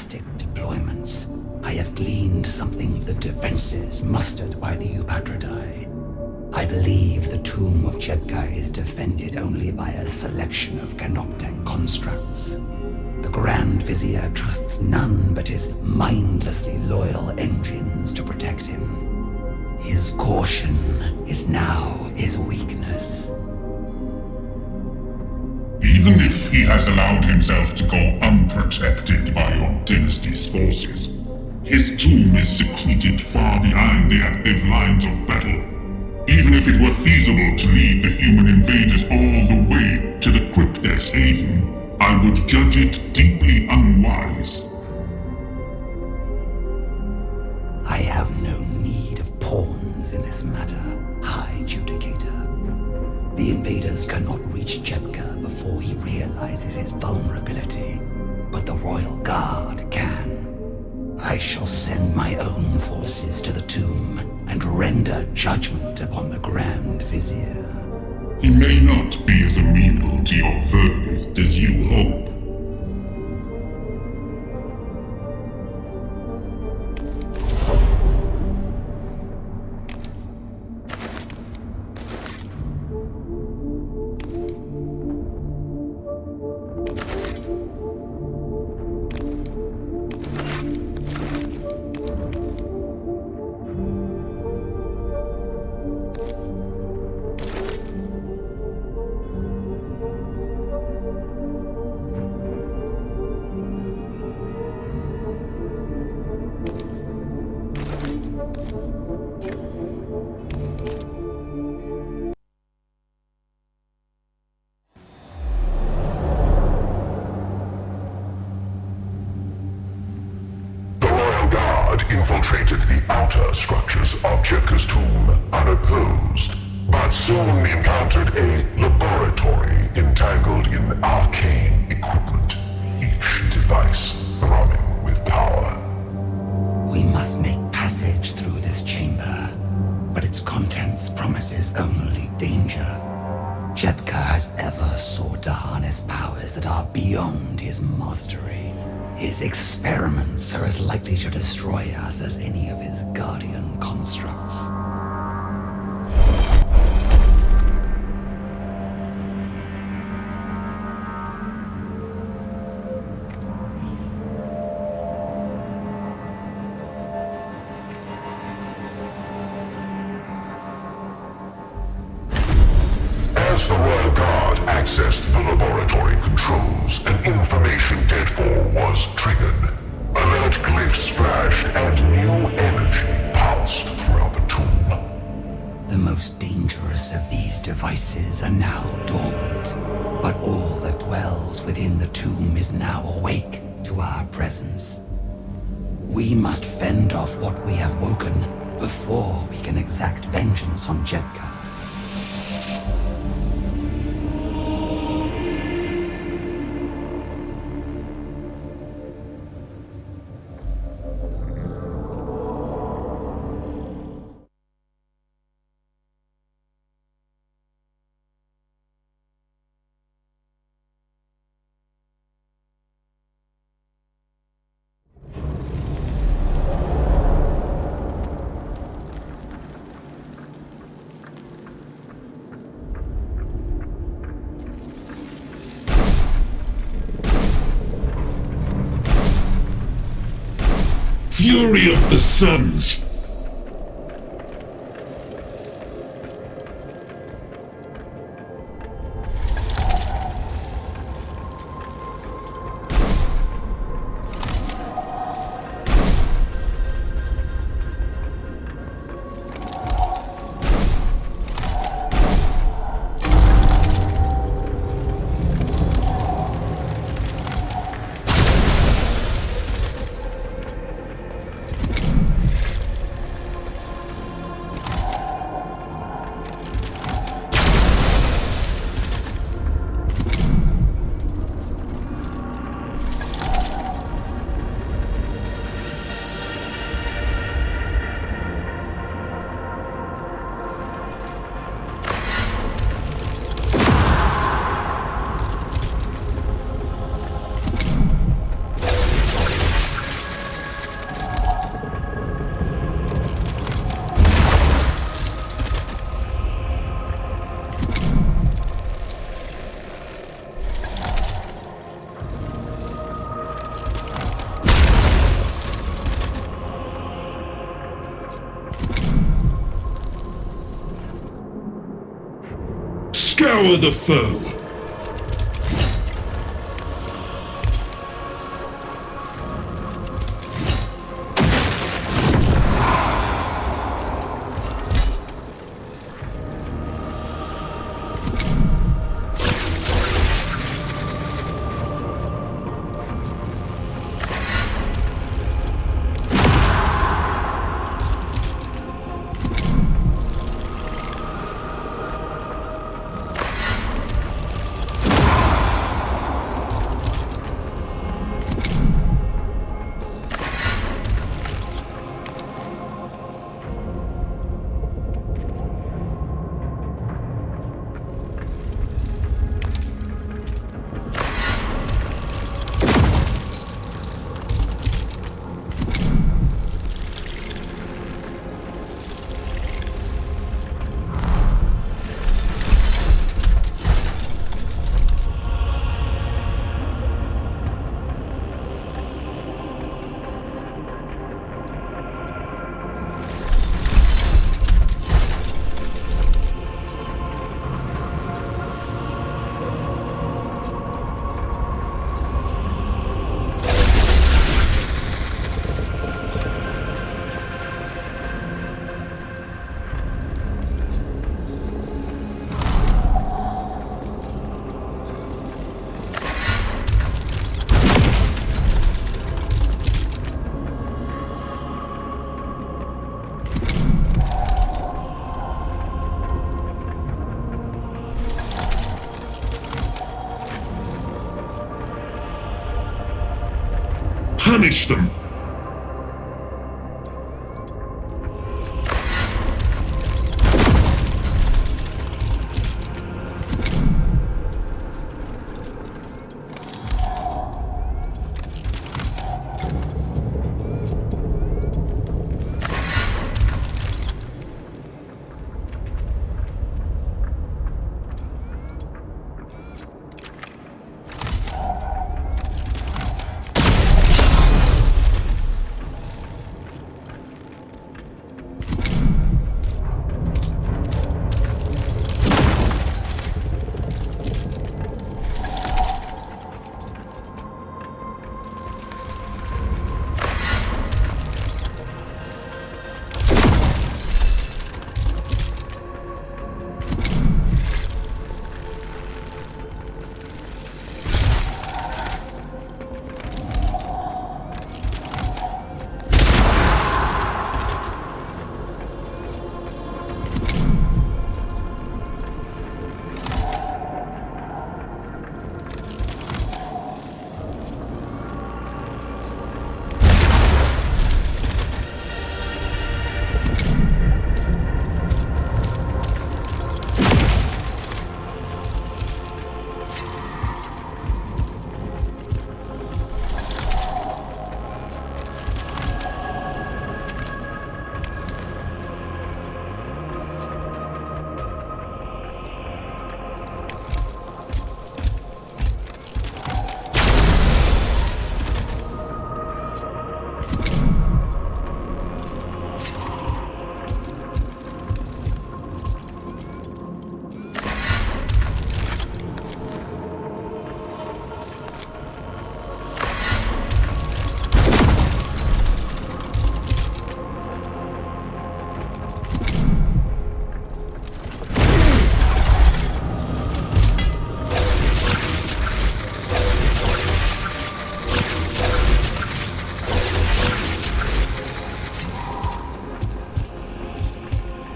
fantastic deployments, I have gleaned something of the defenses mustered by the Upgradato. I believe the tomb of Jedka is defended only by a selection of canoptek constructs. The Grand Vizier trusts none but his mindlessly loyal engines to protect him. His caution is now his weakness. Even if he has allowed himself to go unprotected by your dynasty's forces, his tomb is secreted far behind the active lines of battle. Even if it were feasible to lead the human invaders all the way to the Cryptex Haven, I would judge it deeply unwise. I have no need of pawns in this matter, High Judicator. The invaders cannot reach Jedka before he realizes his vulnerability, but the Royal Guard can. I shall send my own forces to the tomb and render judgment upon the Grand Vizier. He may not be as amenable to your verdict as you hope. Infiltrated the outer structures of Jedka's tomb unopposed, but soon encountered a laboratory entangled in arcane equipment, each device throbbing with power. We must make passage through this chamber, but its contents promises only danger. Jedka has ever sought to harness powers that are beyond his mastery. His experiments are as likely to destroy us as any of his guardian constructs. As the Royal Guard accessed the laboratory controls, an information deadfall was triggered. Alert glyphs flashed and new energy pulsed throughout the tomb. The most dangerous of these devices are now dormant, but all that dwells within the tomb is now awake to our presence. We must fend off what we have woken before we can exact vengeance on Jedka. Fury of the Suns! Scour the foe! Punish them!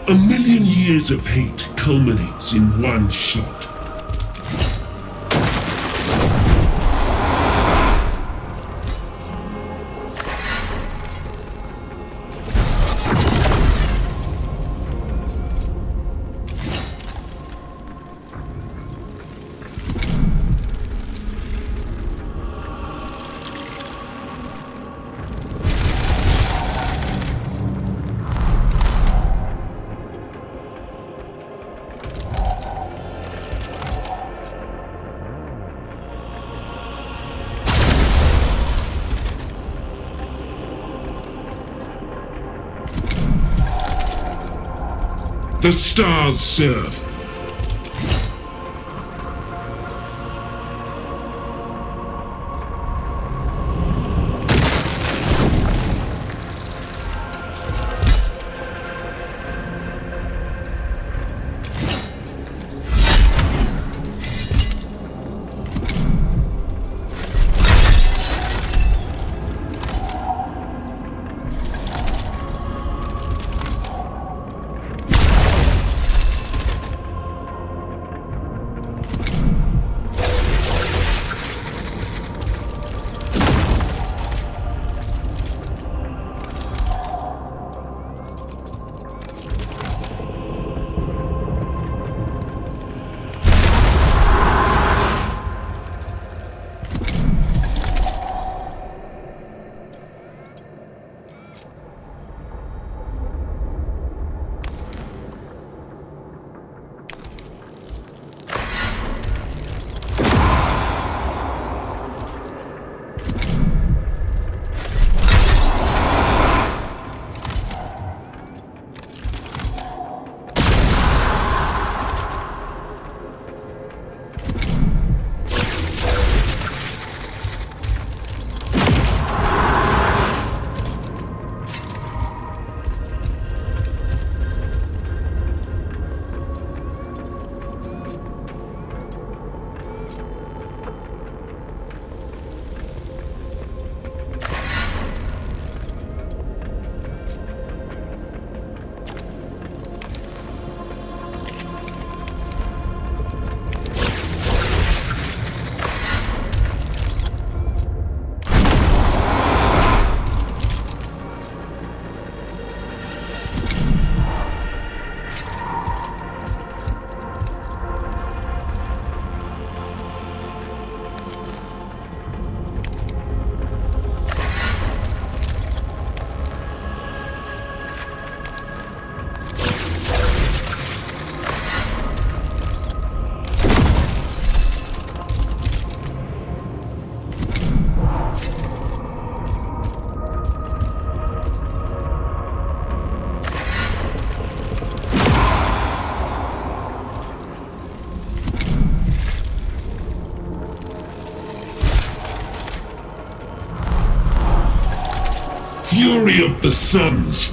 A million years of hate culminates in one shot. The stars serve. fury of the suns.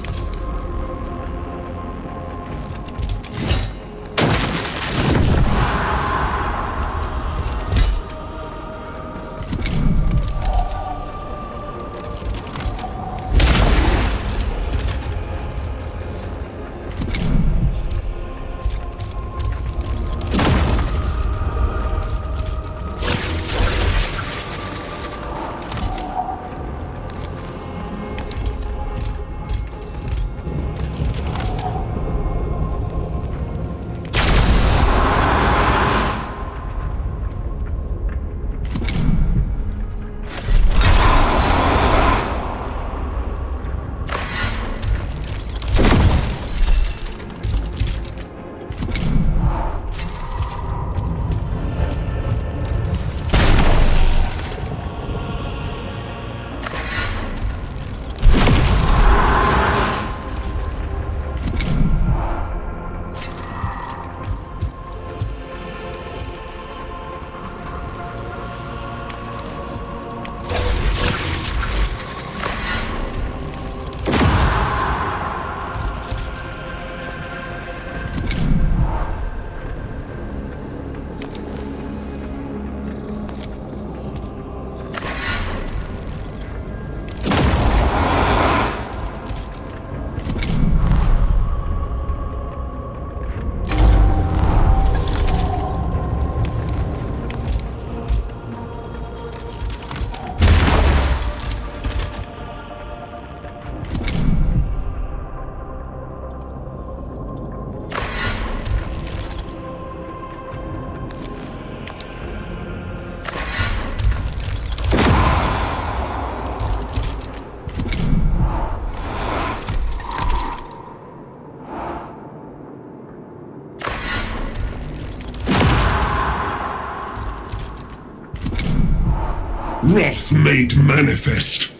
Wrath made manifest.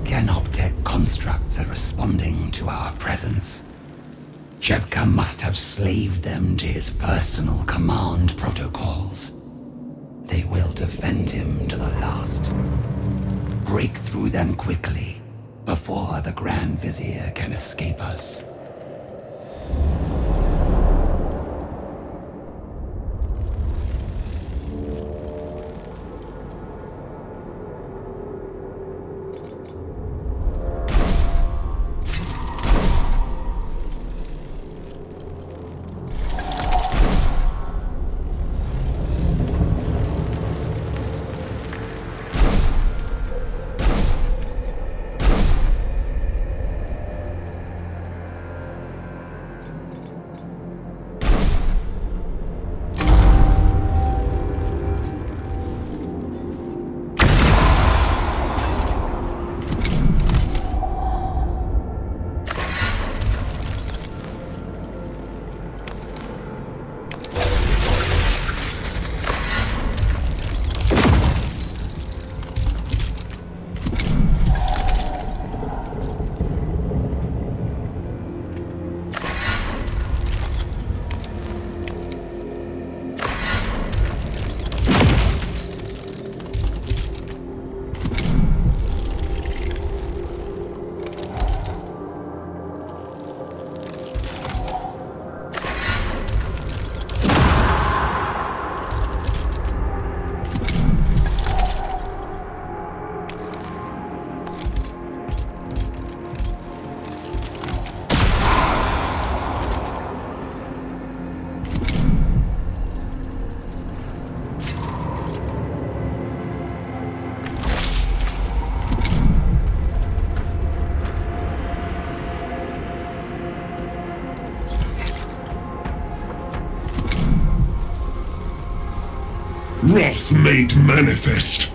Canoptech constructs are responding to our presence. Jebka must have slaved them to his personal command protocols. They will defend him to the last. Break through them quickly, before the Grand Vizier can escape us. wrath made manifest.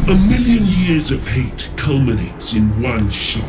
A million years of hate culminates in one shot.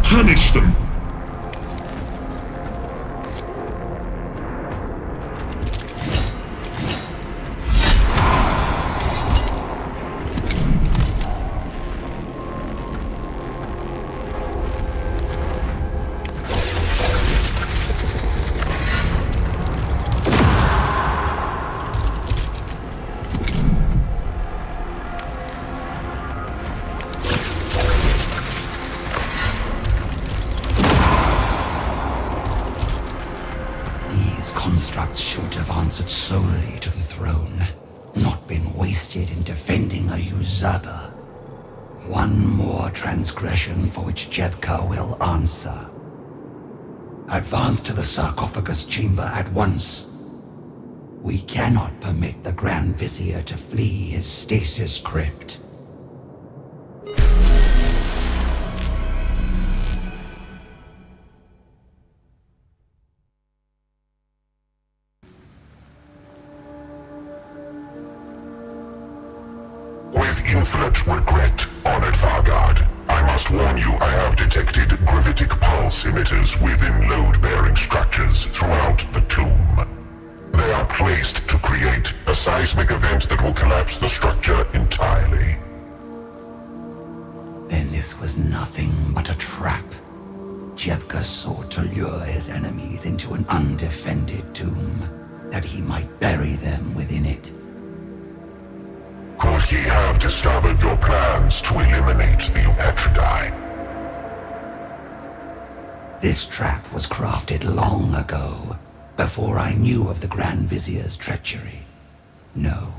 Punish them! Constructs should have answered solely to the throne, not been wasted in defending a usurper. One more transgression for which Jebka will answer. Advance to the sarcophagus chamber at once. We cannot permit the Grand Vizier to flee his stasis crypt. Infinite regret, Honored Farguard. I must warn you, I have detected gravitic pulse emitters within load-bearing structures throughout the tomb. They are placed to create a seismic event that will collapse the structure entirely. Then this was nothing but a trap. Jebka sought to lure his enemies into an undefended tomb, that he might bury them within it. Could he have discovered your plans to eliminate the Upgradato? This trap was crafted long ago, before I knew of the Grand Vizier's treachery. No,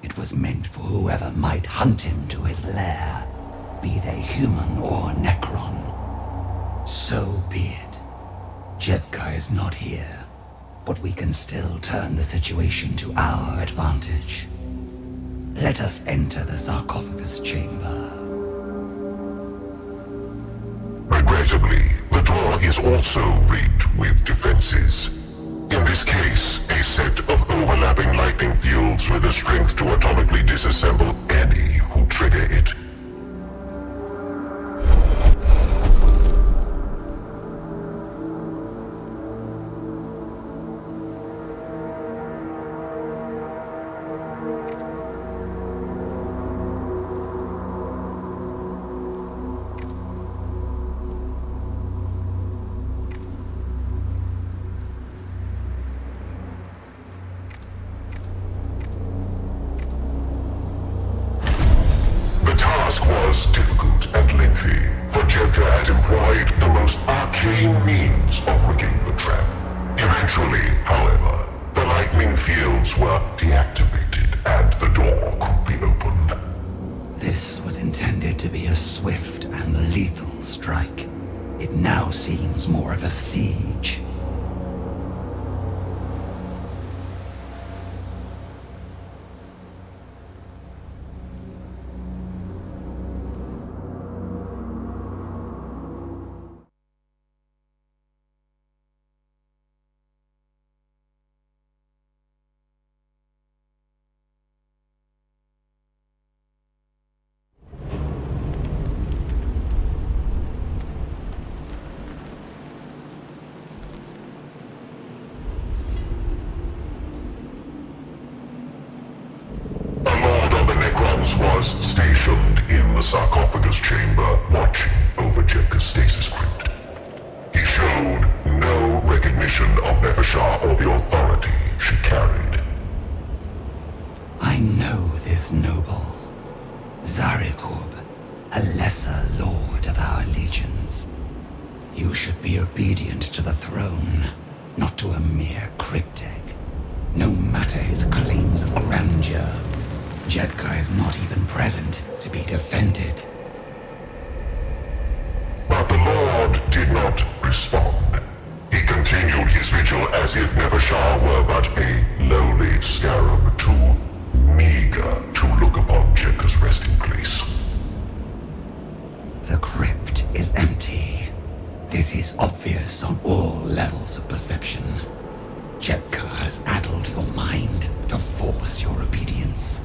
it was meant for whoever might hunt him to his lair, be they human or Necron. So be it. Jebka is not here, but we can still turn the situation to our advantage. Let us enter the sarcophagus chamber. Regrettably, the door is also rigged with defenses. In this case, a set of overlapping lightning fields with the strength to atomically disassemble any who trigger it. Eventually, however, the lightning fields were deactivated and the door could be opened. This was intended to be a swift and lethal strike. It now seems more of a siege. Was stationed in the sarcophagus chamber, watching over Jedka's stasis crypt. He showed no recognition of Nefashar or the authority she carried. I know this noble. Zarikub, a lesser lord of our legions. You should be obedient to the throne, not to a mere cryptech. No matter his claims of grandeur, Jedka is not even present to be defended. But the Lord did not respond. He continued his vigil as if Nefashar were but a lowly scarab too meager to look upon Jedka's resting place. The crypt is empty. This is obvious on all levels of perception. Jedka has addled your mind to force your obedience.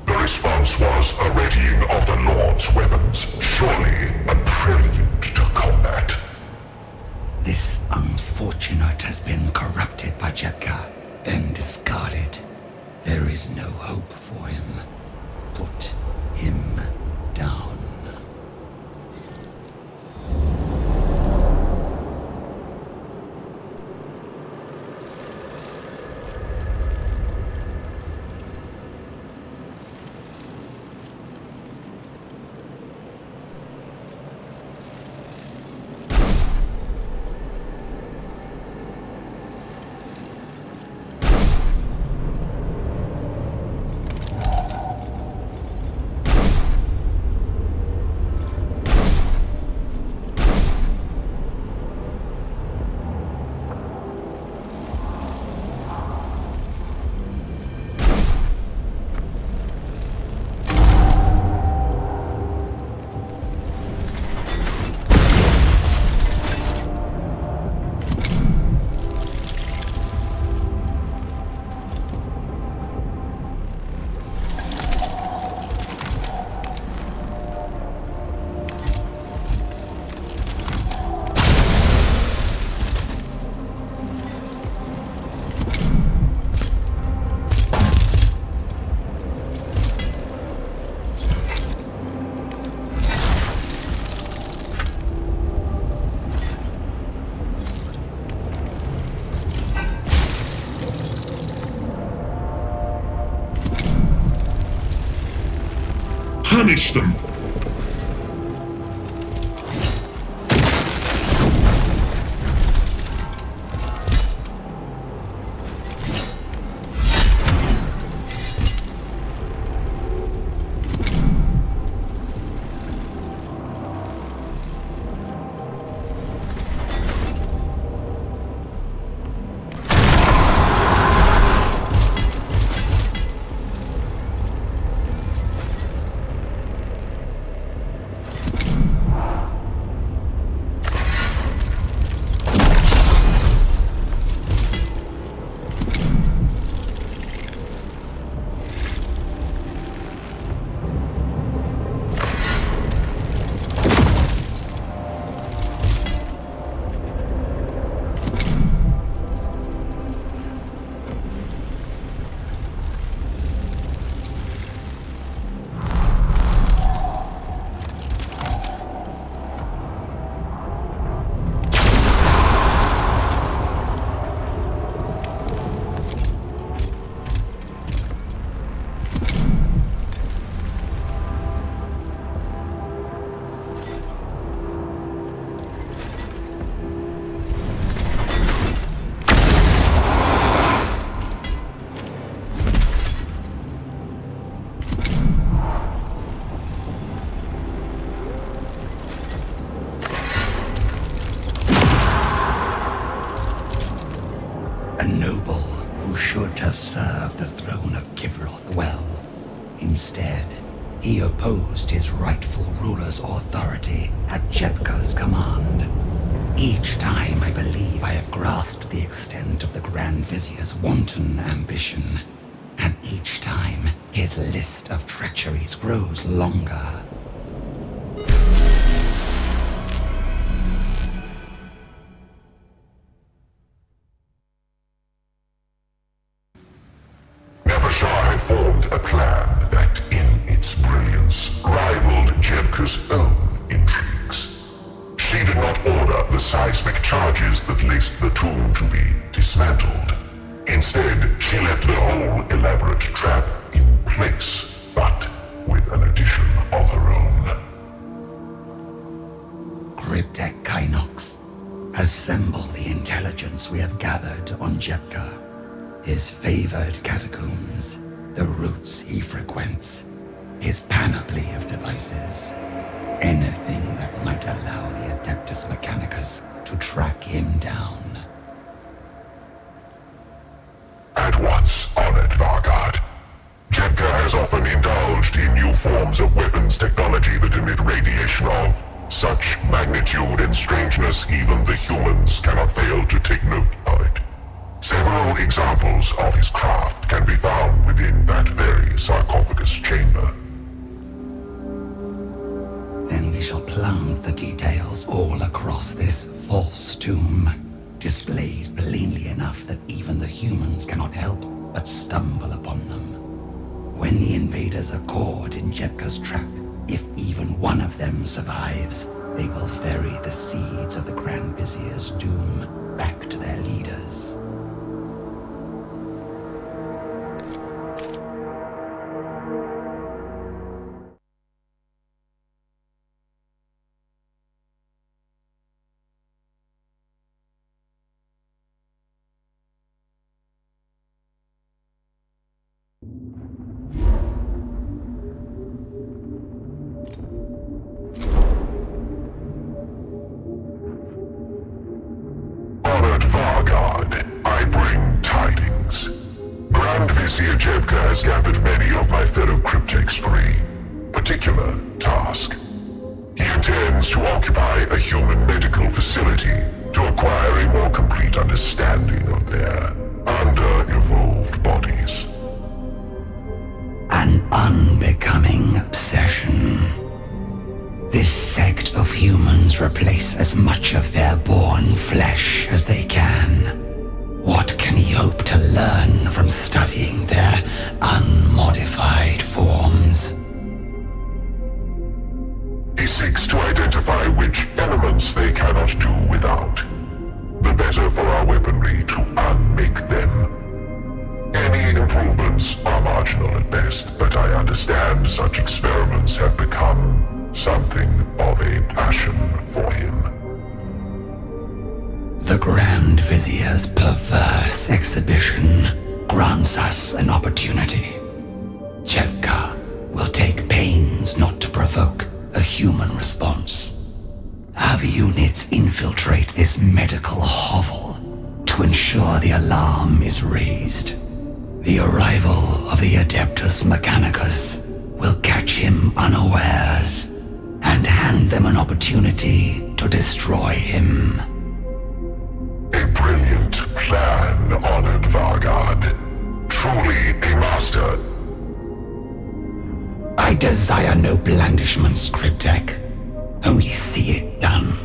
The response was a readying of the Lord's weapons, surely a prelude to combat. This unfortunate has been corrupted by Jedka, then discarded. There is no hope for him. Put him down. Punish them! A noble who should have served the throne of Kivroth well. Instead, he opposed his rightful ruler's authority at Jepka's command. Each time I believe I have grasped the extent of the Grand Vizier's wanton ambition, and each time his list of treacheries grows longer. Formed a plan that, in its brilliance, rivaled Jepka's own intrigues. She did not order the seismic charges that laced the tomb to be dismantled. Instead, she left the whole elaborate trap in place, but with an addition of her own. Cryptek Kynox, assemble the intelligence we have gathered on Jepka, his favored catacombs, the routes he frequents, his panoply of devices, anything that might allow the Adeptus Mechanicus to track him down. At once, honored Vargard. Jepka has often indulged in new forms of weapons technology that emit radiation of such magnitude and strangeness even the humans cannot fail to take note of it. Several examples of his craft can be found within that very sarcophagus chamber. Then we shall plant the details all across this false tomb, displayed plainly enough that even the humans cannot help but stumble upon them. When the invaders are caught in Jepka's trap, if even one of them survives, they will ferry the seeds of the Grand Vizier's doom back to their leaders. Vizier Jepka has gathered many of my fellow cryptechs for a particular task. He intends to occupy a human medical facility to acquire a more complete understanding of their under-evolved bodies. An unbecoming obsession. This sect of humans replace as much of their born flesh as they can. What can he hope to learn from studying their unmodified forms? He seeks to identify which elements they cannot do without. The better for our weaponry to unmake them. Any improvements are marginal at best, but I understand such experiments have become something of a passion for him. The Grand Vizier's perverse exhibition grants us an opportunity. Jepka will take pains not to provoke a human response. Have units infiltrate this medical hovel to ensure the alarm is raised. The arrival of the Adeptus Mechanicus will catch him unawares and hand them an opportunity to destroy him. A brilliant plan, honored Vargard. Truly a master. I desire no blandishments, Cryptek. Only see it done.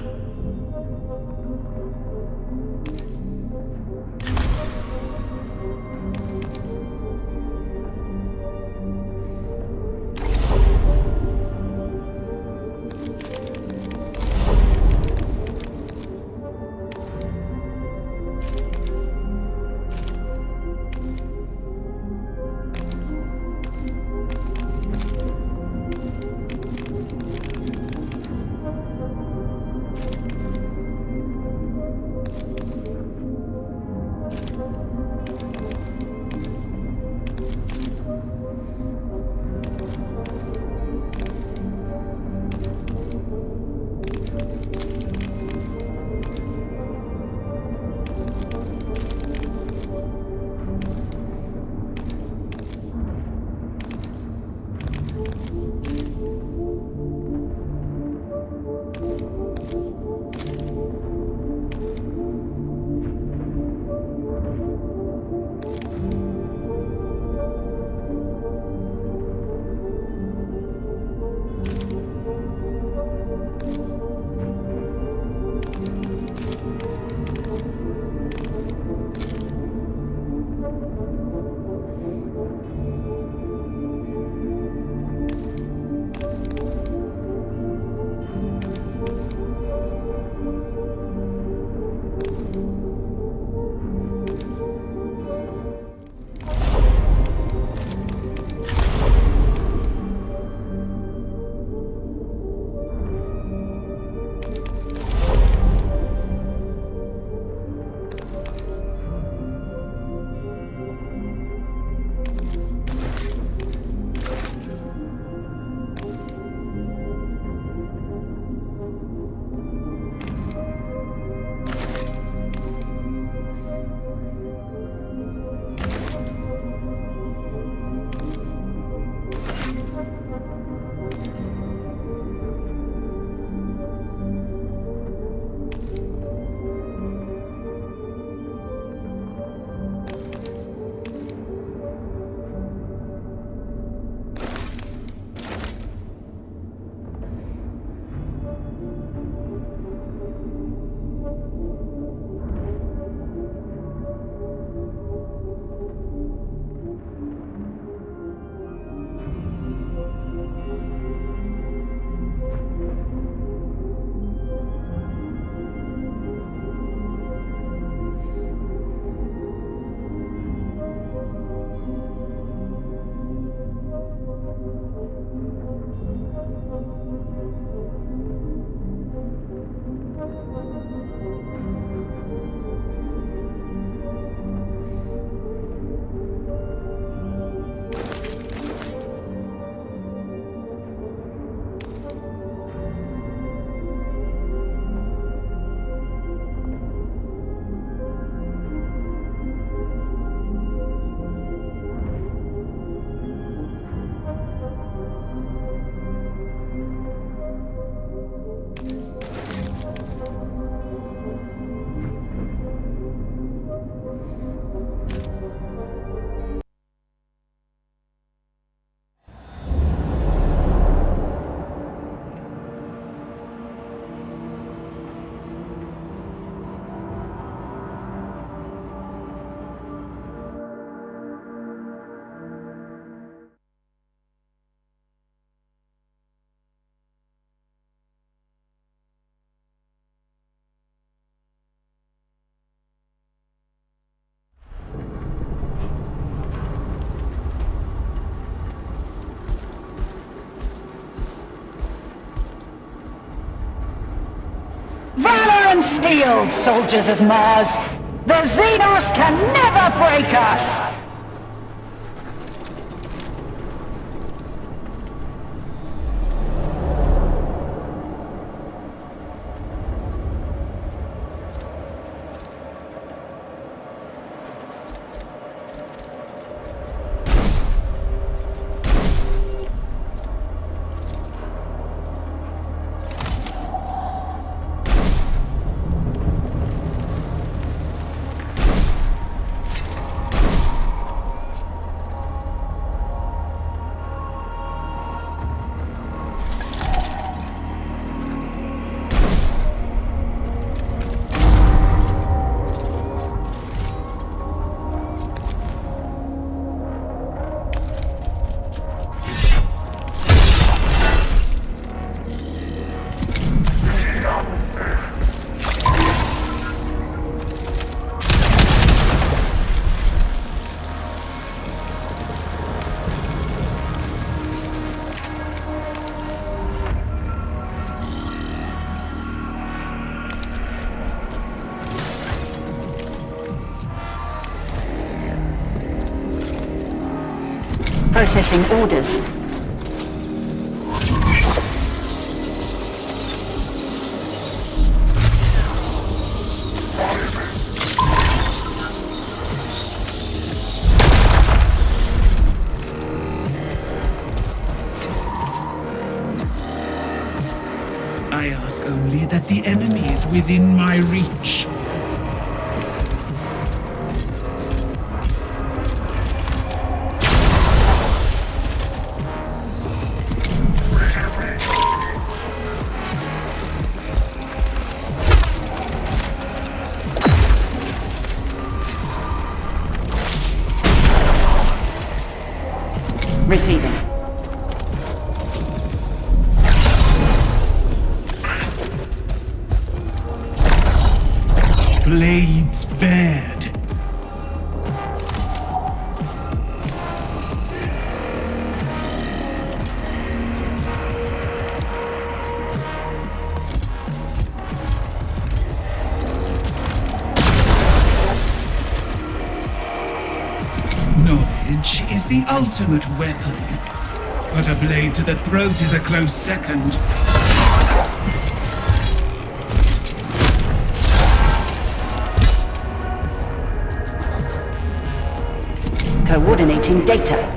real soldiers of Mars. The Xenos can never break us! Processing orders. I ask only that the enemy is within my reach. Receiving. Blades bared. Knowledge is the ultimate weapon, but a blade to the throat is a close second. Coordinating data.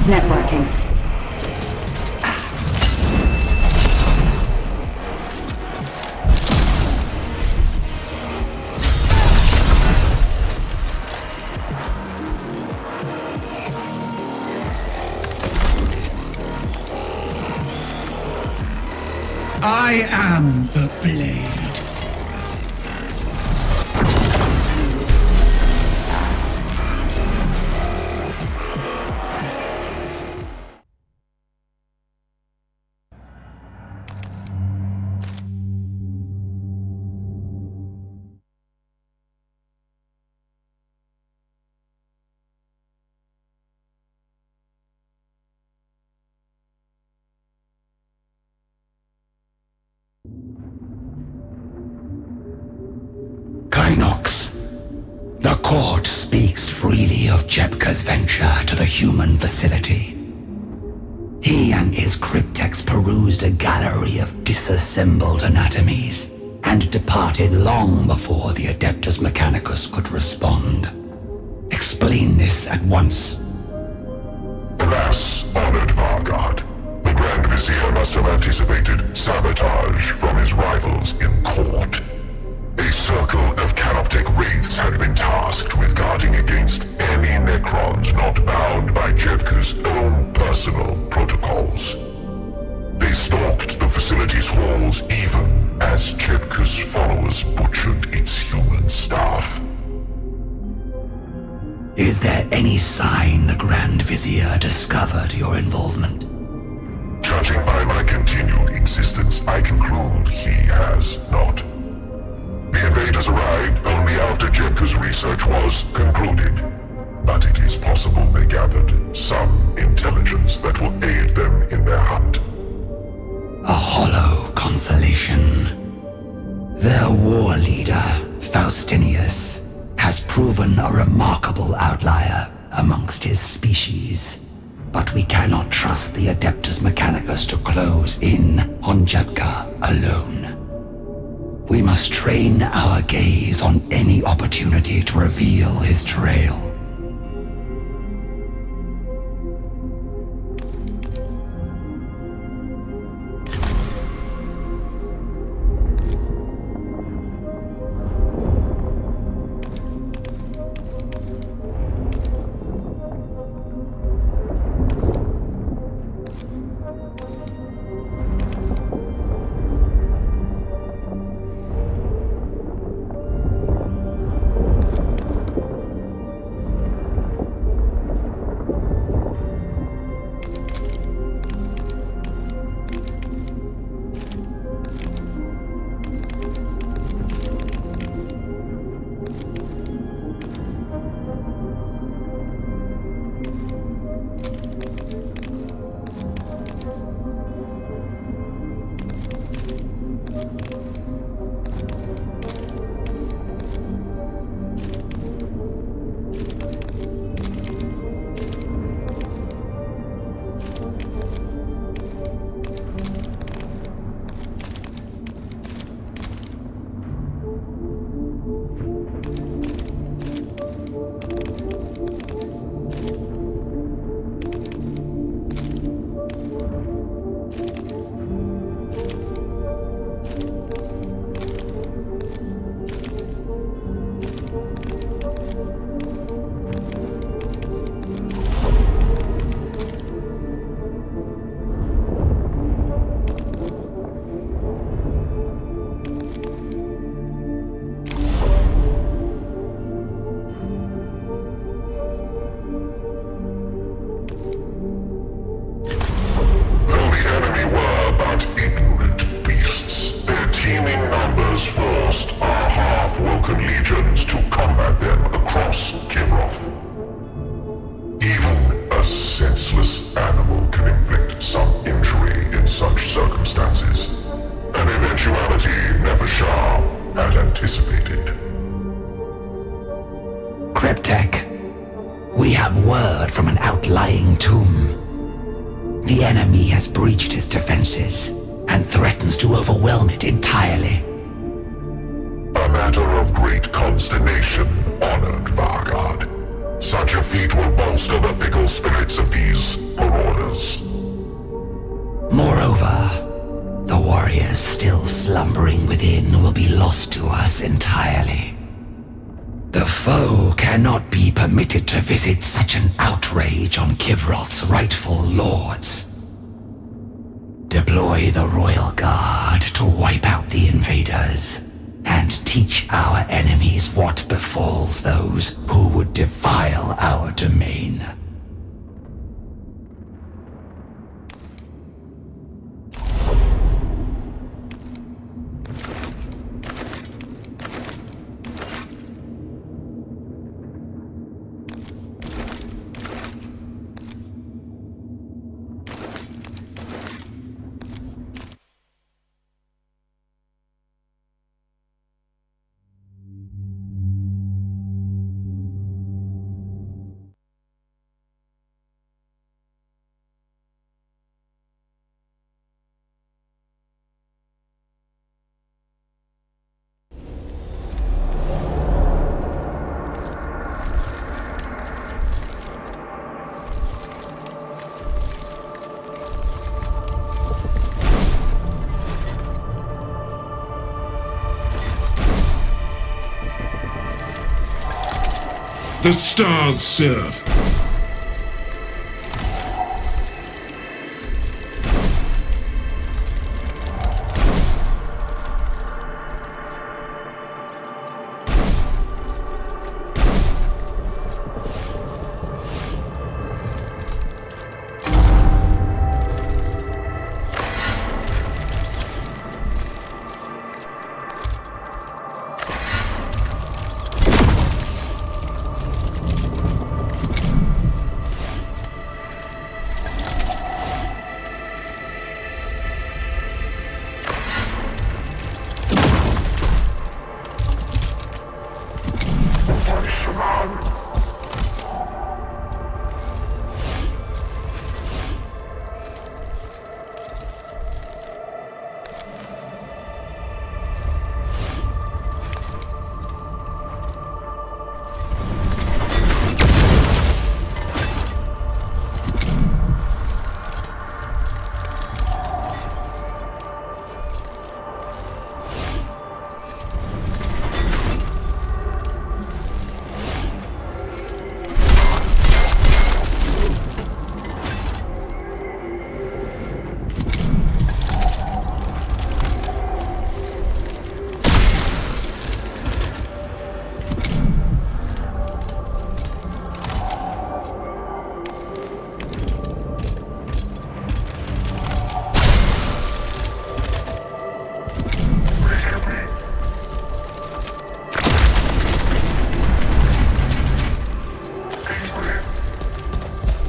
Networking. I am the blade. The court speaks freely of Jepka's venture to the human facility. He and his cryptex perused a gallery of disassembled anatomies and departed long before the Adeptus Mechanicus could respond. Explain this at once. Alas, honored Vargard, the Grand Vizier must have anticipated sabotage from his rivals in court. A circle of canoptic wraiths had been tasked with guarding against any Necrons not bound by Jedka's own personal protocols. They stalked the facility's halls even as Jedka's followers butchered its human staff. Is there any sign the Grand Vizier discovered your involvement? Judging by my continued existence, I conclude he has not. The invaders arrived only after Jedka's research was concluded, but it is possible they gathered some intelligence that will aid them in their hunt. A hollow consolation. Their war leader, Faustinius, has proven a remarkable outlier amongst his species. But we cannot trust the Adeptus Mechanicus to close in on Jedka alone. We must train our gaze on any opportunity to reveal his trail. We have word from an outlying tomb. The enemy has breached its defenses and threatens to overwhelm it entirely. A matter of great consternation, honored Vargard. Such a feat will bolster the fickle spirits of these marauders. Moreover, the warriors still slumbering within will be lost to us entirely. The foe cannot be permitted to visit such an outrage on Kivrot's rightful lords. Deploy the Royal Guard to wipe out the invaders and teach our enemies what befalls those who would defile our domain. The stars serve.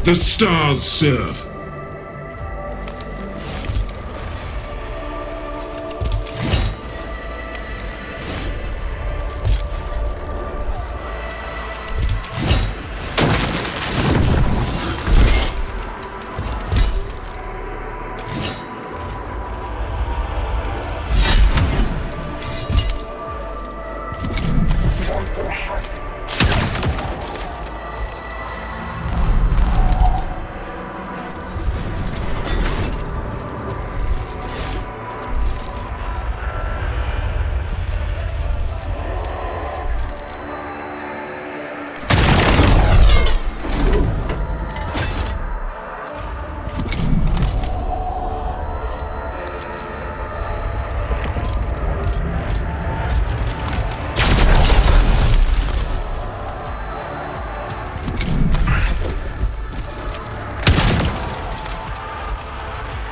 The stars serve.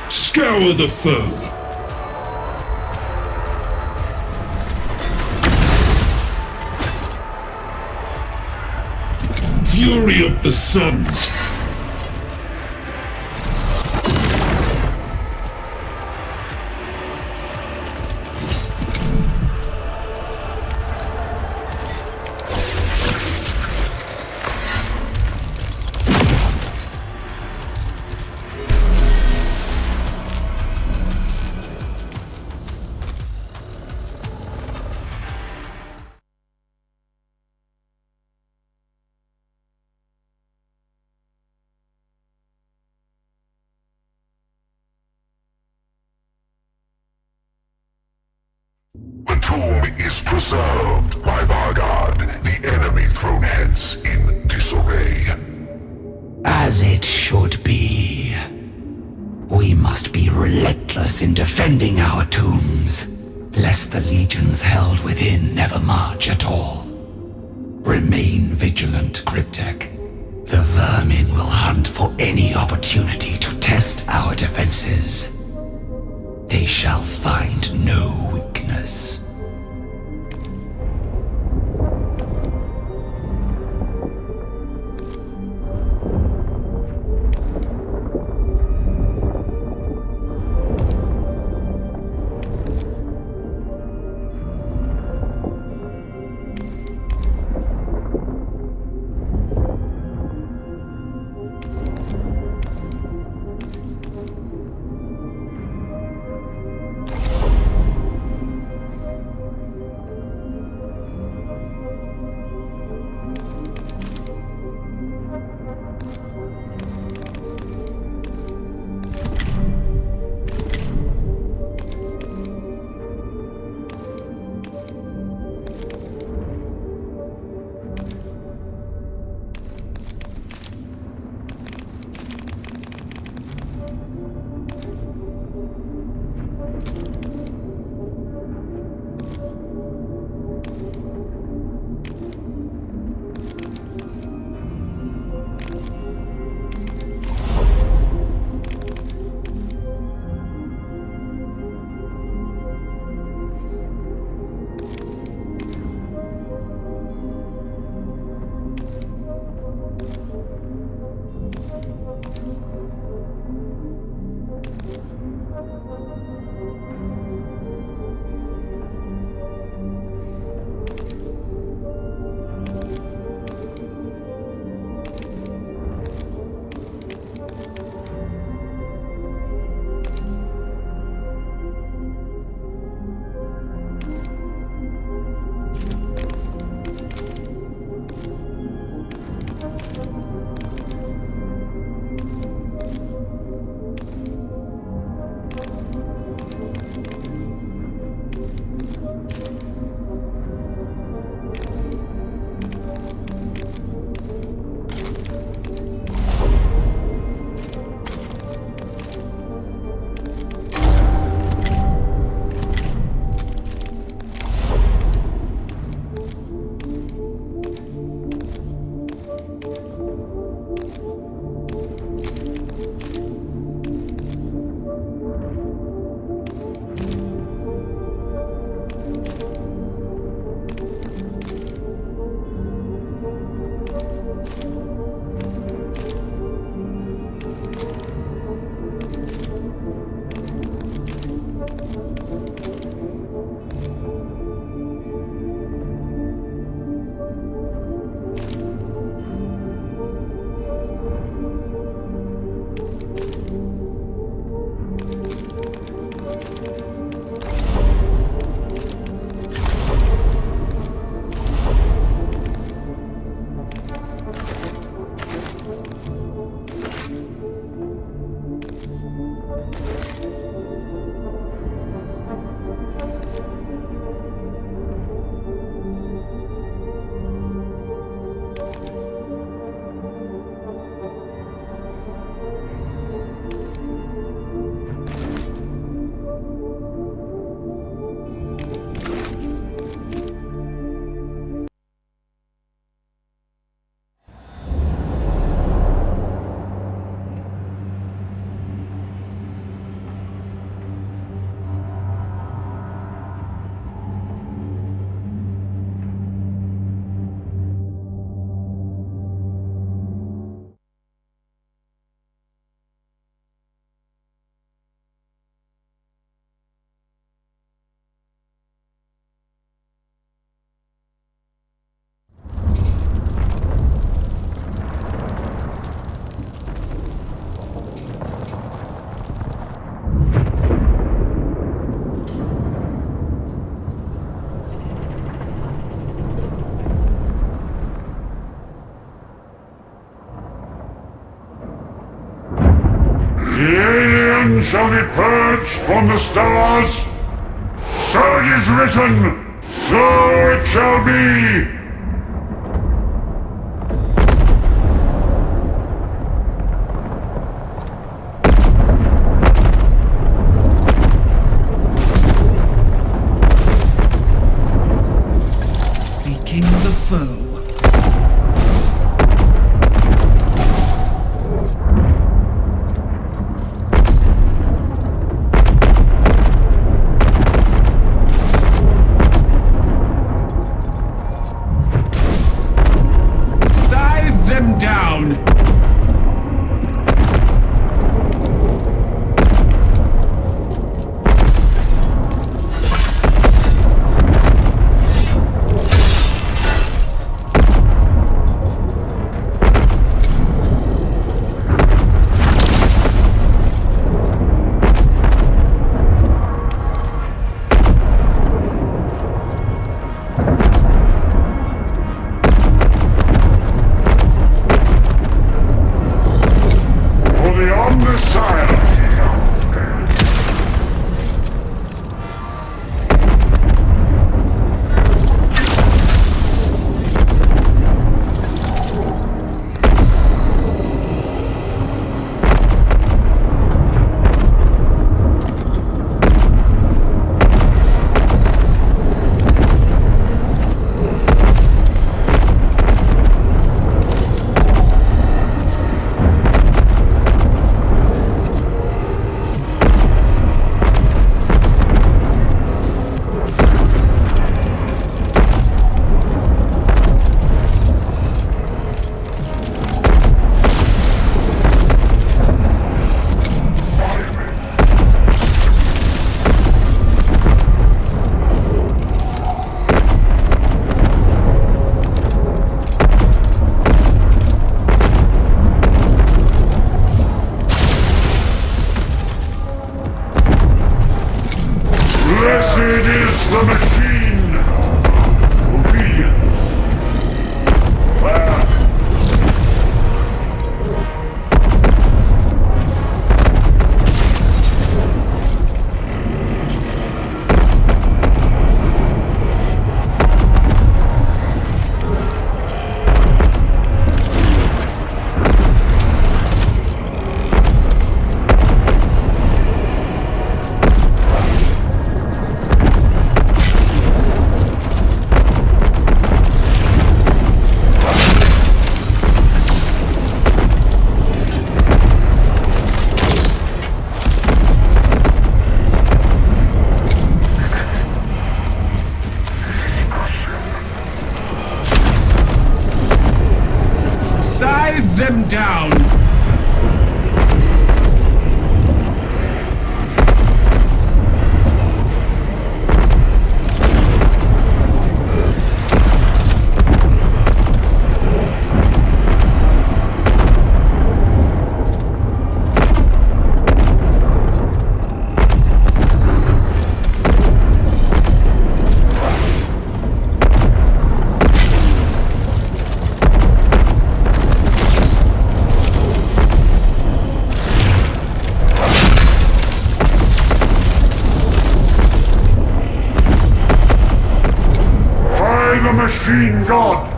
Scour the foe. Fury of the suns. The tomb is preserved by Vargard, the enemy thrown hence in disarray. As it should be. We must be relentless in defending our tombs, lest the legions held within never march at all. Remain vigilant, Cryptek. The vermin will hunt for any opportunity to test our defenses. They shall find no weakness. shall be purged from the stars. So it is written, so it shall be. Seeking the foe. them down! Machine God!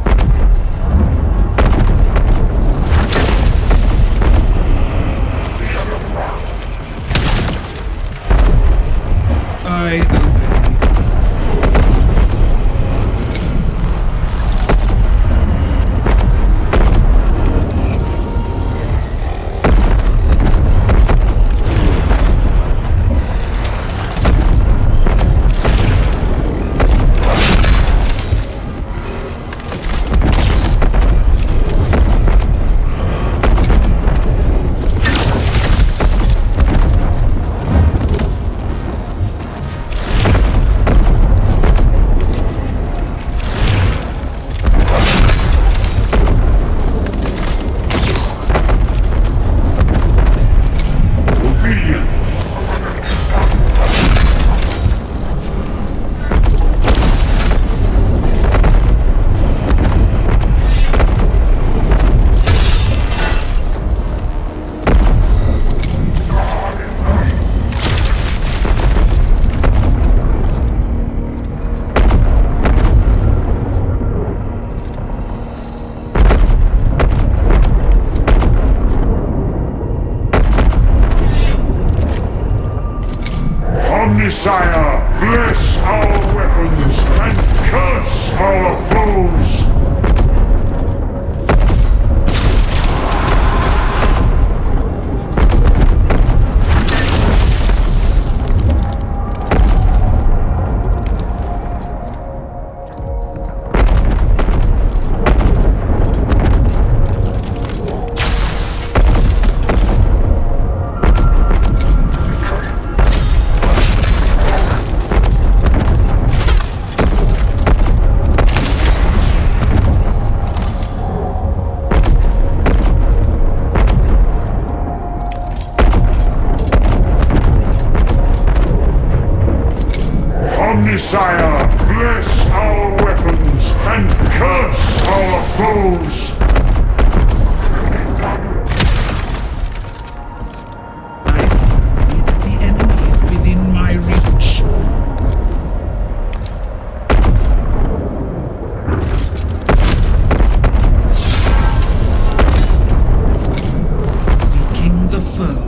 I obey. our foes! Omnisire, bless our weapons and curse our foes! The enemy is within my reach. Seeking the foe.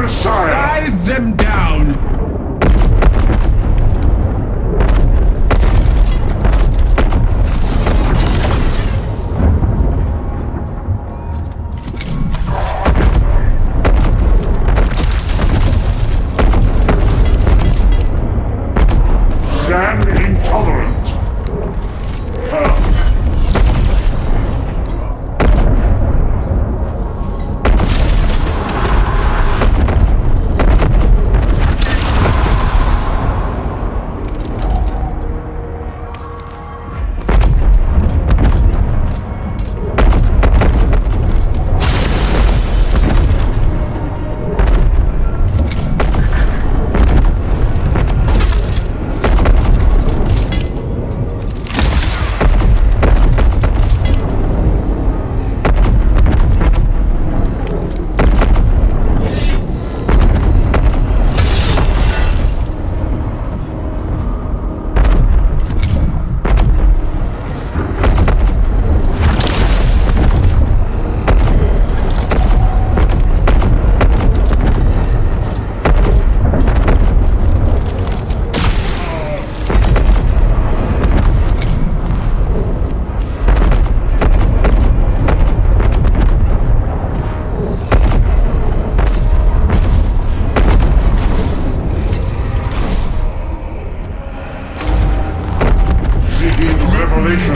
Scythe them down! Stand intolerant!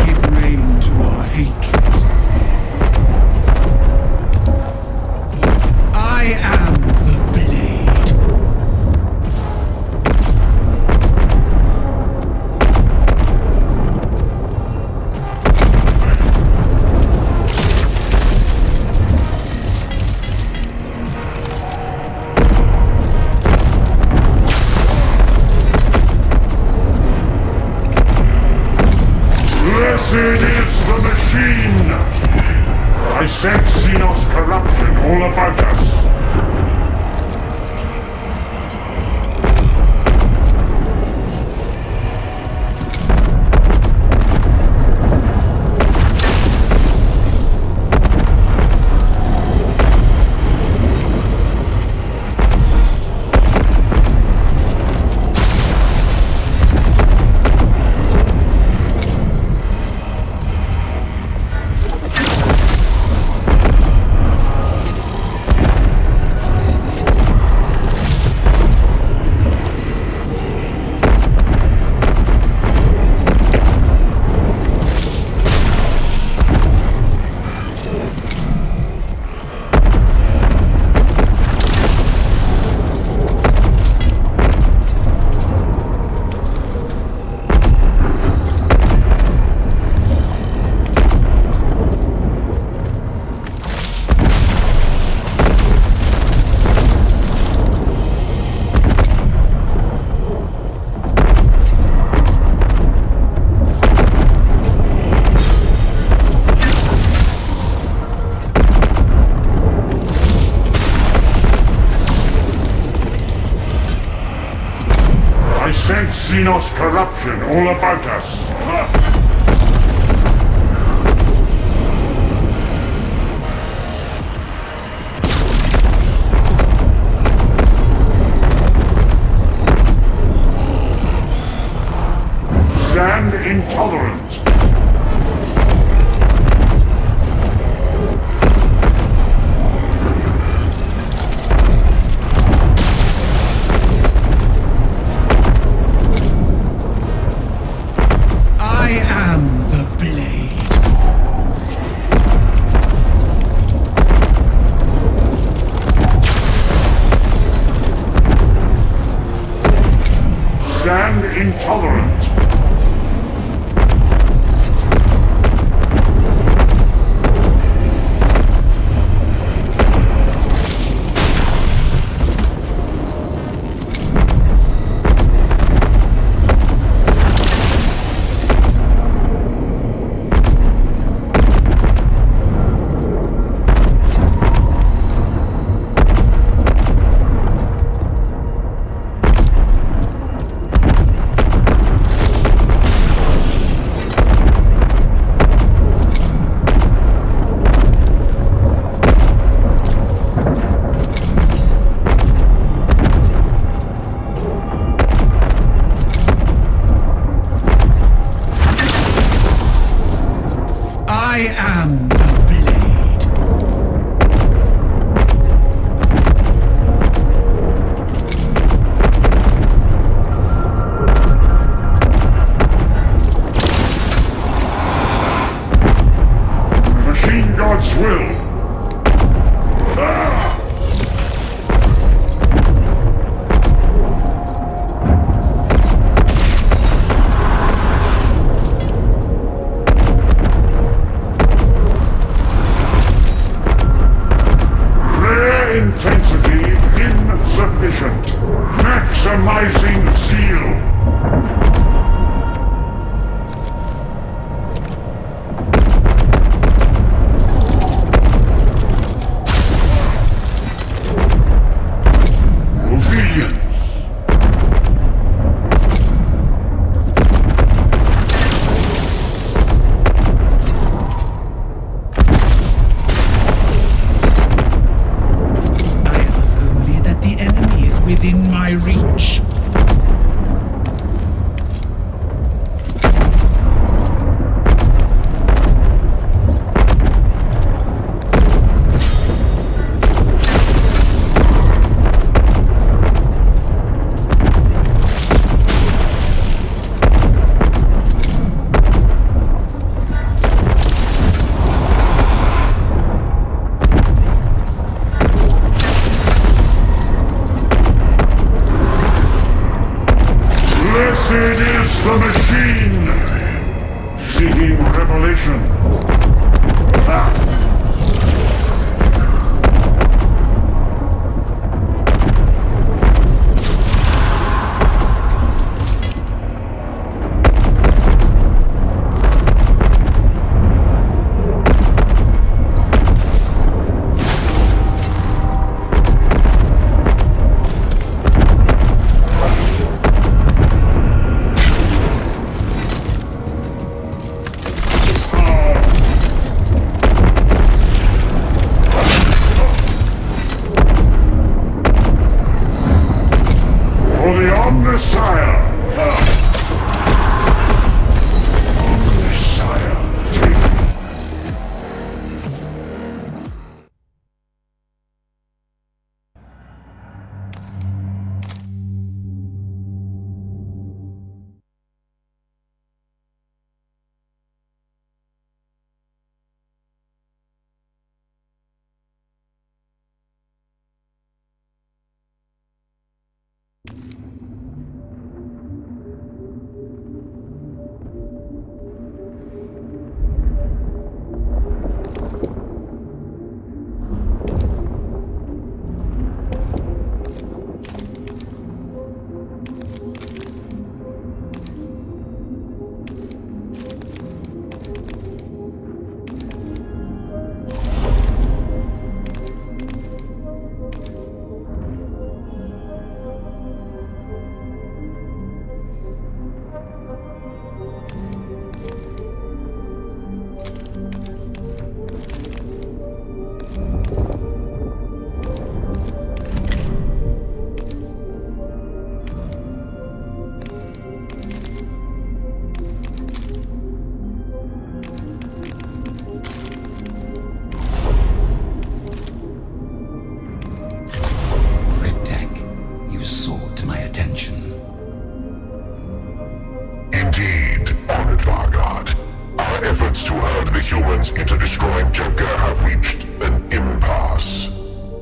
Give rein to our hatred. I am the blade. Blessed is the machine! I sense Xenos corruption all about us. Xenos corruption all about us. Stand intolerant. I am the blade. Stand intolerant. I am the blade. Machine God's will. Ah! Intensity insufficient. Maximizing zeal. reached an impasse.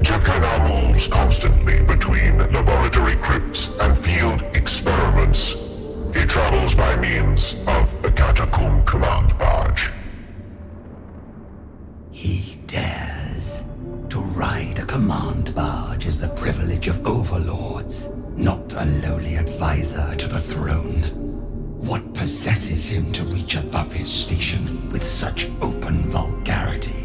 Jepka now moves constantly between laboratory crypts and field experiments. He travels by means of a catacomb command barge. He dares. To ride a command barge is the privilege of overlords, not a lowly advisor to the throne. What possesses him to reach above his station with such open vulgarity?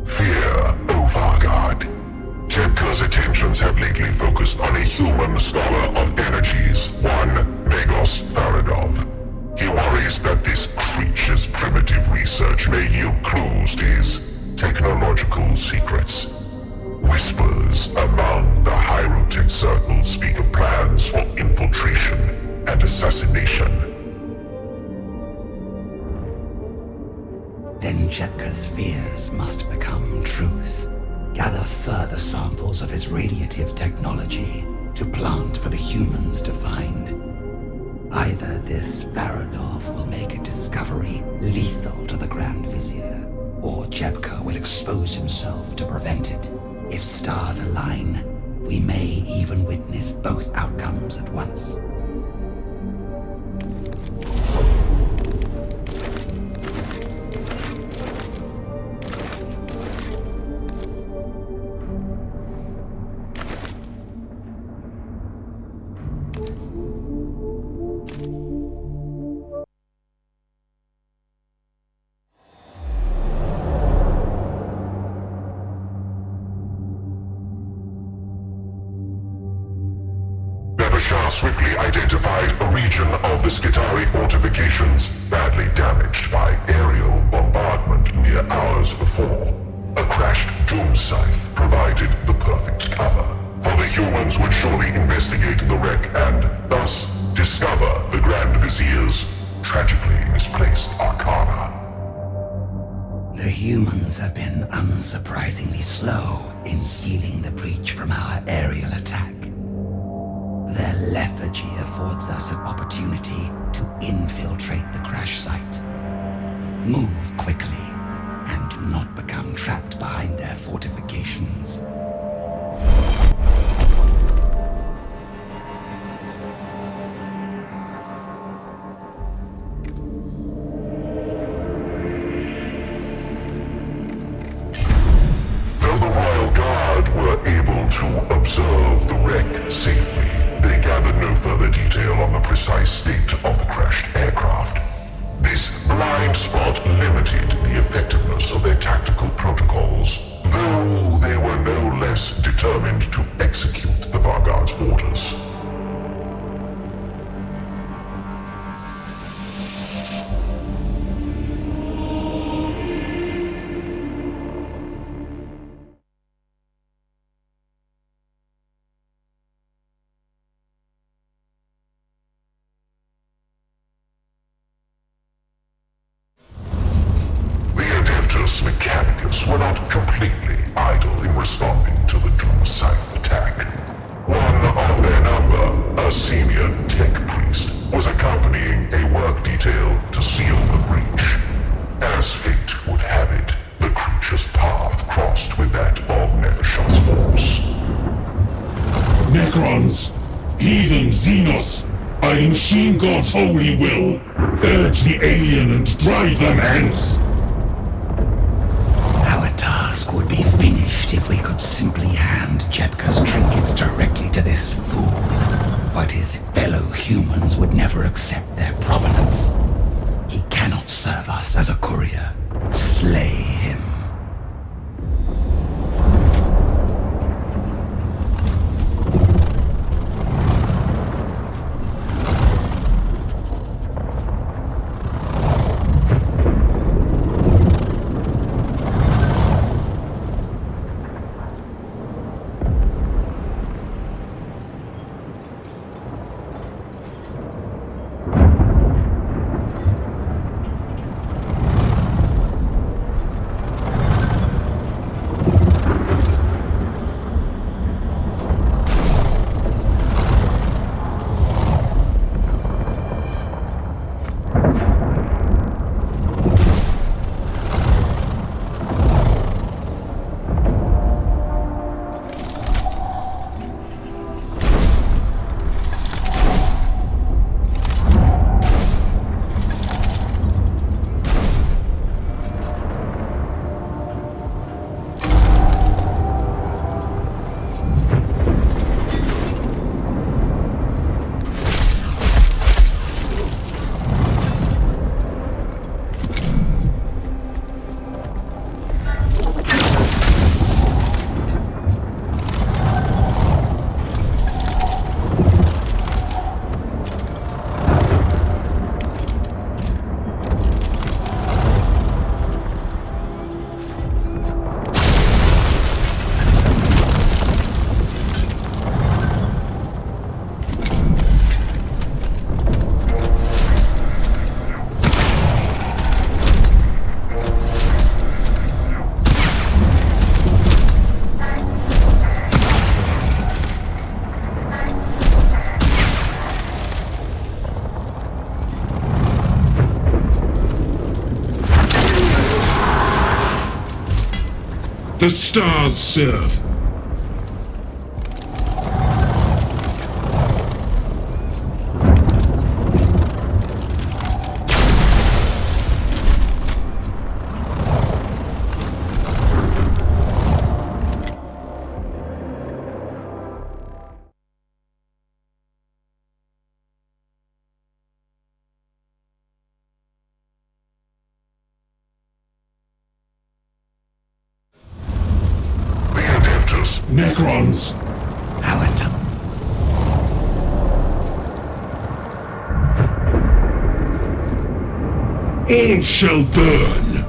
Fear, O Vargard. Jepka's attentions have lately focused on a human scholar of energies, one Megos Faradov. He worries that this creature's primitive research may yield clues to his technological secrets. Whispers among the Hyrotech circles speak of plans for infiltration and assassination. Then Jepka's fears must become truth. Gather further samples of his radiative technology to plant for the humans to find. Either this Faradov will make a discovery lethal to the Grand Vizier, or Jepka will expose himself to prevent it. If stars align, we may even witness both outcomes at once. Swiftly identified a region of the Skitari fortifications badly damaged by aerial bombardment mere hours before. A crashed doom scythe provided the perfect cover, for the humans would surely investigate the wreck and, thus, discover the Grand Vizier's tragically misplaced arcana. The humans have been unsurprisingly slow in sealing the breach from our aerial attack. Their lethargy affords us an opportunity to infiltrate the crash site. Move quickly, and do not become trapped behind their fortifications. Though the Royal Guard were able to observe the wreck safely, they gathered no further detail on the precise state of the crashed aircraft. This blind spot limited the effectiveness of their tactical protocols, though they were no less determined to execute the Vargard's orders. Mechanicus were not completely idle in responding to the Doom Scythe attack. One of their number, a senior tech priest, was accompanying a work detail to seal the breach. As fate would have it, the creature's path crossed with that of Nefeshah's force. Necrons, heathen Xenos, by the machine god's holy will, urge the alien and drive them hence. Our task would be finished if we could simply hand Jepka's trinkets directly to this fool. But his fellow humans would never accept their provenance. He cannot serve us as a courier. Slay him. The stars serve. Necrons! How it? All shall burn!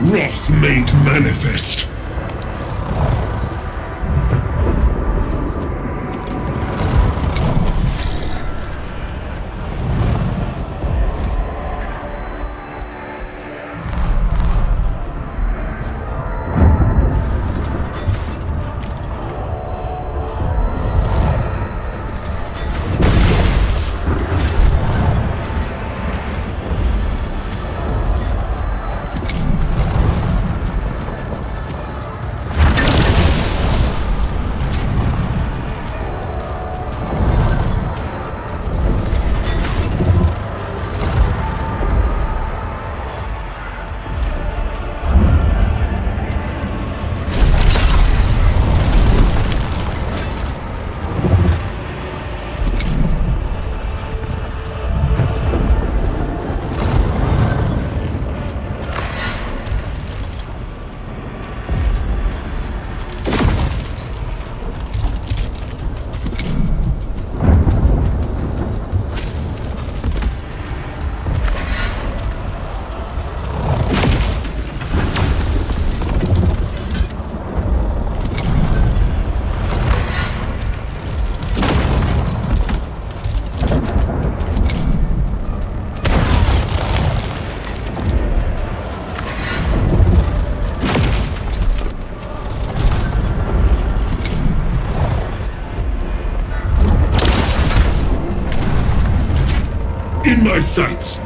Wrath made manifest. In my sights!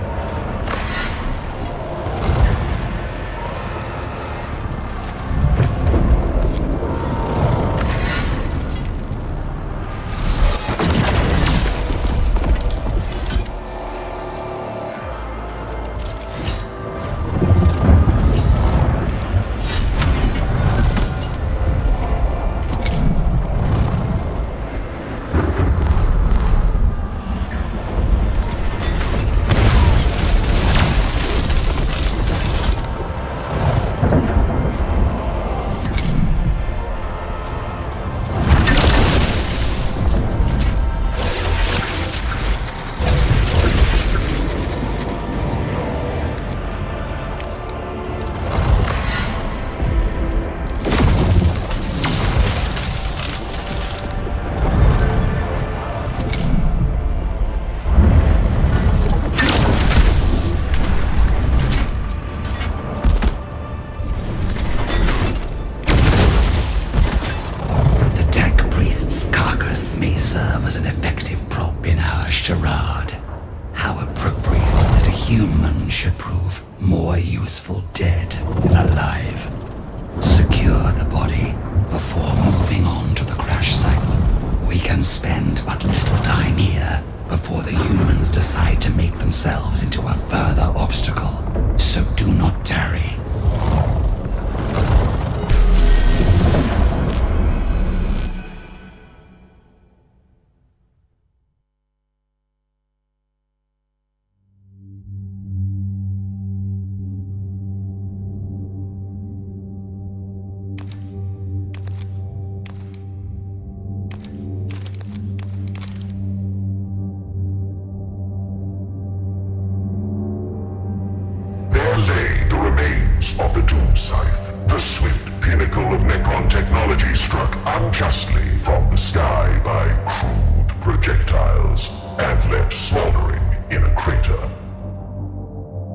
of the Doom Scythe, the swift pinnacle of Necron technology struck unjustly from the sky by crude projectiles and left smoldering in a crater.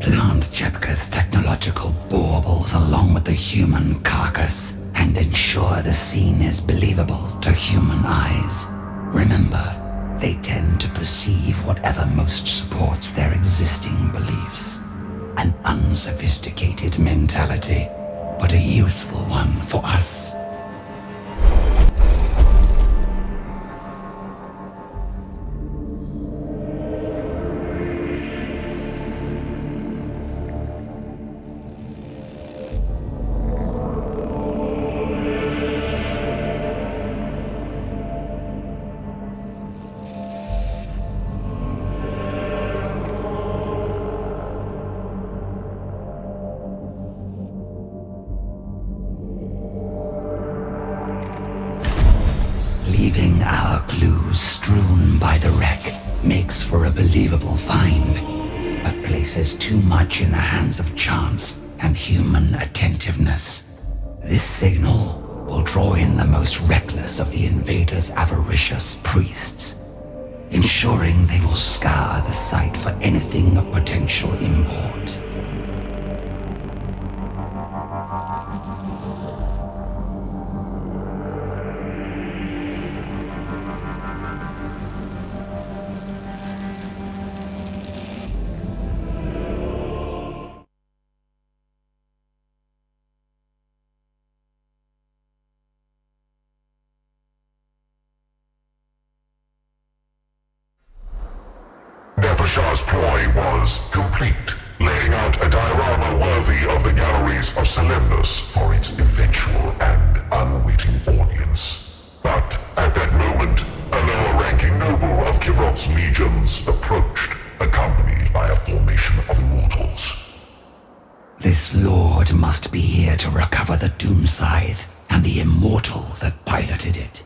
Plant Jepka's technological baubles along with the human carcass and ensure the scene is believable to human eyes. Remember, they tend to perceive whatever most supports their existing beliefs. An unsophisticated mentality, but a useful one for us. Leaving our clues strewn by the wreck makes for a believable find, but places too much in the hands of chance and human attentiveness. This signal will draw in the most reckless of the invaders' avaricious priests, ensuring they will scour the site for anything of potential import. Nevershah's ploy was complete, laying out a diorama worthy of the galleries of Solemnus for its eventual and unwitting audience. But at that moment, a lower-ranking noble of Kivroth's legions approached, accompanied by a formation of immortals. This lord must be here to recover the Doom Scythe and the immortal that piloted it.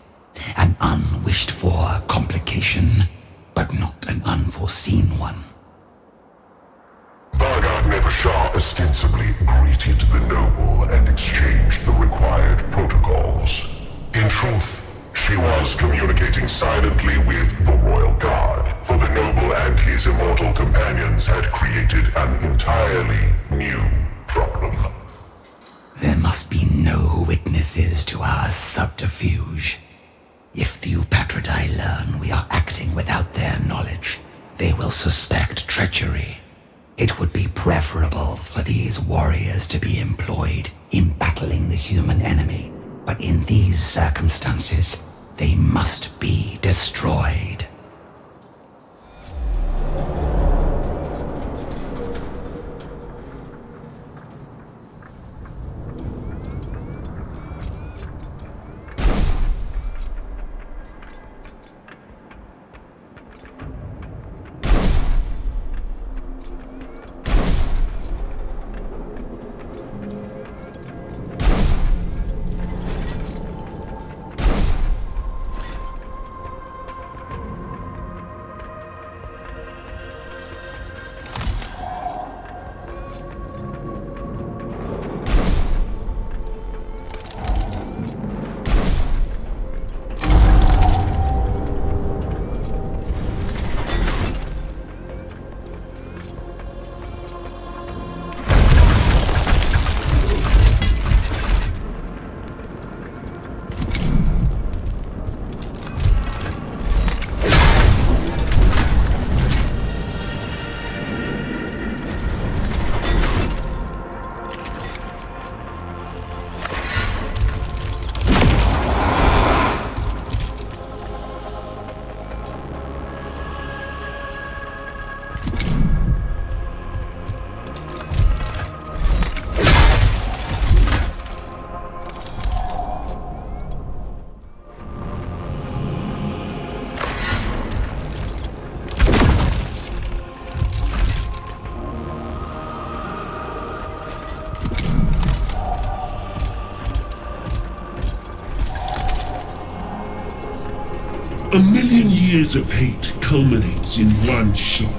An unwished-for complication, but not an unforeseen one. Vargard Nevershah ostensibly greeted the noble and exchanged the required protocols. In truth, she was communicating silently with the Royal Guard, for the noble and his immortal companions had created an entirely new problem. There must be no witnesses to our subterfuge. If the Upgradato learn we are acting without their knowledge, they will suspect treachery. It would be preferable for these warriors to be employed in battling the human enemy, but in these circumstances, they must be destroyed. A million years of hate culminates in one shot.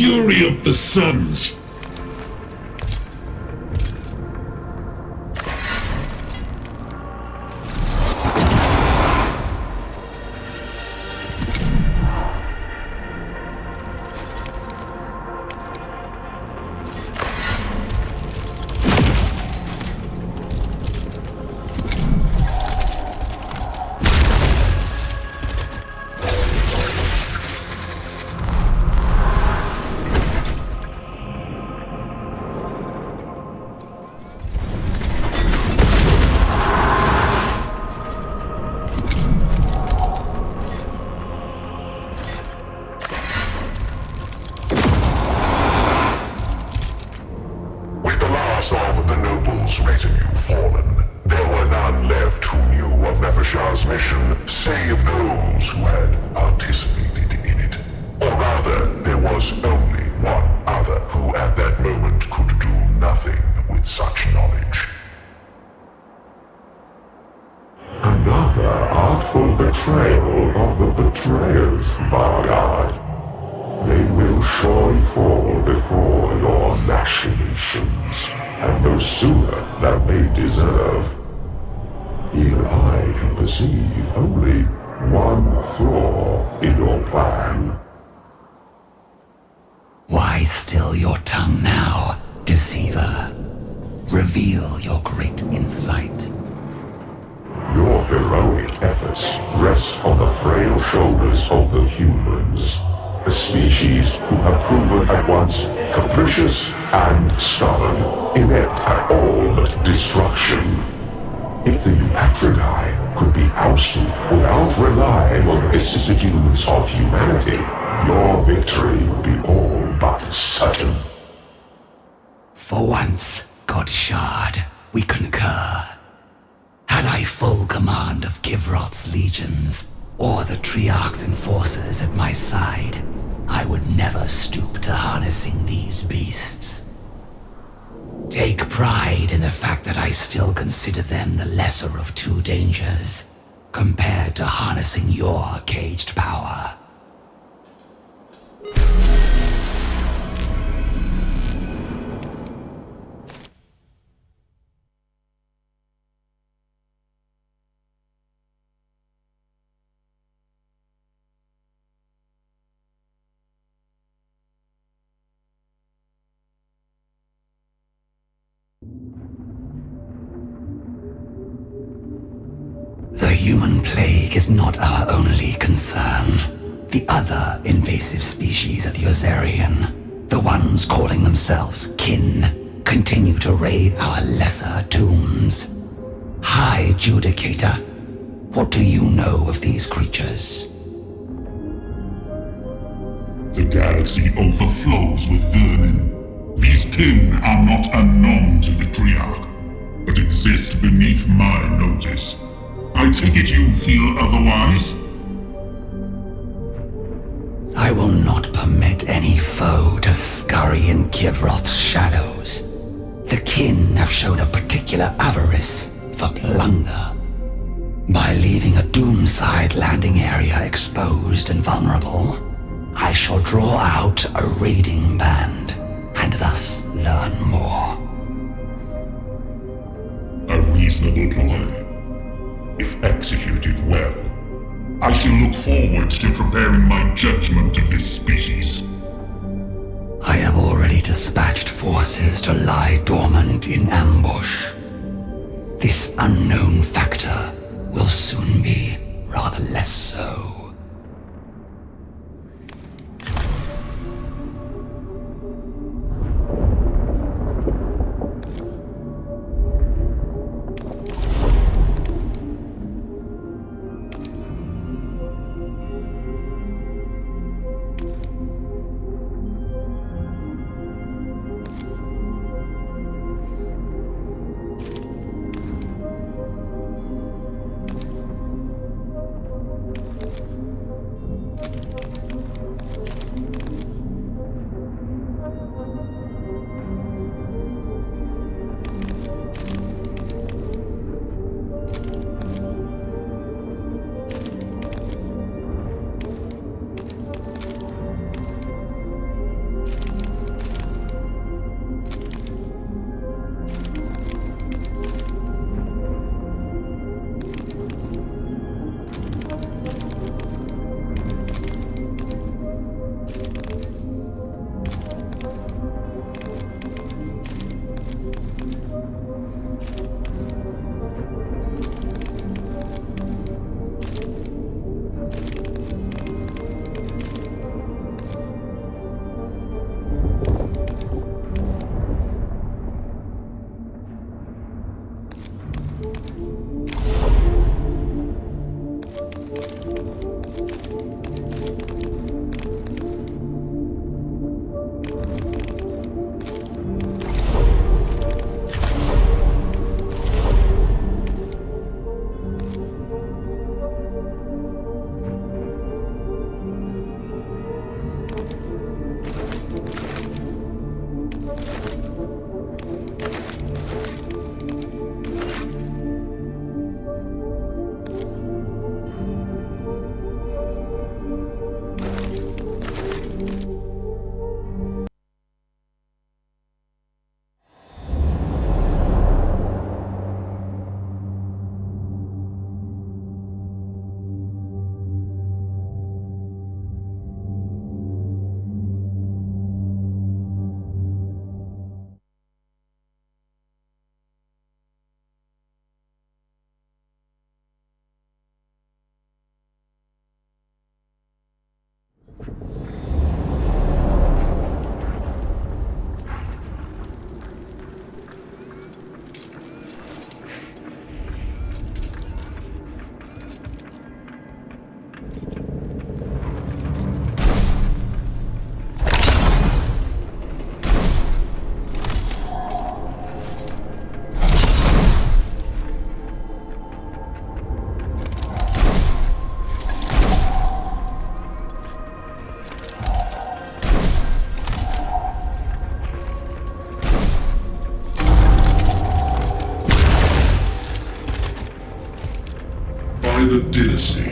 fury of the suns. Of the nobles' retinue fallen, there were none left who knew of Nefershar's mission, save those who had participated in it. Or rather, there was only one other who at that moment could do nothing with such knowledge. Another artful betrayal of the betrayers, Vargard. They will surely fall before your machinations, and no sooner than they deserve. Even I can perceive only one flaw in your plan. Why still your tongue now, deceiver? Reveal your great insight. Your heroic efforts rest on the frail shoulders of the humans, a species who have proven at once capricious and stubborn, inept at all but destruction. If the Upgradato could be ousted without relying on the vicissitudes of humanity, your victory would be all but certain. For once, God Shard, we concur. Had I full command of Kivroth's legions, or the Triarch's enforcers at my side, I would never stoop to harnessing these beasts. Take pride in the fact that I still consider them the lesser of two dangers, compared to harnessing your caged power. The human plague is not our only concern. The other invasive species of the Ozarian, the ones calling themselves kin, continue to raid our lesser tombs. High Judicator, what do you know of these creatures? The galaxy overflows with vermin. These kin are not unknown to the Triarch, but exist beneath my notice. I take it you feel otherwise? I will not permit any foe to scurry in Kivroth's shadows. The kin have shown a particular avarice for plunder. By leaving a doomside landing area exposed and vulnerable, I shall draw out a raiding band, and thus learn more. A reasonable ploy. If executed well, I shall look forward to preparing my judgment of this species. I have already dispatched forces to lie dormant in ambush. This unknown factor will soon be rather less so. third dynasty.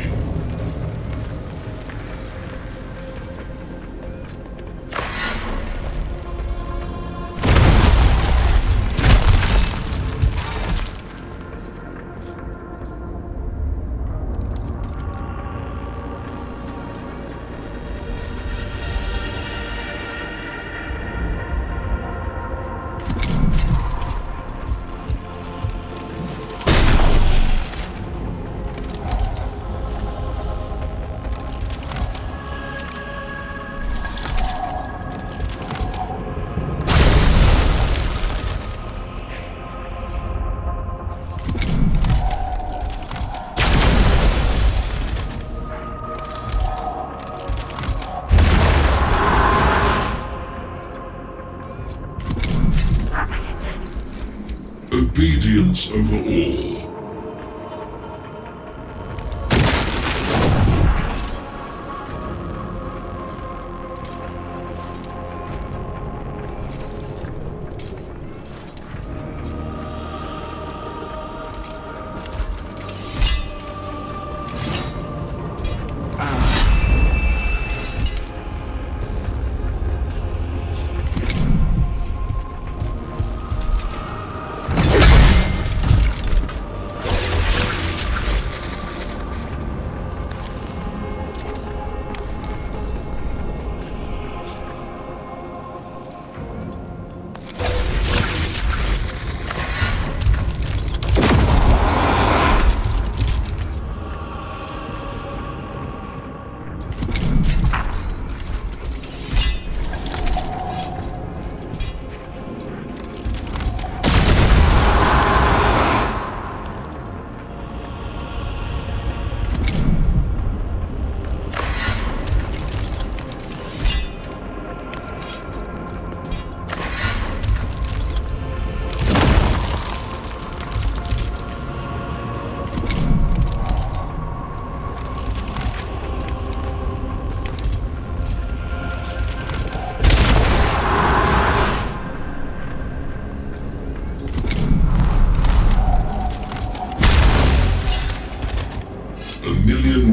Obedience over all.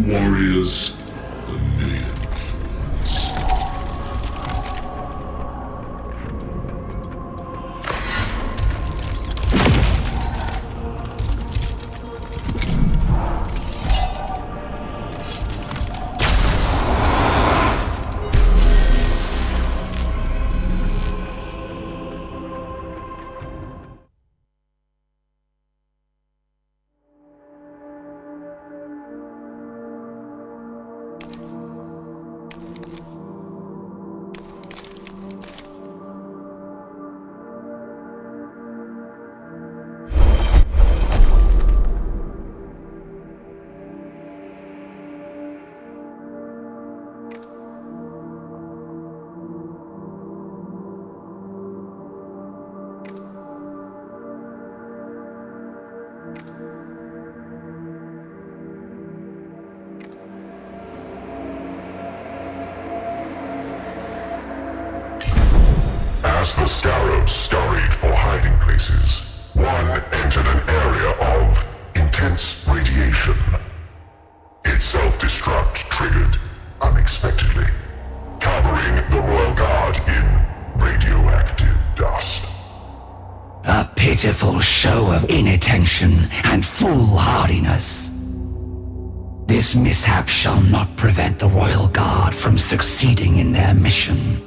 Warriors, a million fools. As the scarabs scurried for hiding places, one entered an area of intense radiation. Its self-destruct triggered unexpectedly, covering the Royal Guard in radioactive dust. A pitiful show of inattention and foolhardiness. This mishap shall not prevent the Royal Guard from succeeding in their mission.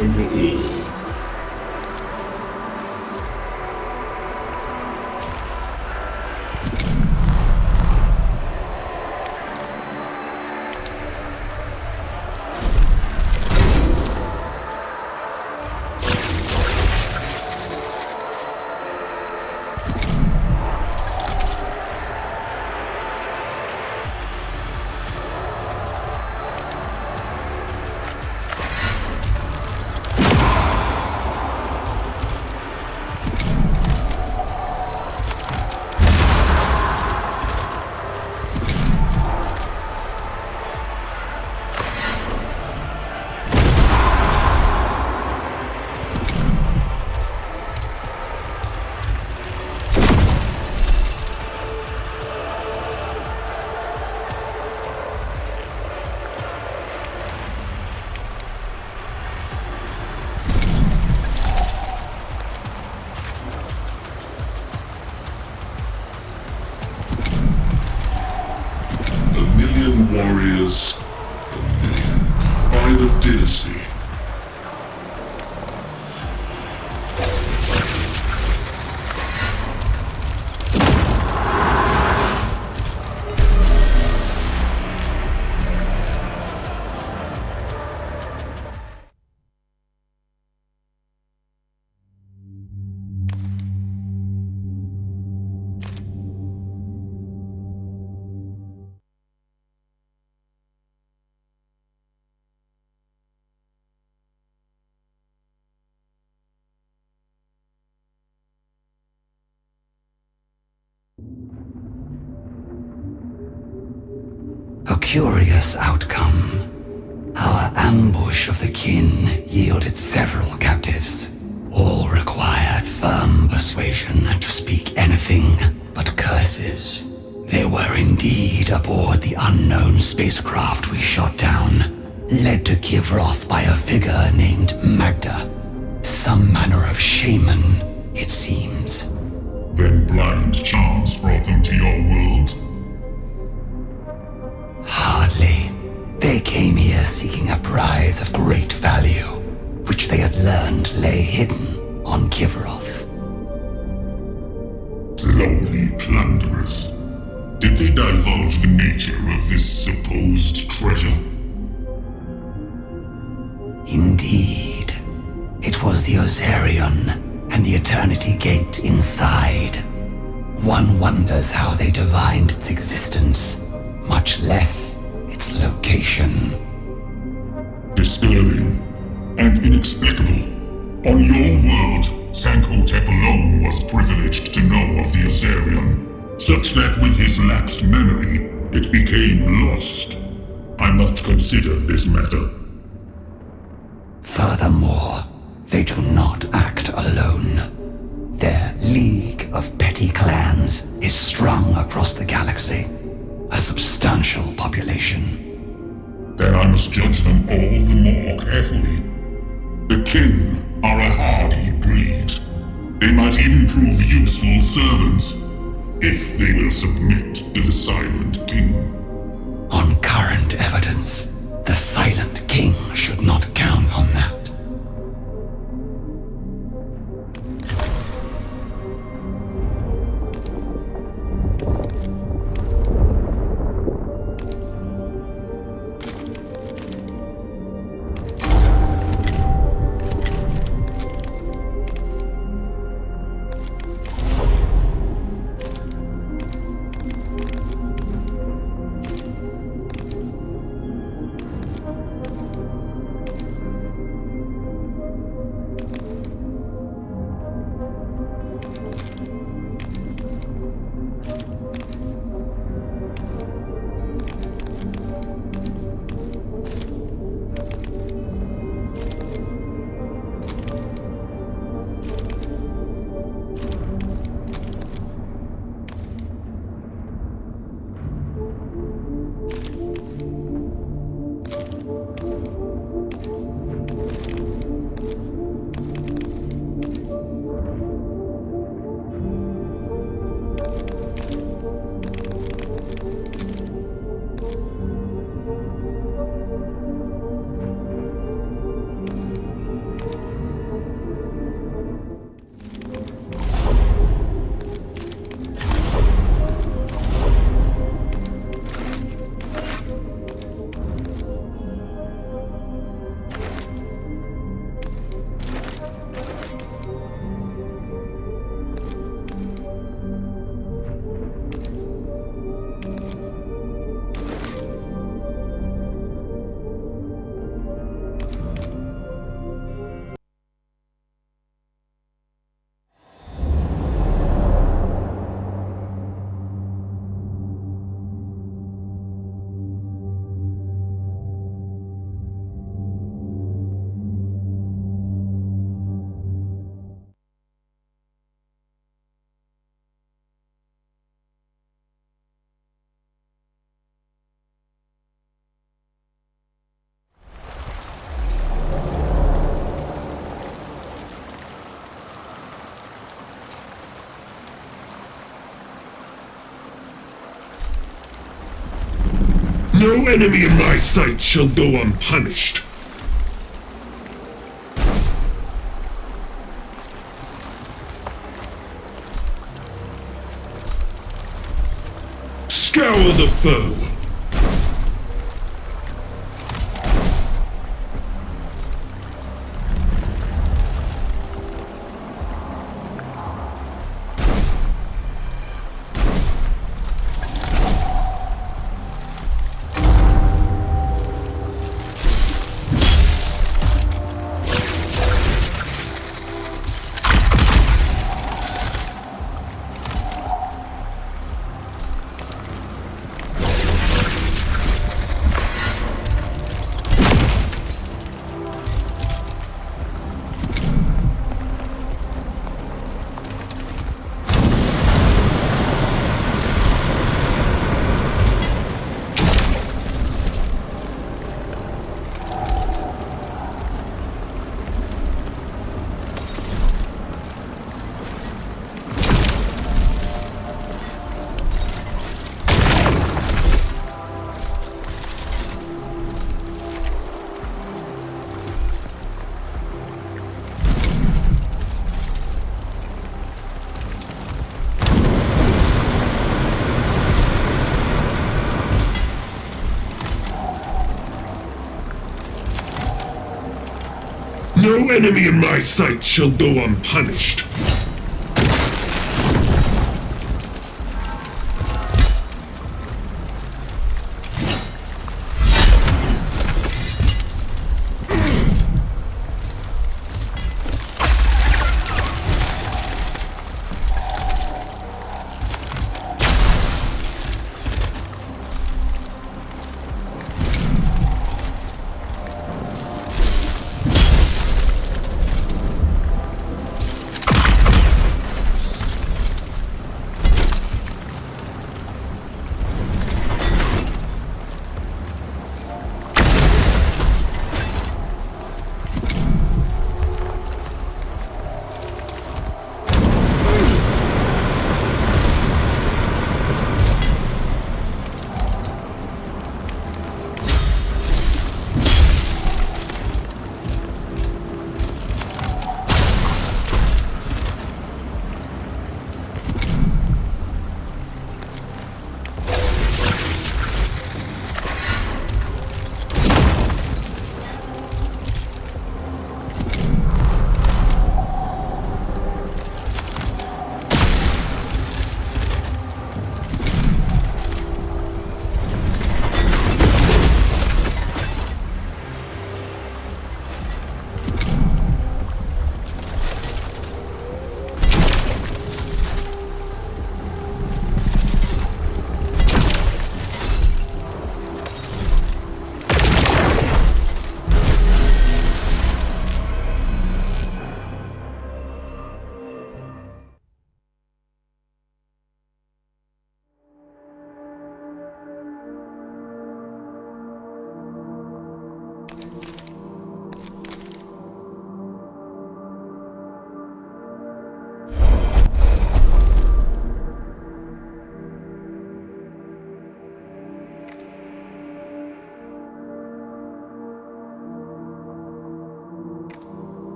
over all. Warriors, by the dynasty. A curious outcome. Our ambush of the kin yielded several captives. All required firm persuasion to speak anything but curses. They were indeed aboard the unknown spacecraft we shot down, led to Kivroth by a figure named Magda. Some manner of shaman, it seems. Then blind chance brought them to your world? Hardly. They came here seeking a prize of great value, which they had learned lay hidden on Kivroth. Lowly plunderers. Did they divulge the nature of this supposed treasure? Indeed. It was the Ozarion and the Eternity Gate inside. One wonders how they divined its existence, much less its location. Disturbing and inexplicable. On your world, Sankhotep alone was privileged to know of the Ozarion, such that with his lapsed memory, it became lost. I must consider this matter. Furthermore, they do not act alone. Their league of petty clans is strung across the galaxy. A substantial population. Then I must judge them all the more carefully. The kin are a hardy breed. They might even prove useful servants, if they will submit to the Silent King. On current evidence, the Silent King should not count on that. No enemy in my sight shall go unpunished. Scour the foe. No enemy in my sight shall go unpunished.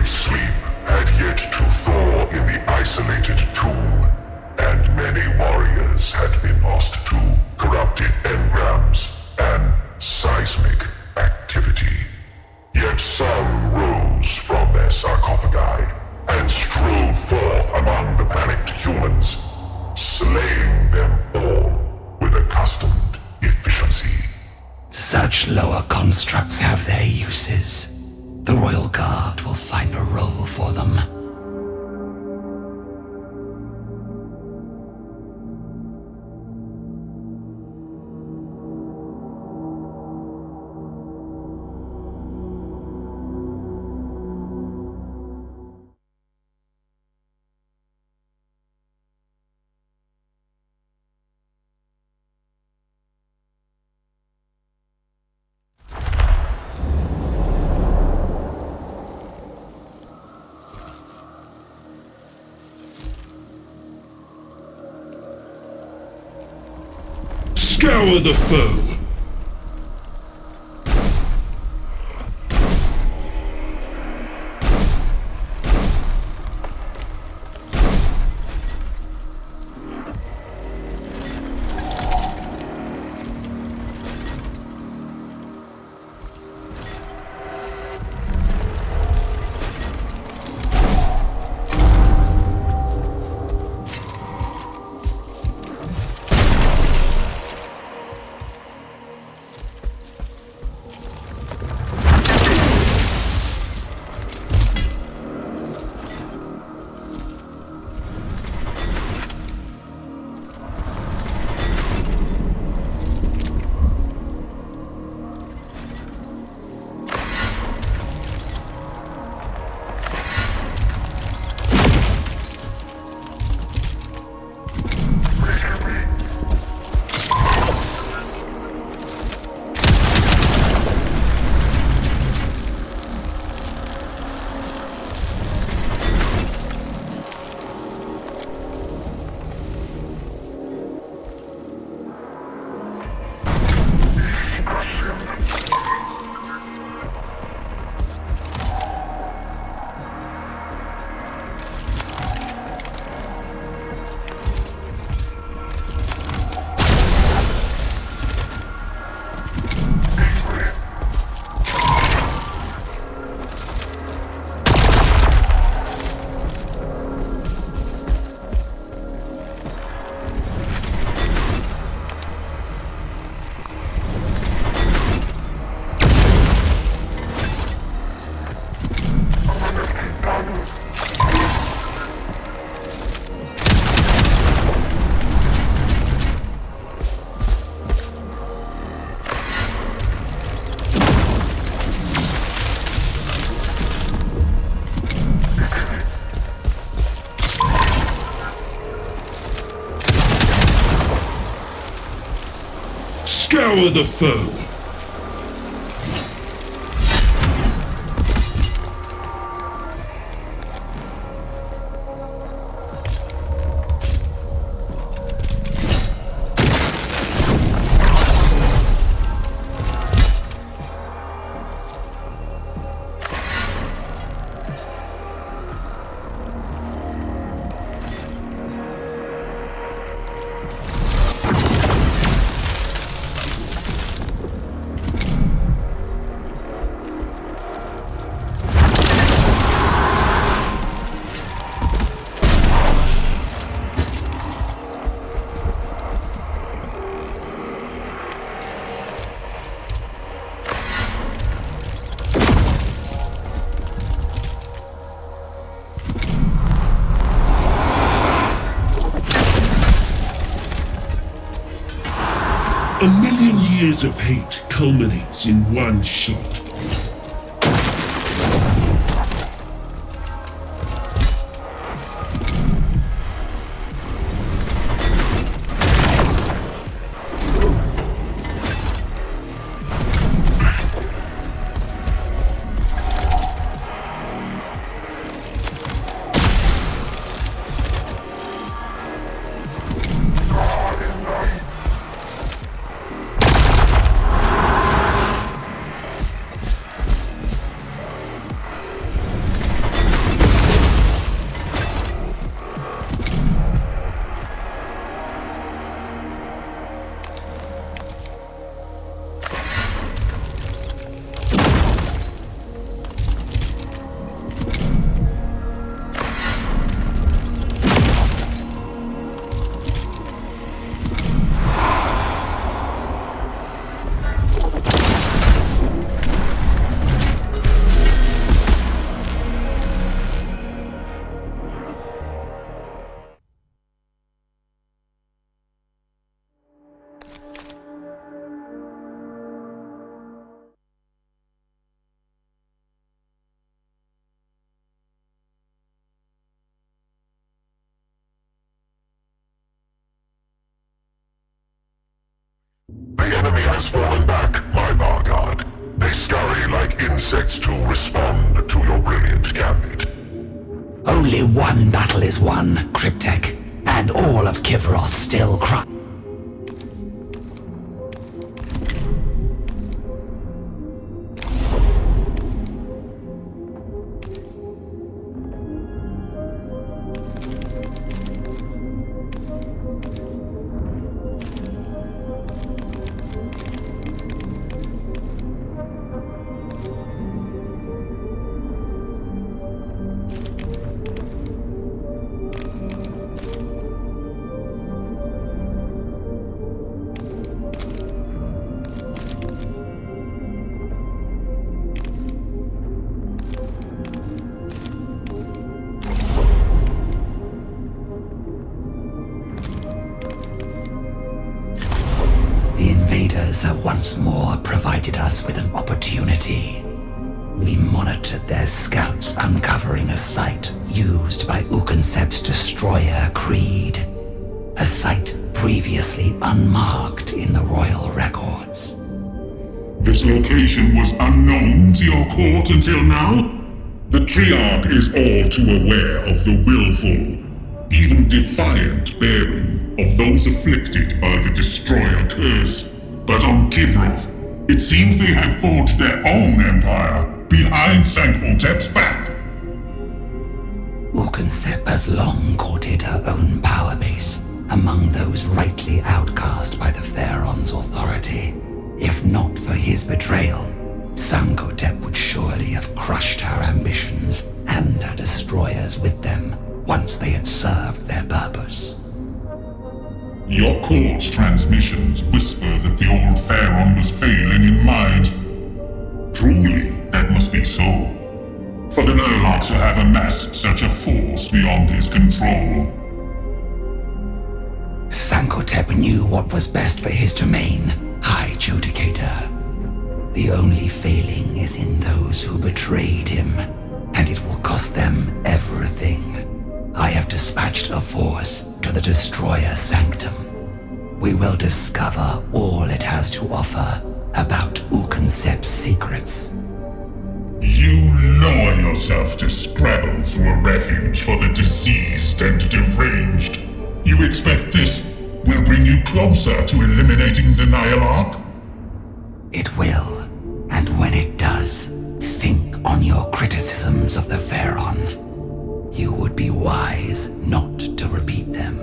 Sleep had yet to thaw in the isolated tomb, and many warriors had been lost to corrupted engrams and seismic activity. Yet some rose from their sarcophagi and strode forth among the panicked humans, slaying them all with accustomed efficiency. Such lower constructs have their uses. The Royal Guard will find a role for them. Scour the foe. Scour the foe. A million years of hate culminates in one shot. The enemy has fallen back, my Vanguard. They scurry like insects to respond to your brilliant gambit. Only one battle is won, Cryptek, and all of Kivroth still cry. invaders have once more provided us with an opportunity. We monitored their scouts uncovering a site used by Ukonsep's destroyer Creed. A site previously unmarked in the royal records. This location was unknown to your court until now? The Triarch is all too aware of the willful, even defiant bearing of those afflicted by the Destroyer curse. But on Kivroth, it seems they have forged their own empire behind Sankhotep's back. Ukonsep has long courted her own power base among those rightly outcast by the Pharaon's authority. If not for his betrayal, Sankhotep would surely have crushed her ambitions and her destroyers with them once they had served their purpose. Your court's transmissions whisper that the old Pharaon was failing in mind. Truly, that must be so. For the Nurlock to have amassed such a force beyond his control. Sankhotep knew what was best for his domain, High Judicator. The only failing is in those who betrayed him, and it will cost them everything. I have dispatched a force to the Destroyer Sanctum. We will discover all it has to offer about Ukonsep's secrets. You lower yourself to scrabble through a refuge for the diseased and deranged. You expect this will bring you closer to eliminating the Nihilach? It will, and when it does, think on your criticisms of the Pharaon. You would be wise not to repeat them.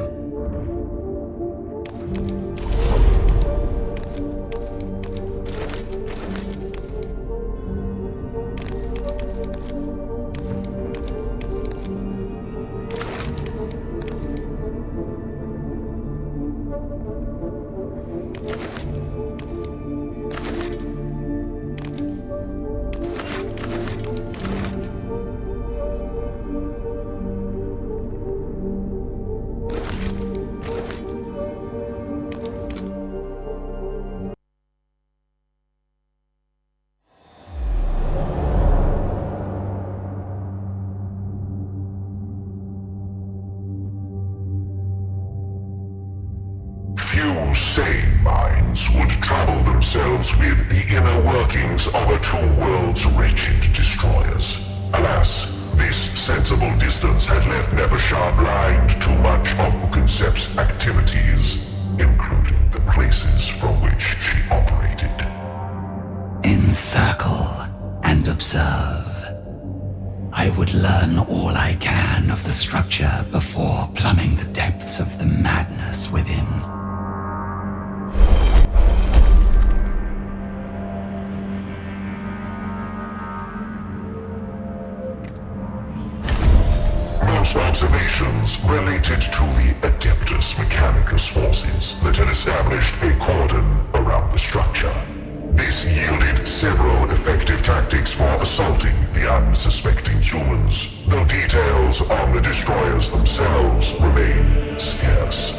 Few sane minds would trouble themselves with the inner workings of a two worlds wretched destroyers. Alas, this sensible distance had left Nefershah blind to much of Ukonsep's activities, including the places from which she operated. Encircle and observe. I would learn all I can of the structure before plumbing the depths of the madness within. Most observations related to the Adeptus Mechanicus forces that had established a cordon around the structure. This yielded several effective tactics for assaulting the unsuspecting humans, though details on the destroyers themselves remain scarce.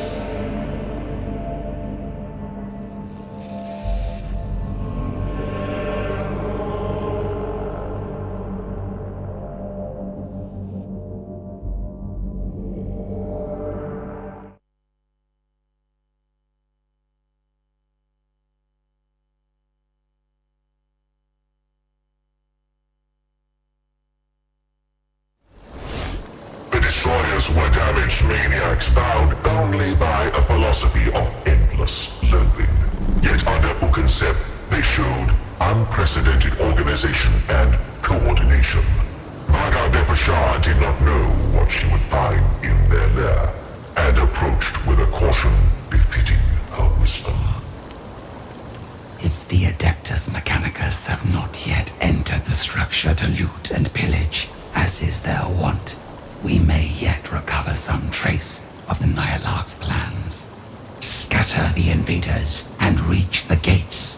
Were damaged maniacs bound only by a philosophy of endless loathing. Yet under Ukonsep, they showed unprecedented organization and coordination. Vagar Nefershah did not know what she would find in their lair, and approached with a caution befitting her wisdom. If the Adeptus Mechanicus have not yet entered the structure to loot and pillage, as is their wont, we may yet recover some trace of the Nihilach's plans. Scatter the invaders and reach the gates.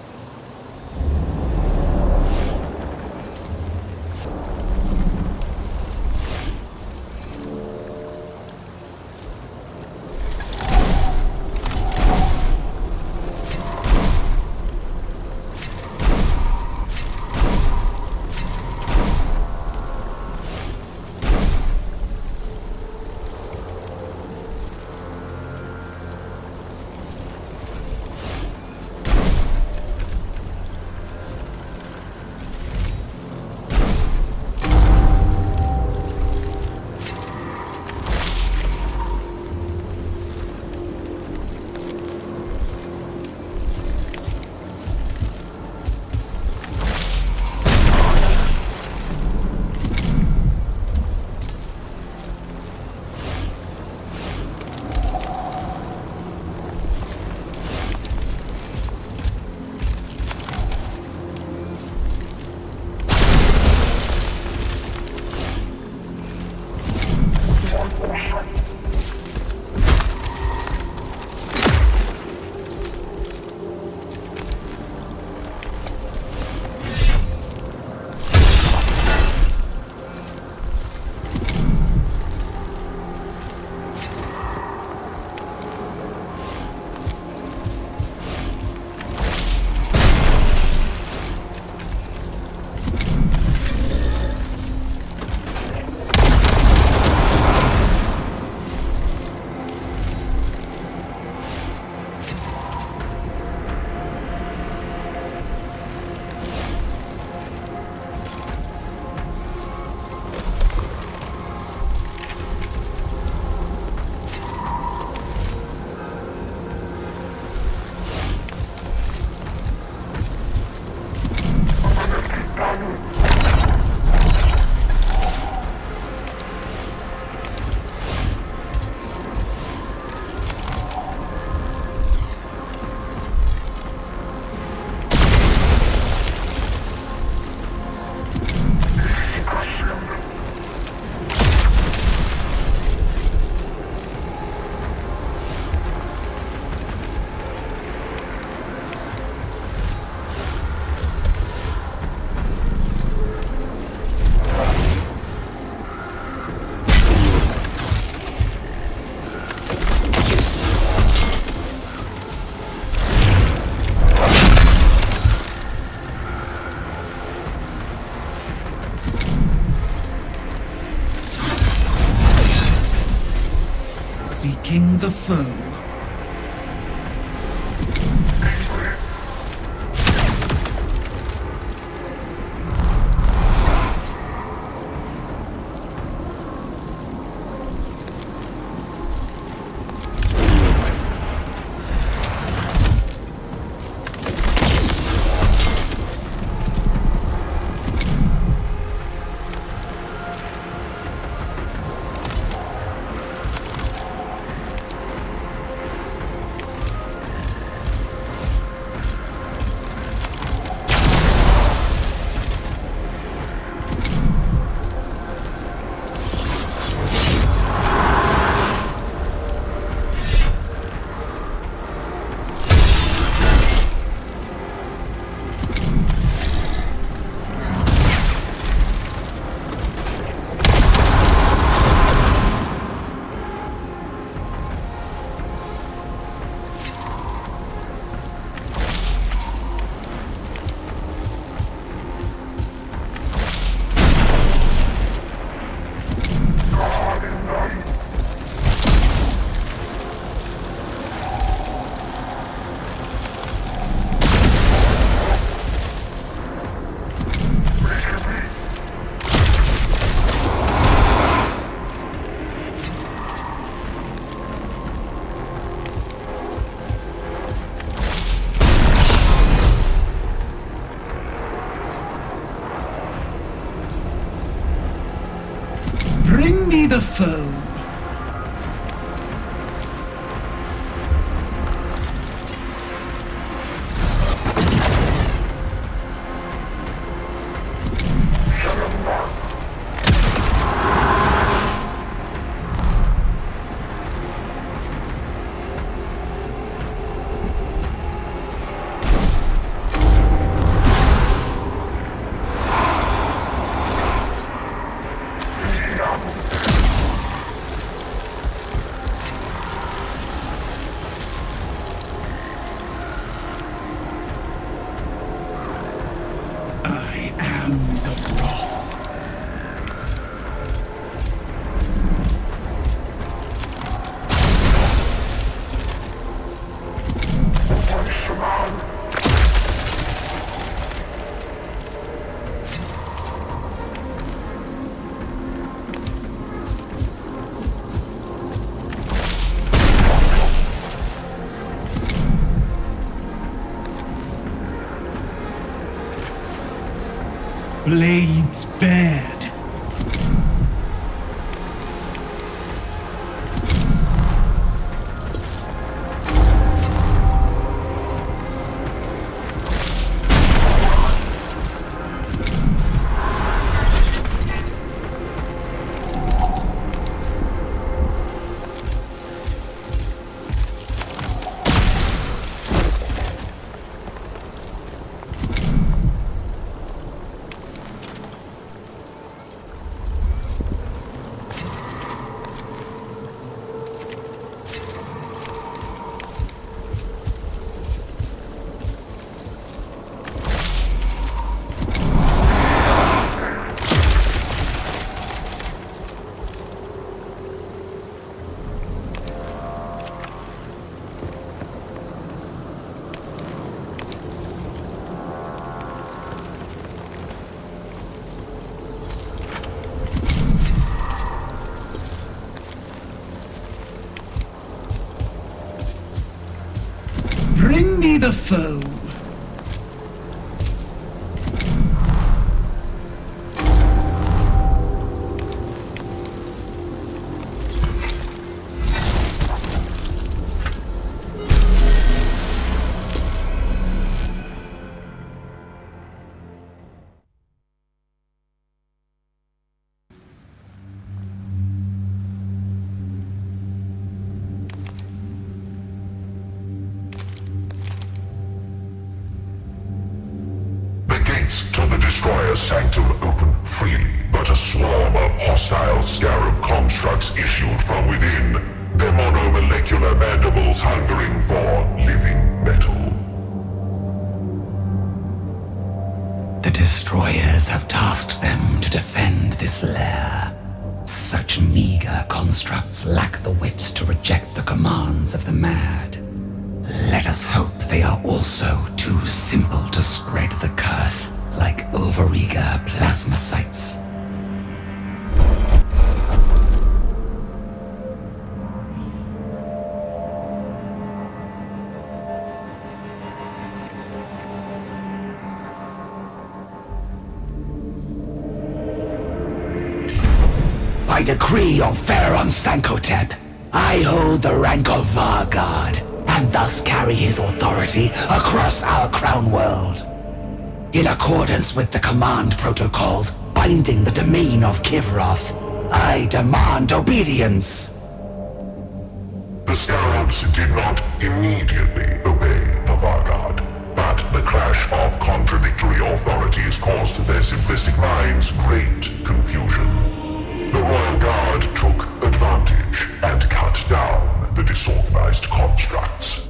striking the foe. Bring me the foe. Blades bared. Bring me the foe. To the destroyer's sanctum open freely, but a swarm of hostile scarab constructs issued from within, their monomolecular mandibles hungering for living metal. The destroyers have tasked them to defend this lair. such meager constructs lack the wits to reject the commands of the mad, let us hope they are also too simple to spread the curse like overeager plasmacytes. By decree of Pharaoh Sankotep, I hold the rank of Varguard, and thus carry his authority across our crown world. In accordance with the command protocols binding the domain of Kivroth, I demand obedience. The Scarabs did not immediately obey the Varguard, but the clash of contradictory authorities caused their simplistic minds great confusion. The Royal Guard took advantage and cut down the disorganized constructs.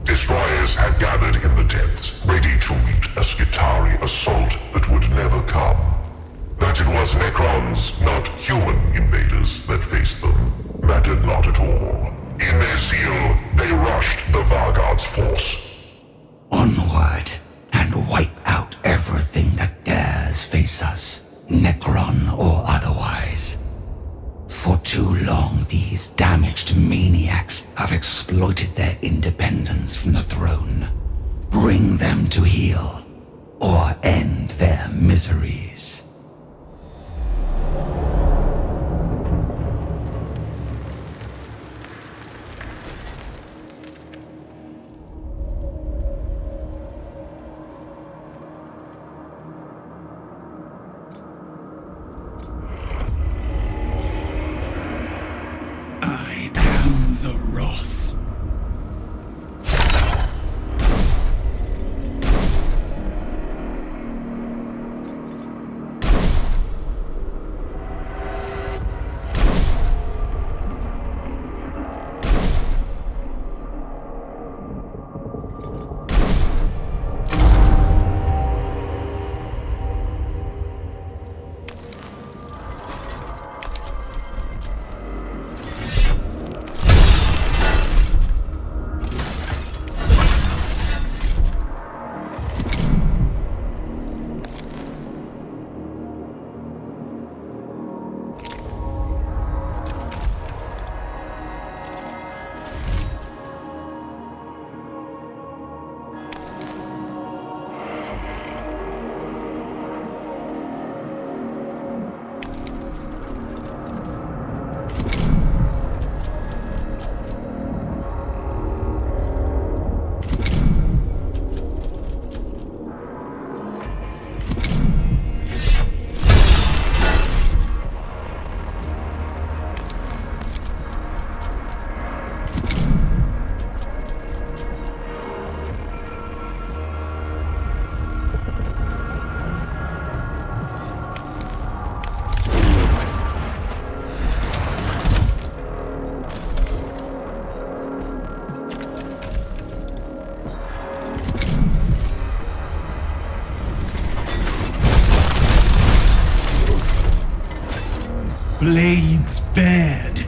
Destroyers had gathered in the depths, ready to meet a Skitarii assault that would never come. That it was Necrons, not human invaders, that faced them, mattered not at all. In their zeal, they rushed the Varguard's force. Onward, and wipe out everything that dares face us, Necron or otherwise. For too long, these damaged maniacs have exploited their independence from the throne. Bring them to heel, or end their miseries. I am the Wrath. Blades bared.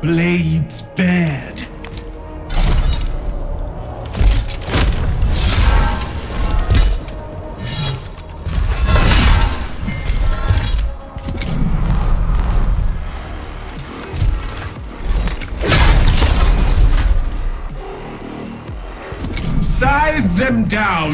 Blades bared. Scythe them down!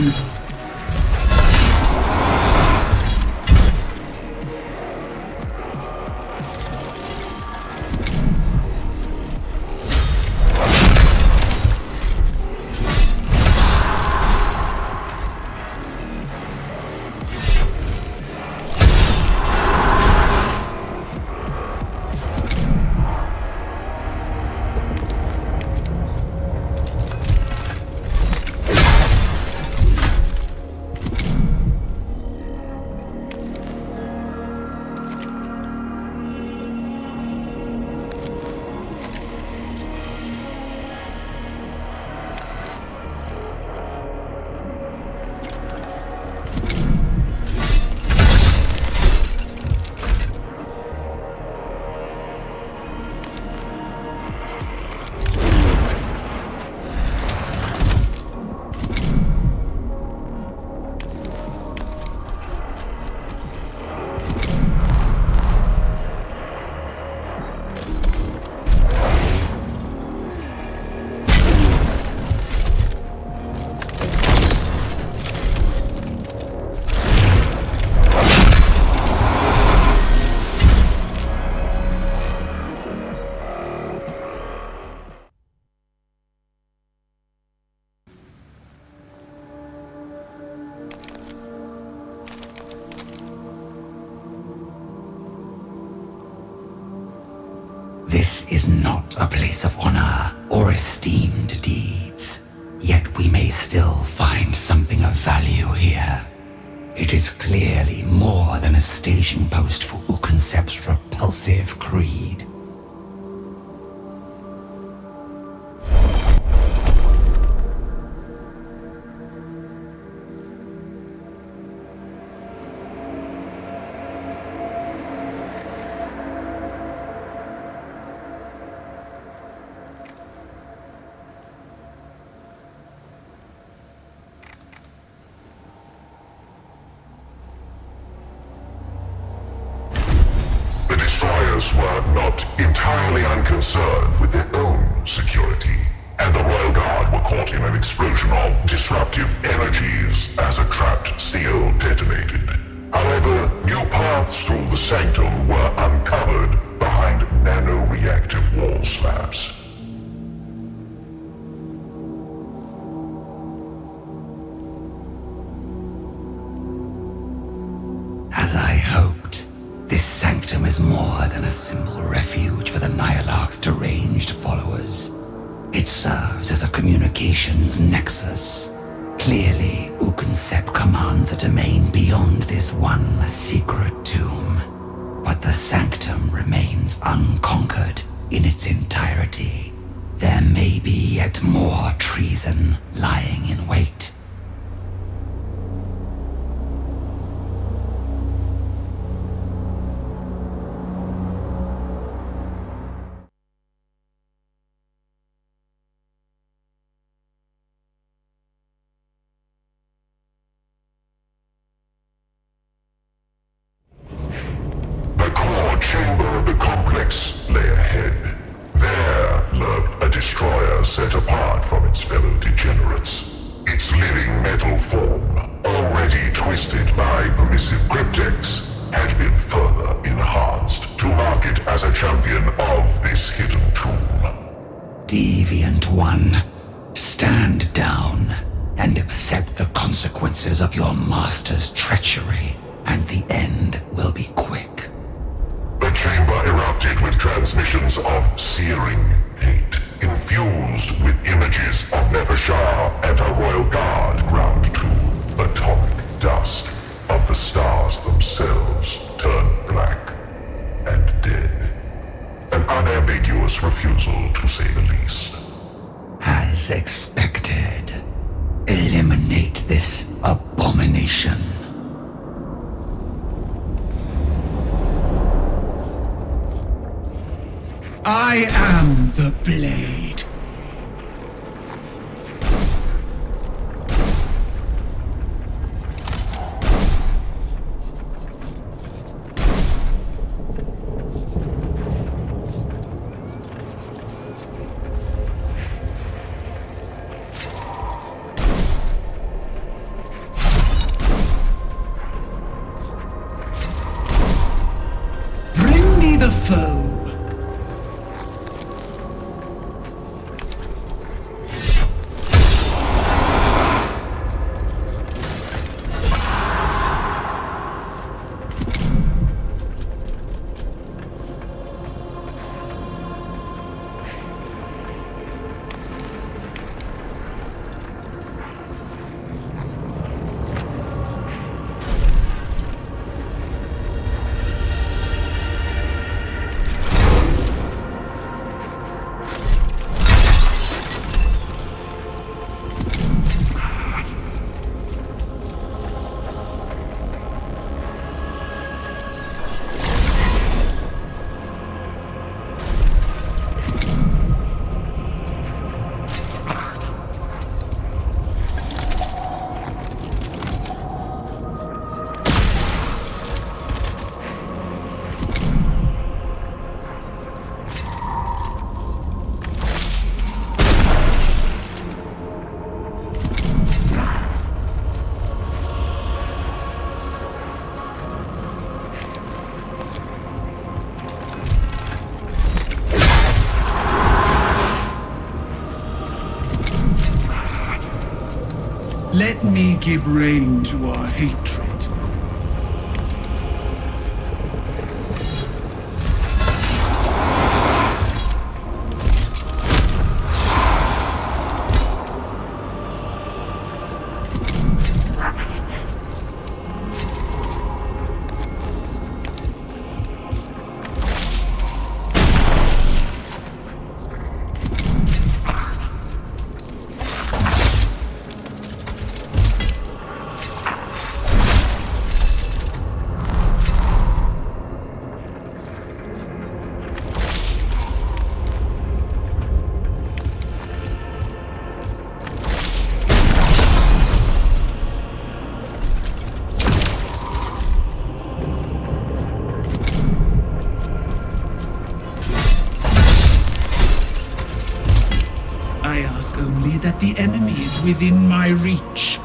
This is not a place of honor or esteemed deeds, yet we may still find something of value here. It is clearly more than a staging post for Uconcept's repulsive creed. Were not entirely unconcerned with their own security, and the Royal Guard were caught in an explosion of disruptive energies as a trapped steel detonated. However, new paths through the sanctum were uncovered behind nano-reactive wall slabs. As I hoped, this sanctum is more than a simple refuge for the Nihilarch's deranged followers. It serves as a communications nexus. Clearly, Uconcept commands a domain beyond this one secret tomb. But the sanctum remains unconquered in its entirety. There may be yet more treason lying in wait. Chamber of the complex lay ahead. There lurked a destroyer set apart from its fellow degenerates. Its living metal form, already twisted by permissive cryptex, had been further enhanced to mark it as a champion of this hidden tomb. Deviant One, stand down and accept the consequences of your master's treachery, and the end will be quick. The chamber erupted with transmissions of searing hate, infused with images of Nefershah and her royal guard ground to atomic dust, of the stars themselves turned black and dead. An unambiguous refusal, to say the least. As expected, eliminate this abomination. I am the blade. Bring me the foe. Let me give rein to our hatred. I ask only that the enemy is within my reach.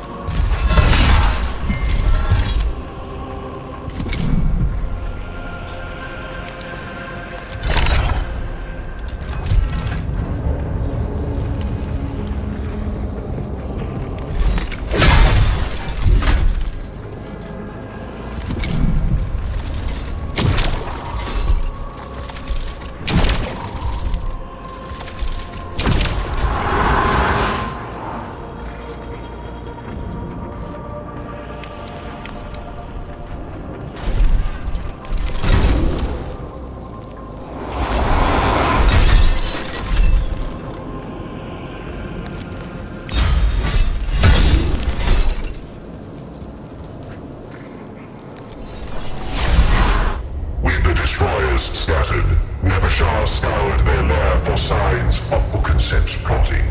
Scattered, Nevershah scoured their lair for signs of Uconcept's plotting.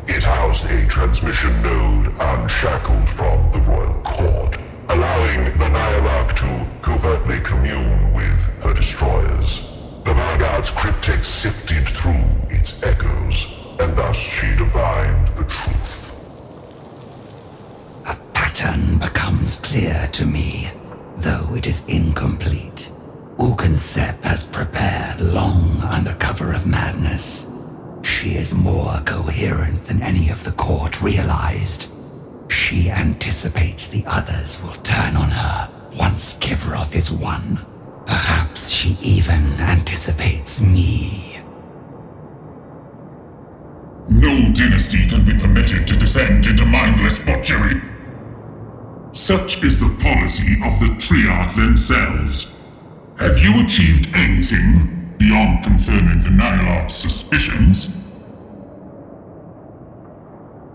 It housed a transmission node unshackled from the royal court, allowing the Nyarlath to covertly commune with her destroyers. The Vanguard's cryptex sifted through its echoes, and thus she divined the truth. A pattern becomes clear to me, though it is incomplete. Uconcept has prepared long under cover of madness. She is more coherent than any of the court realized. She anticipates the others will turn on her once Kivroth is won. Perhaps she even anticipates me. No dynasty can be permitted to descend into mindless butchery. Such is the policy of the Triarch themselves. Have you achieved anything beyond confirming the Nyarlath's suspicions?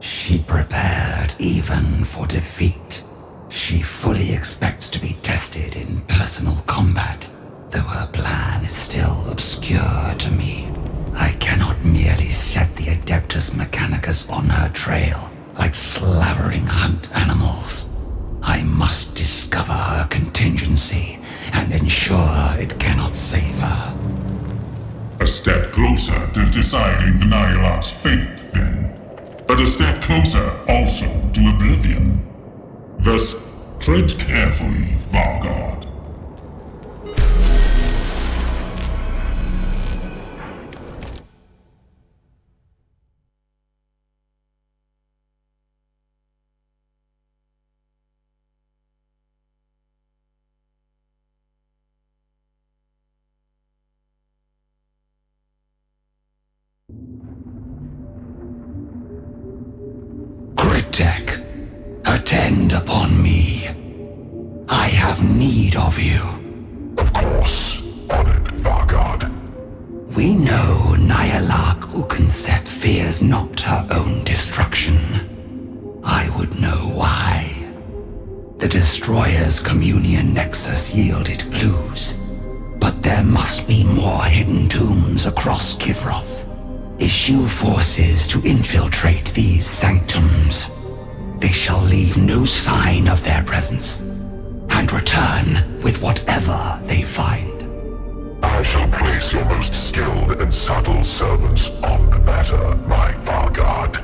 She prepared even for defeat. She fully expects to be tested in personal combat, though her plan is still obscure to me. us on her trail, like slavering hunt animals. I must discover her contingency and ensure it cannot save her. A step closer to deciding the Nihilot's fate, then. But a step closer also to oblivion. Thus, tread carefully, Vargard. Cryptek, attend upon me. I have need of you. Of course. On it, Vargard. We know Nyalak Ukenset fears not her own destruction. I would know why. The Destroyer's Communion Nexus yielded clues. But there must be more hidden tombs across Kivroth. Issue forces to infiltrate these sanctums. They shall leave no sign of their presence, and return with whatever they find. I shall place your most skilled and subtle servants on the matter, my Vargard.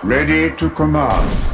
Ready to command.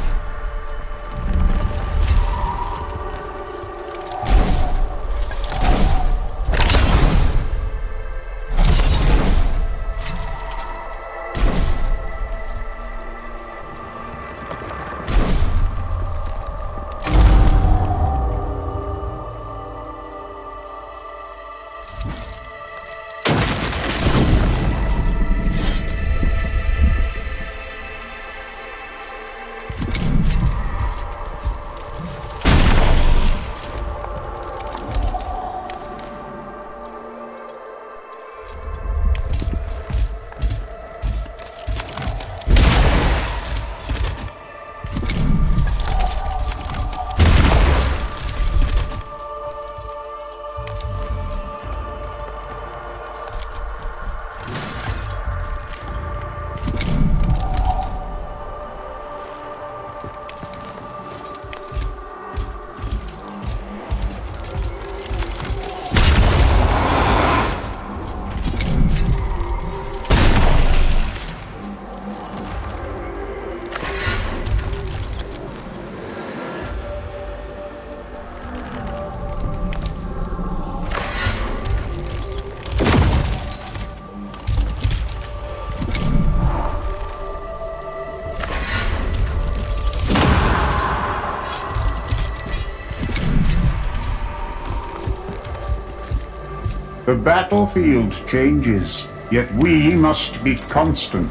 The battlefield changes, yet we must be constant.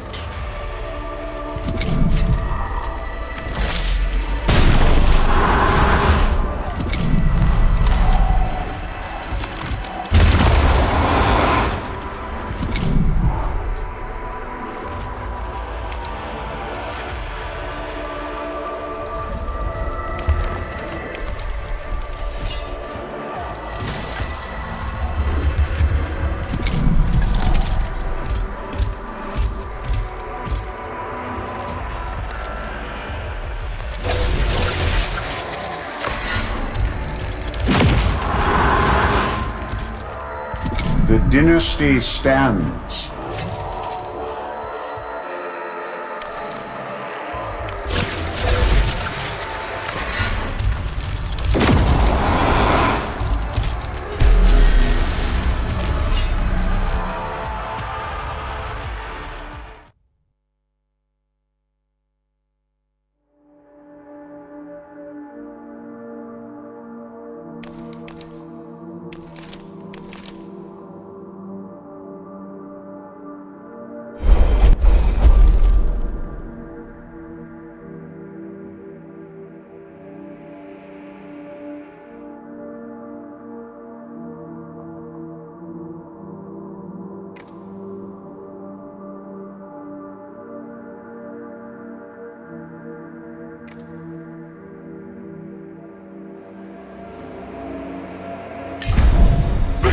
The dynasty stands.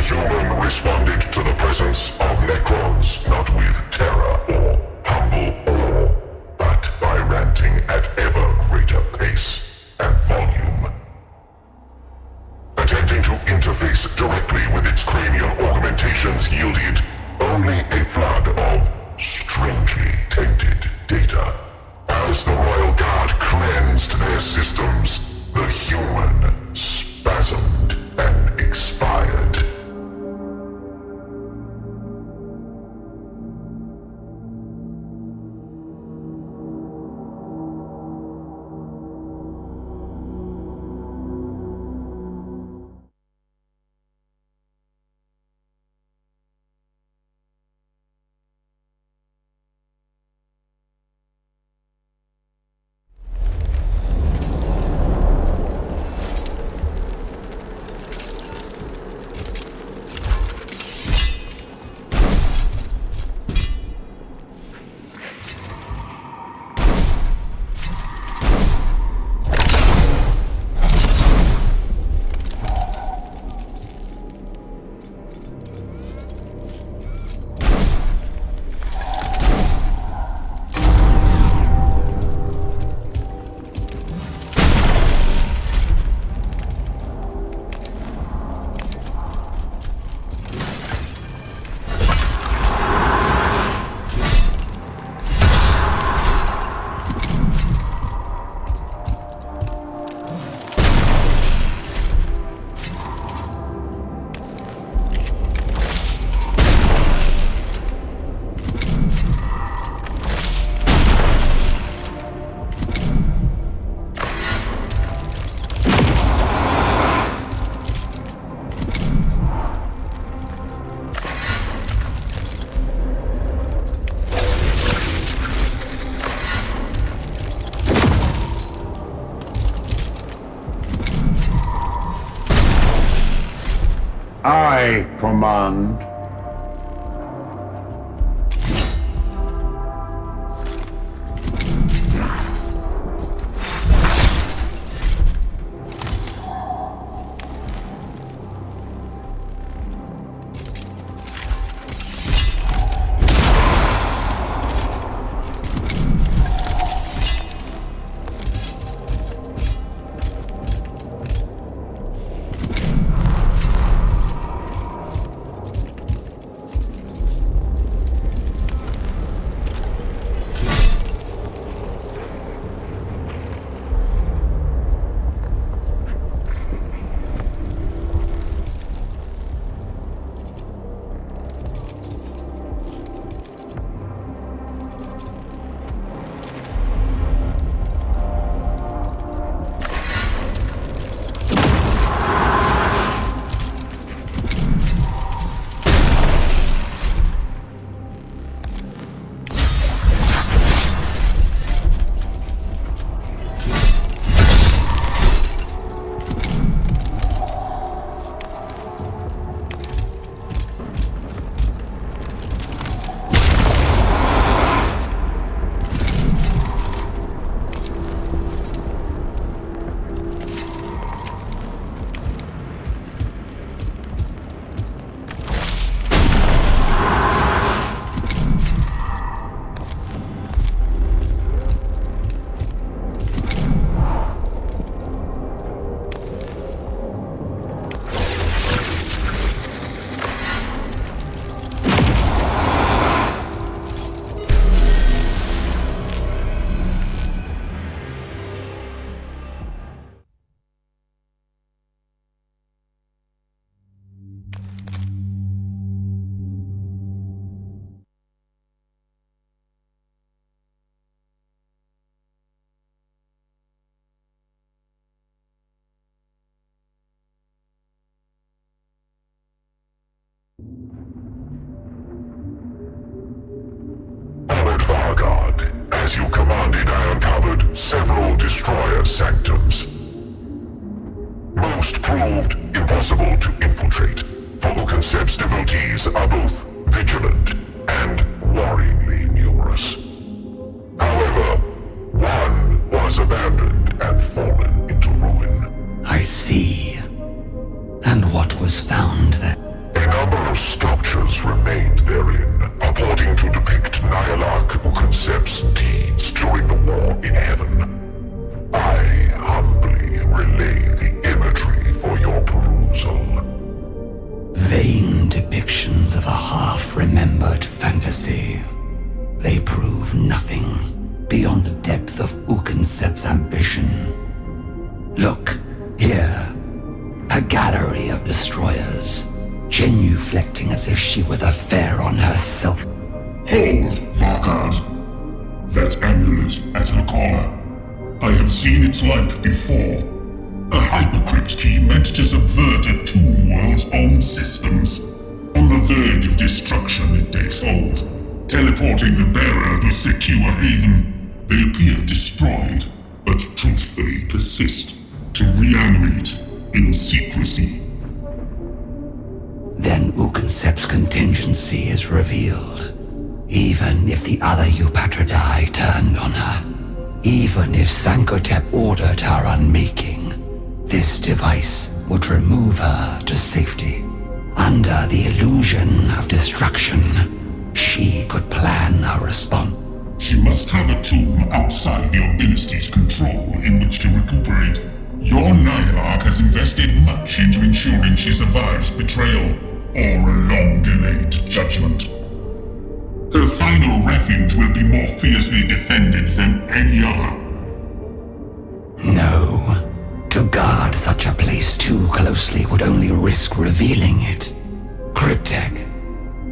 Human responded to the presence of Necrons, not with terror or humble awe, but by ranting at ever greater pace and volume. Attempting to interface directly with its cranial augmentations yielded only a flood of strangely tainted data. As the Royal Guard cleansed their systems, the human spasmed and expired. I command. Honored Vargard, as you commanded, I uncovered several destroyer sanctums. Most proved impossible to infiltrate, for Uconcept's devotees are both vigilant and worryingly numerous. However, one was abandoned and fallen into ruin. I see. And what was found there? A number of structures remained therein, purporting to depict Nyalak Uconcept's deeds during the war in heaven. I humbly relay the imagery for your perusal. Vain depictions of a half-remembered fantasy. They prove nothing beyond the depth of Uconcept's ambition. Look, here. A gallery of destroyers, genuflecting as if she were the fair on herself. Hold, Vargard. That amulet at her collar. I have seen its like before. A hypercrypt key meant to subvert a tomb world's own systems. On the verge of destruction, it takes hold, teleporting the bearer to a secure haven. They appear destroyed, but truthfully persist to reanimate in secrecy. Then Uconcept's contingency is revealed. Even if the other Eupatridae turned on her, even if Sankotep ordered her unmaking, this device would remove her to safety. Under the illusion of destruction, she could plan her response. She must have a tomb outside your dynasty's control in which to recuperate. Your Nyalak has invested much into ensuring she survives betrayal or a long-delayed judgment. Her final refuge will be more fiercely defended than any other. No. To guard such a place too closely would only risk revealing it. Cryptech,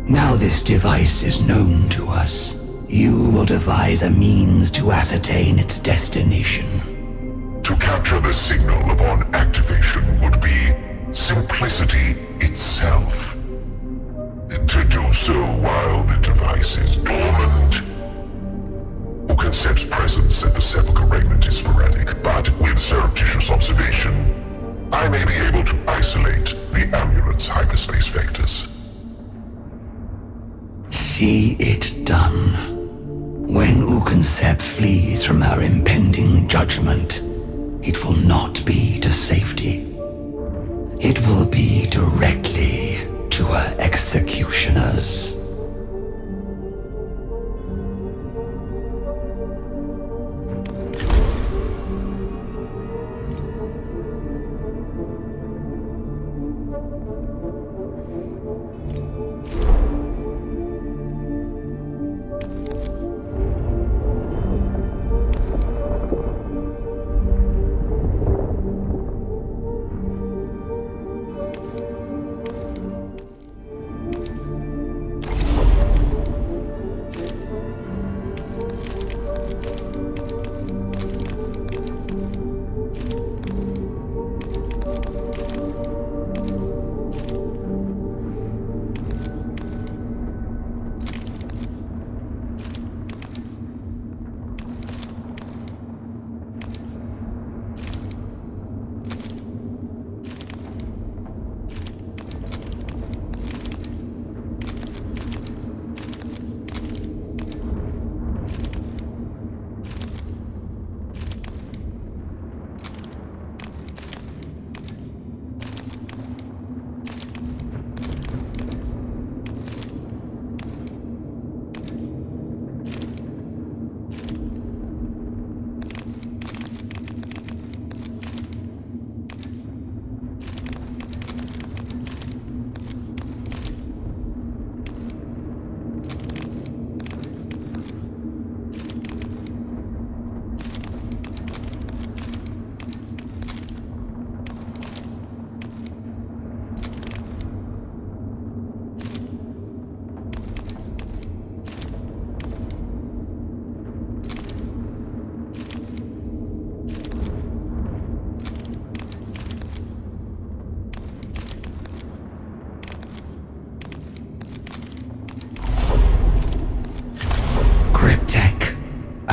now this device is known to us. You will devise a means to ascertain its destination. To capture the signal upon activation would be simplicity itself. And to do so while the device is dormant. Uconcept's presence at the sepulchre remnant is sporadic, but with surreptitious observation, I may be able to isolate the amulet's hyperspace vectors. See it done. When Uconcept flees from her impending judgment, it will not be to safety. It will be directly to her executioners.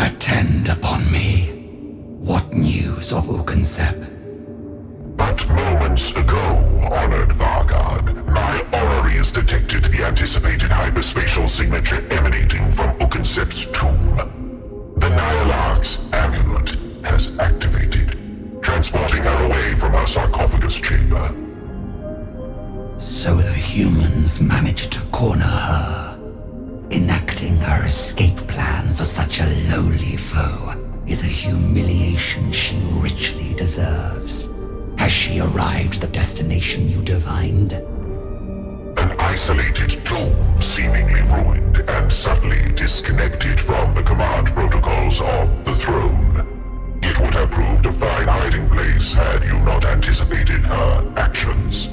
Attend upon me. What news of Ukensep? But moments ago, honored Vargard, my orreries detected the anticipated hyperspatial signature emanating from Ukensep's tomb. The Nyarlathotep's amulet has activated, transporting her away from her sarcophagus chamber. So the humans managed to corner her. Enacting her escape plan for such a lowly foe is a humiliation she richly deserves. Has she arrived at the destination you divined? An isolated tomb, seemingly ruined and subtly disconnected from the command protocols of the throne. It would have proved a fine hiding place had you not anticipated her actions.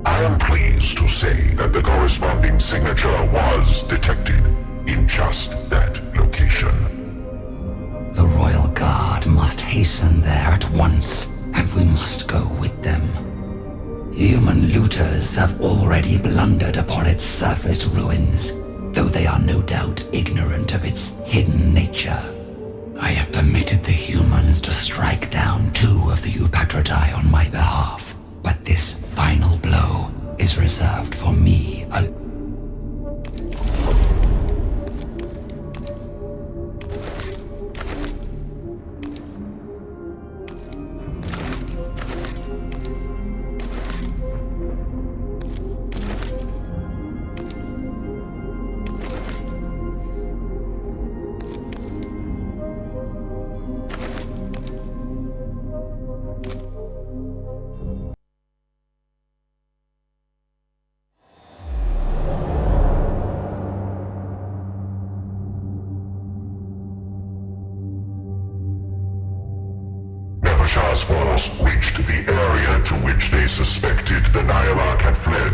I am pleased to say that the corresponding signature was detected in just that location. The Royal Guard must hasten there at once, and we must go with them. Human looters have already blundered upon its surface ruins, though they are no doubt ignorant of its hidden nature. I have permitted the humans to strike down 2 of the Upgradato on my behalf, but this final blow is reserved for me alone. Shah's force reached the area to which they suspected the Nyarlathotep had fled.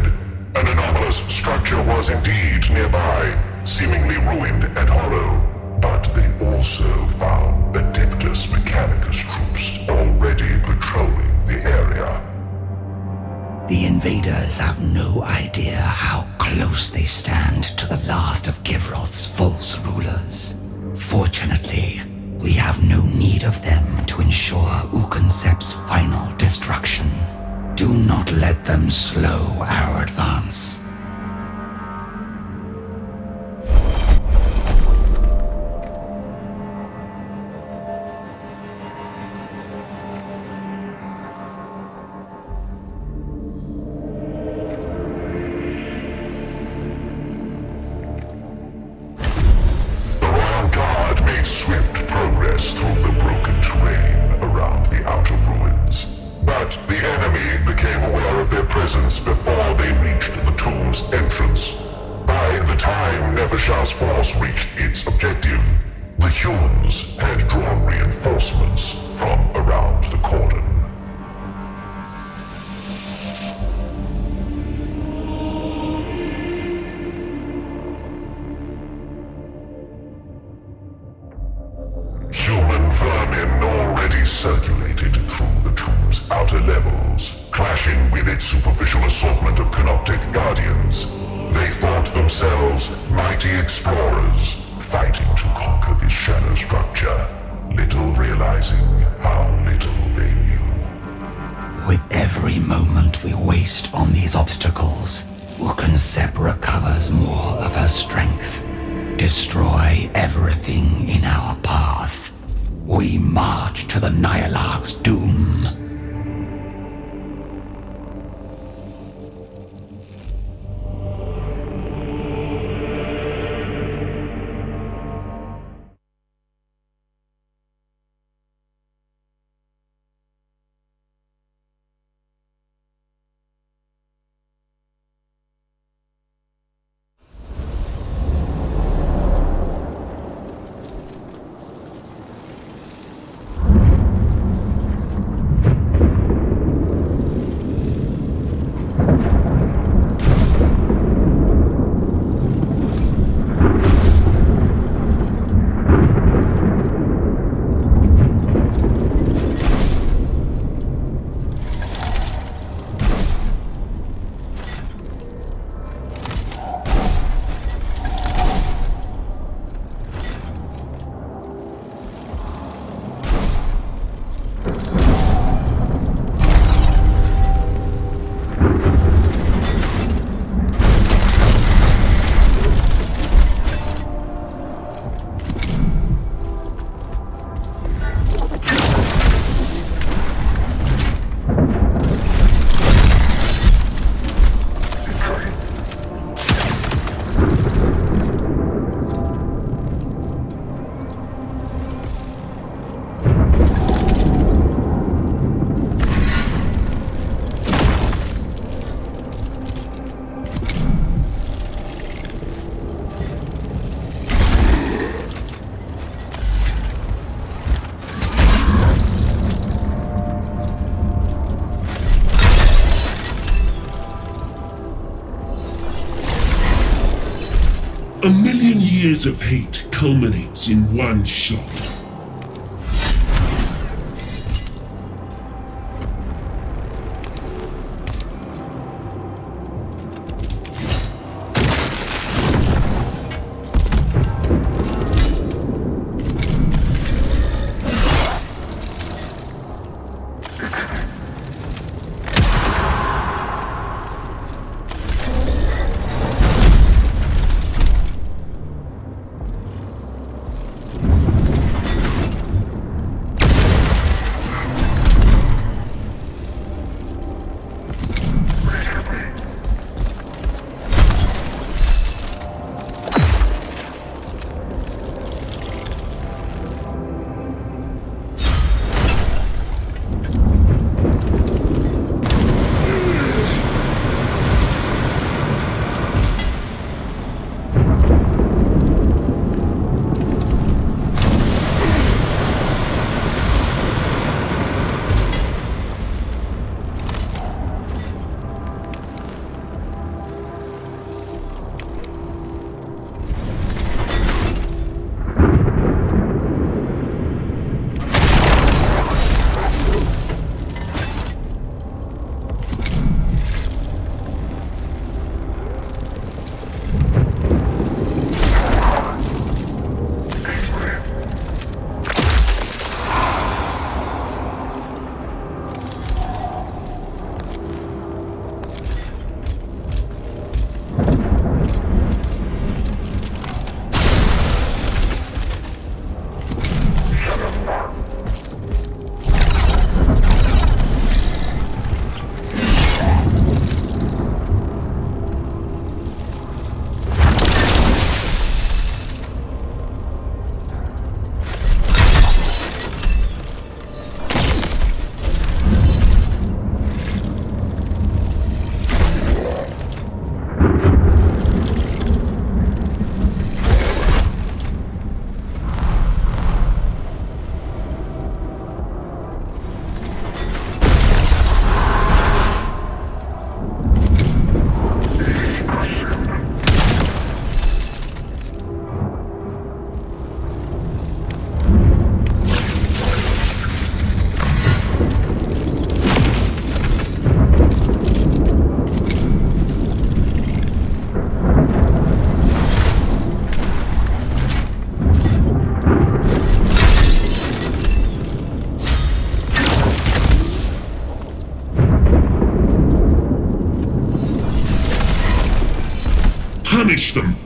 An anomalous structure was indeed nearby, seemingly ruined and hollow. But they also found Adeptus Mechanicus troops already patrolling the area. The invaders have no idea how close they stand to the last of Givralt's false rulers. Fortunately, we have no need of them to ensure Ukensep's final destruction. Do not let them slow our advance. Through the broken terrain around the outer ruins. But the enemy became aware of their presence before they reached the tomb's entrance. By the time Nevershah's force reached its objective, the humans had drawn reinforcements from around the cordon. Human vermin already circulated through the tomb's outer levels, clashing with its superficial assortment of canoptic guardians. They thought themselves mighty explorers, fighting to conquer this shallow structure, little realizing how little they knew. With every moment we waste on these obstacles, Ukensep recovers more of her strength. Destroy everything in our path. We march to the Nyarlathotep's doom. A million years of hate culminates in one shot. Punish them!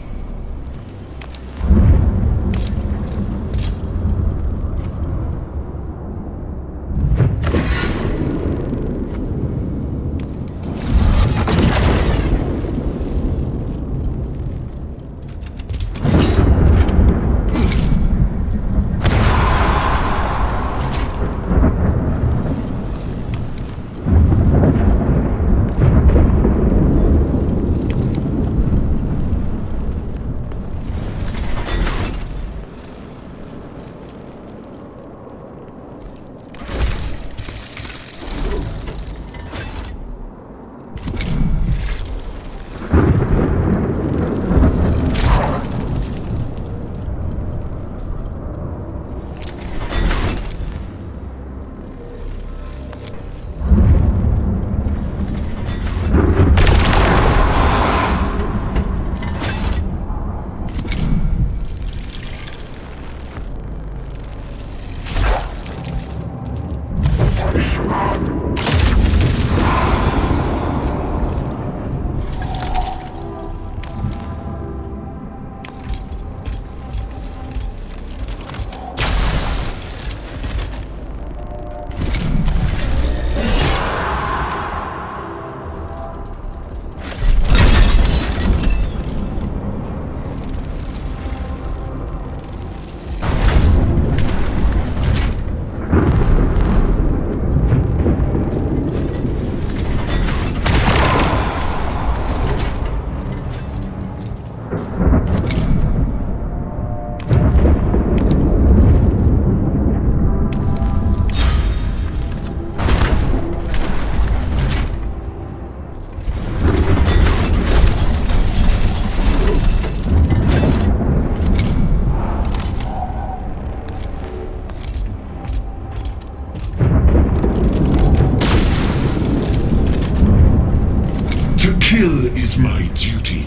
kill is my duty,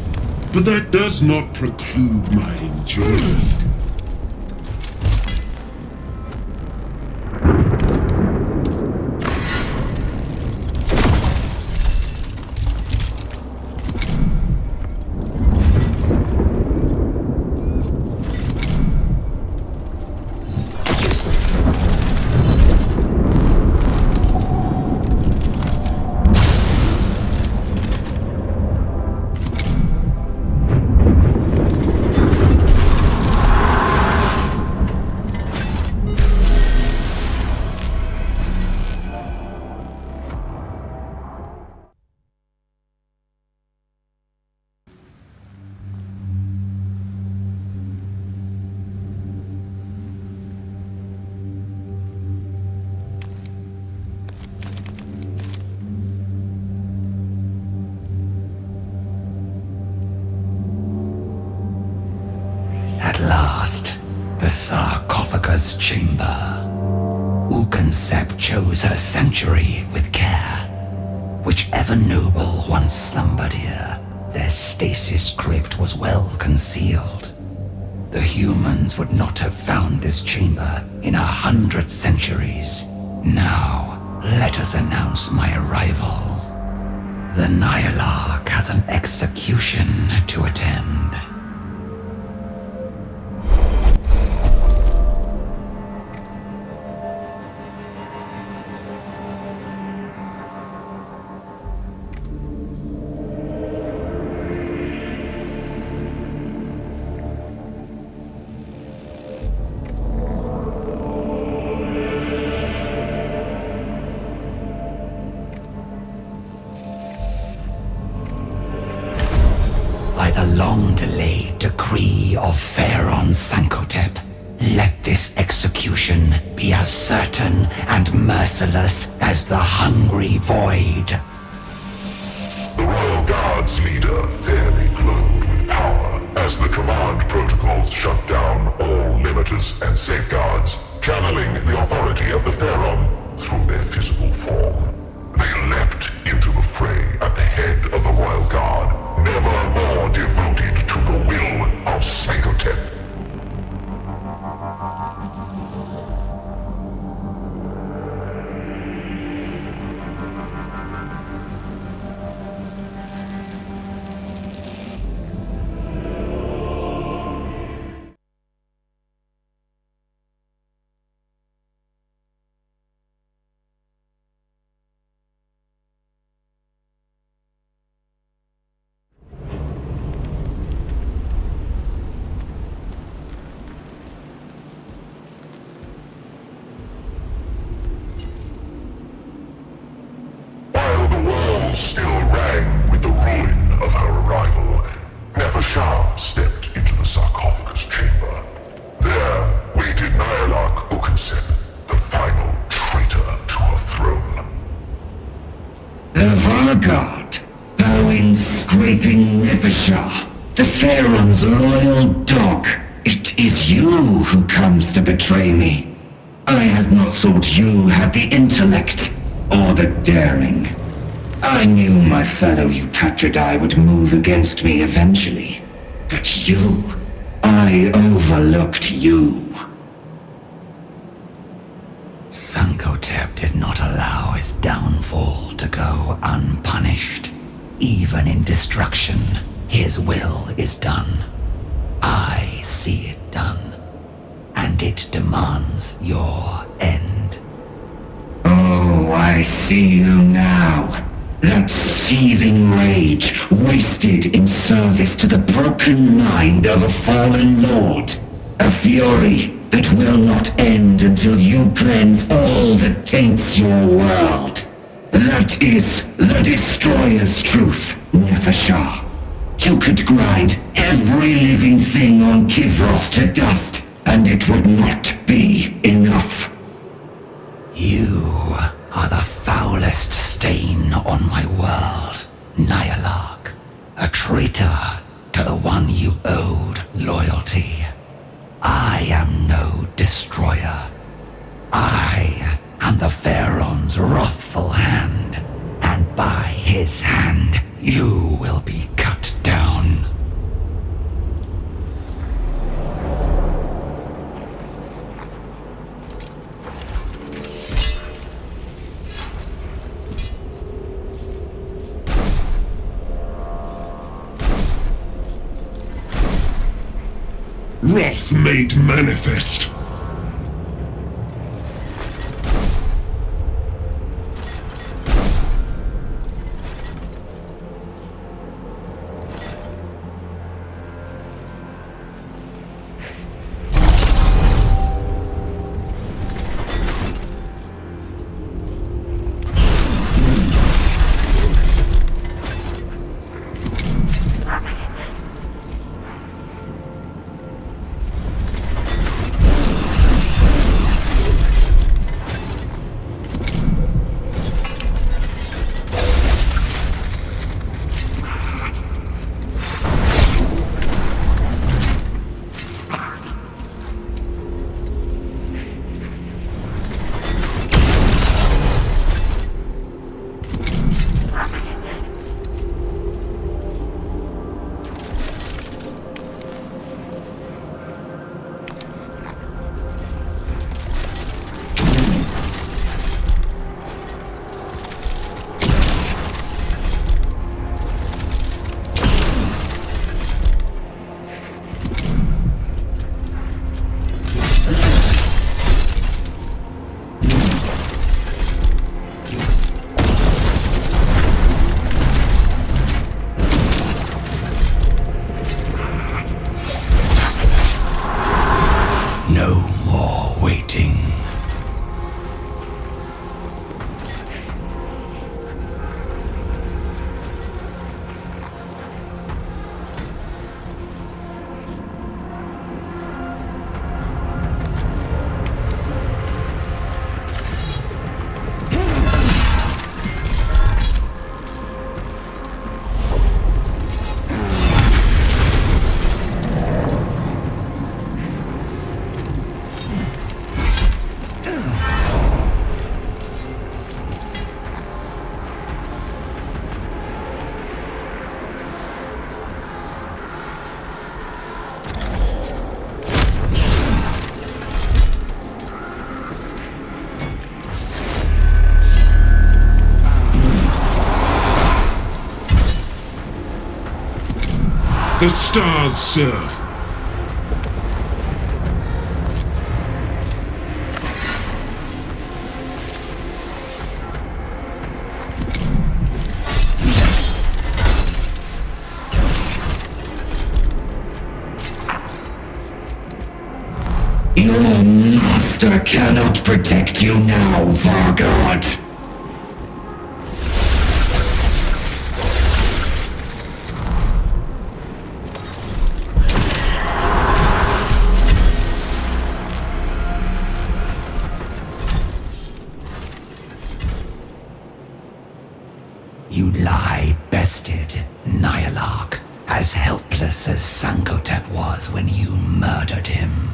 but that does not preclude my enjoyment. At last, the sarcophagus chamber. Ugansep chose her sanctuary with care. Whichever noble once slumbered here, their stasis crypt was well concealed. The humans would not have found this chamber in 100 centuries. Now, let us announce my arrival. The Nihilarch has an execution to attend. By the long-delayed decree of Pharaon Sankotep, let this execution be as certain and merciless as the hungry void. The Royal Guard's leader fairly glowed with power as the command protocols shut down all limiters and safeguards, channeling the authority of the Pharaon through their physical form. They leapt into the fray at the head of the Royal Guard, never more devoted to the will of Sankotep. Still rang with the ruin of her arrival, Lascia stepped into the sarcophagus chamber. There waited Nihilarch Ugansep, the final traitor to her throne. The Vanguard, bowing, scraping Lascia, the Pharaon's loyal dog. It is you who comes to betray me. I had not thought you had the intellect or the daring. I knew my fellow Upgradato would move against me eventually. But you, I overlooked you. Sankotep did not allow his downfall to go unpunished. Even in destruction, his will is done. I see it done. And it demands your end. Oh, I see you now. That seething rage, wasted in service to the broken mind of a fallen lord. A fury that will not end until you cleanse all that taints your world. That is the Destroyer's truth, Lascia. You could grind every living thing on Kivroth to dust, and it would not be enough. You are the foulest stain on my world, Nihilarch. A traitor to the one you owed loyalty. I am no destroyer. I am the Pharaon's wrathful hand, and by his hand You will be cut down. Wrath made manifest. No more waiting. The stars serve. Your master cannot protect you now, Vargard. You lie bested, Nyarlathotep, as helpless as Sankotep was when you murdered him.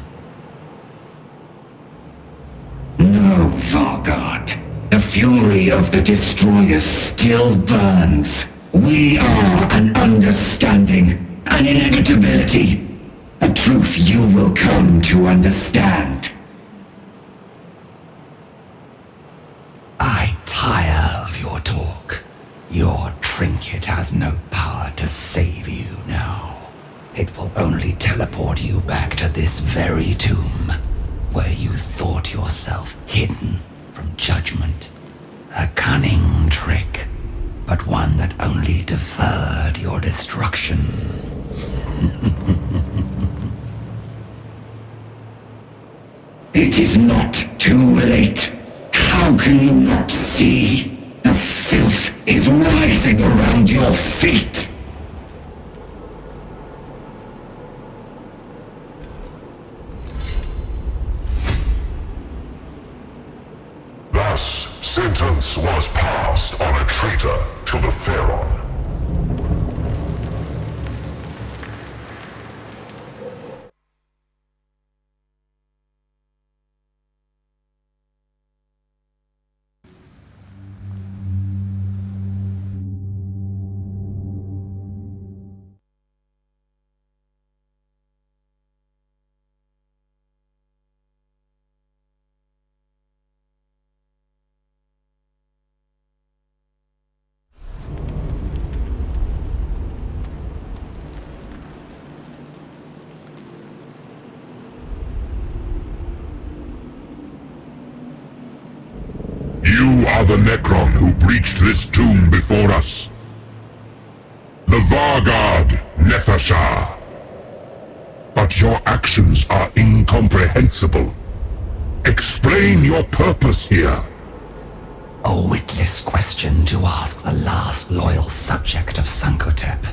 No, Vargard. The fury of the Destroyer still burns. We are an understanding, an inevitability. A truth you will come to understand. I tire of your talk. Your trinket has no power to save you now. It will only teleport you back to this very tomb, where you thought yourself hidden from judgment. A cunning trick, but one that only deferred your destruction. It is not too late. How can you not see? The filth is rising around your feet. Thus, sentence was passed on a traitor to the Pharaoh. are the Necron who breached this tomb before us. The Vargard Nefashar. But your actions are incomprehensible. Explain your purpose here. A witless question to ask the last loyal subject of Sankotep.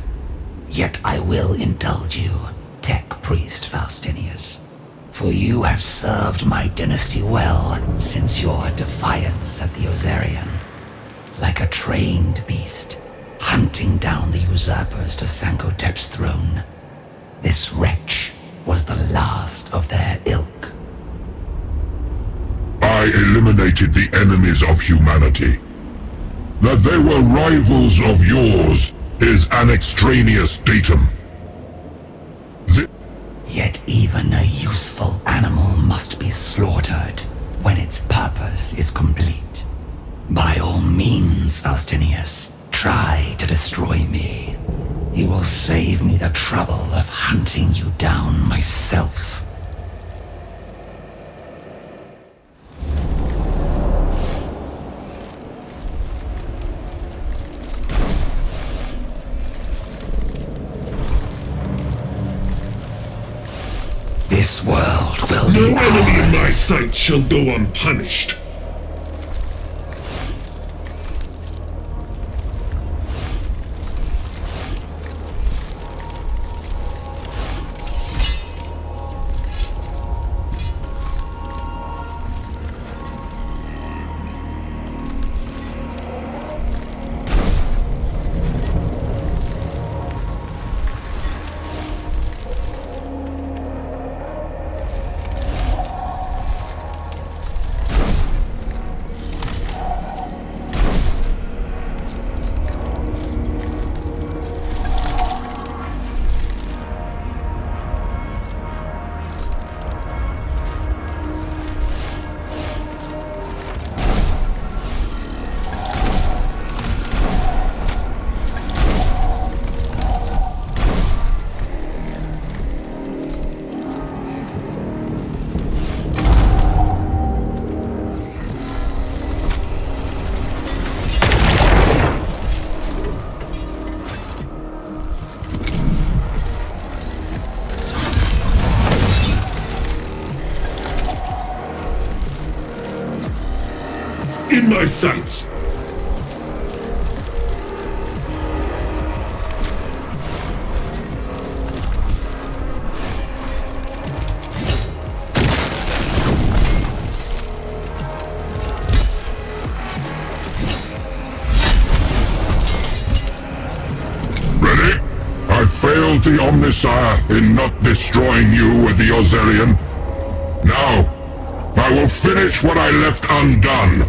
Yet I will indulge you, Tech Priest Faustinius. For you have served my dynasty well since your defiance at the Ozarian. Like a trained beast, hunting down the usurpers to Sankotep's throne. This wretch was the last of their ilk. I eliminated the enemies of humanity. That they were rivals of yours is an extraneous datum. Yet even a useful animal must be slaughtered when its purpose is complete. By all means, Faustinius, try to destroy me. You will save me the trouble of hunting you down myself. This world will be No enemy in my ours. sight shall go unpunished. In my sights. Ready? I failed the Omnisire in not destroying you with the Ozarian. Now, I will finish what I left undone.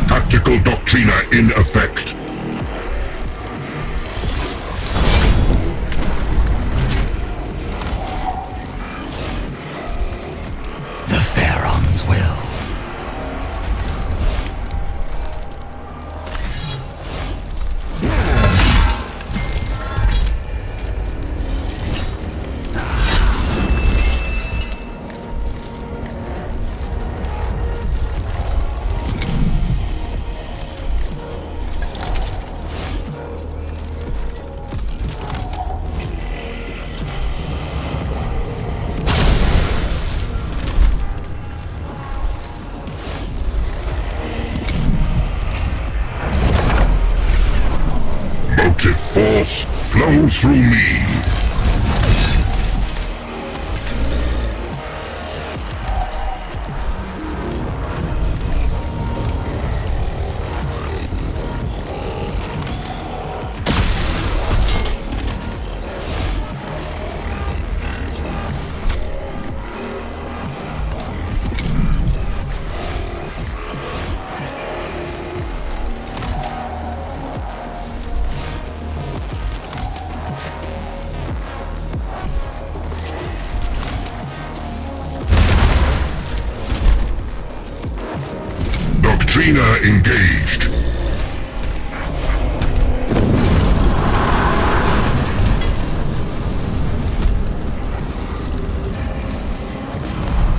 Tactical Doctrina in effect. The Pharaoh's will. force flow through me. Trina engaged.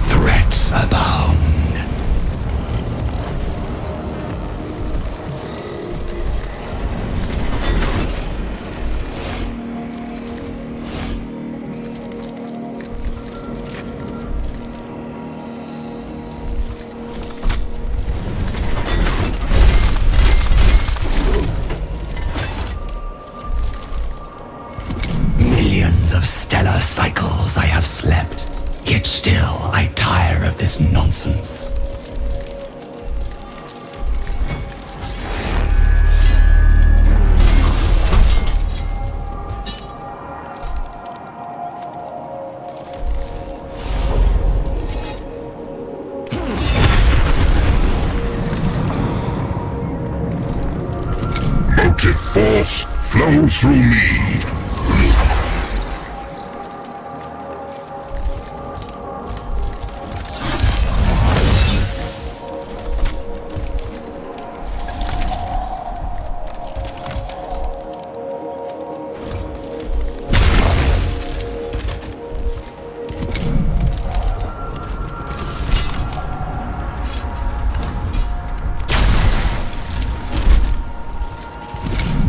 Threats abound. Of stellar cycles I have slept, yet still I tire of this nonsense. Motive force flow through me.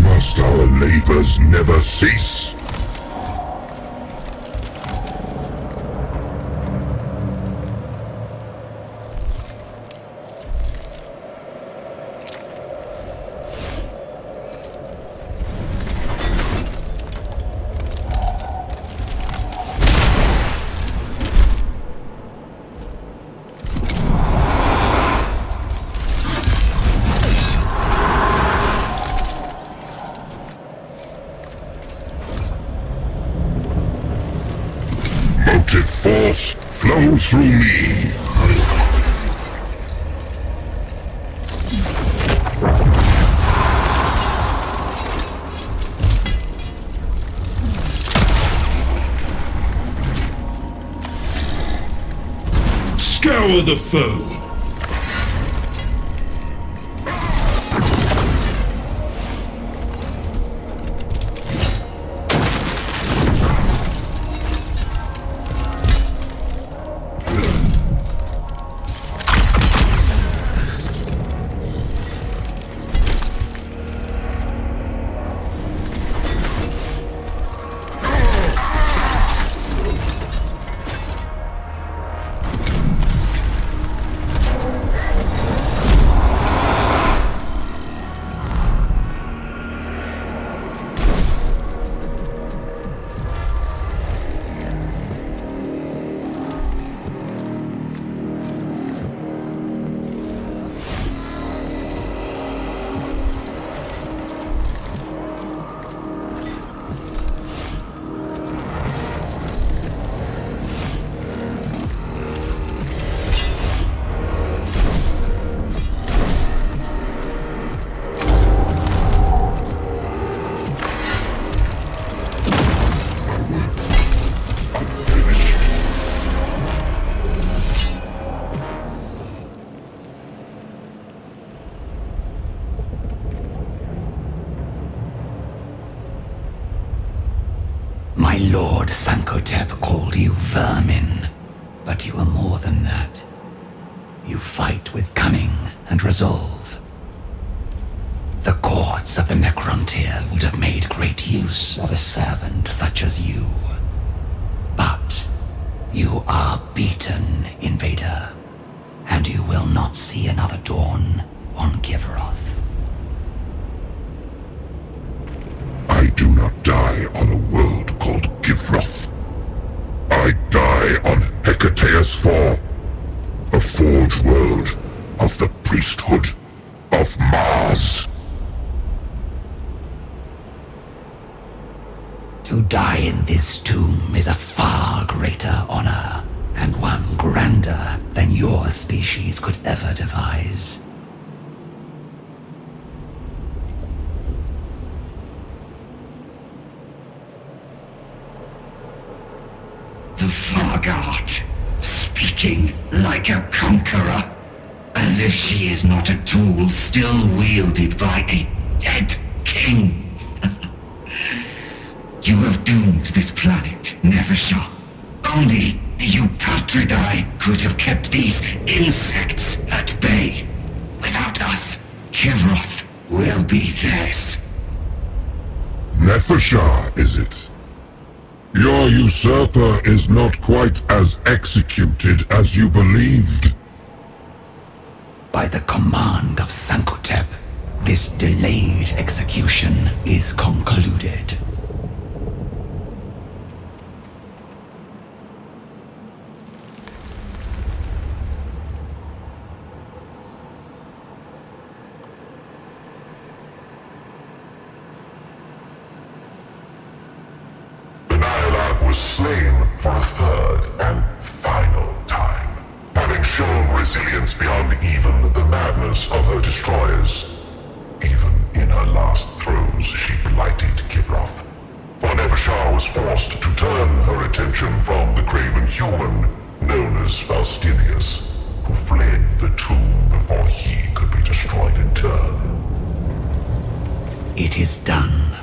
Must our labors never cease? Motive force flow through me. Scour the foe. My lord Sankotep called you vermin, but you are more than that. You fight with cunning and resolve. The courts of the Necrontier would have made great use of a servant such as you. But you are beaten, Invader, and you will not see another dawn on Giveroth. I do not die on a world called Givroth. I die on Hecateus IV, a forged world of the priesthood of Mars. To die in this tomb is a far greater honor, and one grander than your species could ever devise. The Fargard, speaking like a conqueror, as if she is not a tool still wielded by a dead king. You have doomed this planet, Nevershah. Only the Upgradato could have kept these insects at bay. Without us, Givroth will be theirs. Nevershah, is it? Your usurper is not quite as executed as you believed. By the command of Sankotep, this delayed execution is concluded. Slain for a third and final time, having shown resilience beyond even the madness of her destroyers. Even in her last throes, she blighted Givroth. For Nevershah was forced to turn her attention from the craven human known as Faustinius, who fled the tomb before he could be destroyed in turn. It is done.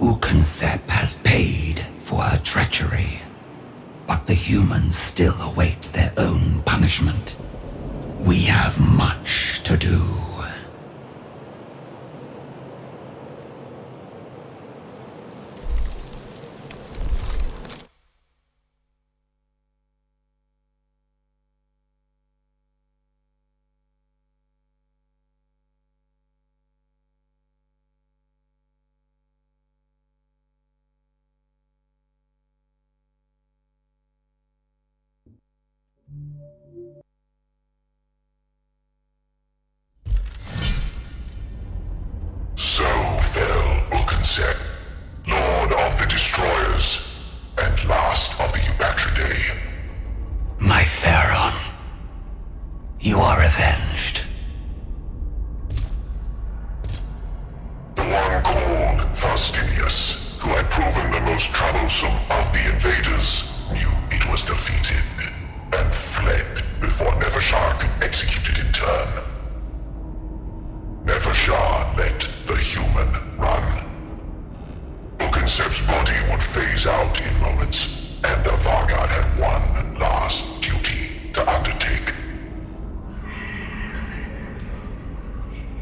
Ukonsep has paid for her treachery, but the humans still await their own punishment. We have much to do. So fell Ukonsep, Lord of the Destroyers, and last of the Upgradato. My Pharaon, you are avenged. The one called Faustinius, who had proven the most troublesome of the invaders, knew it was defeated, and fled before Nevershah could execute it in turn. Nevershah let the human run. Ukonsep's body would phase out in moments, and the Vargard had one last duty to undertake.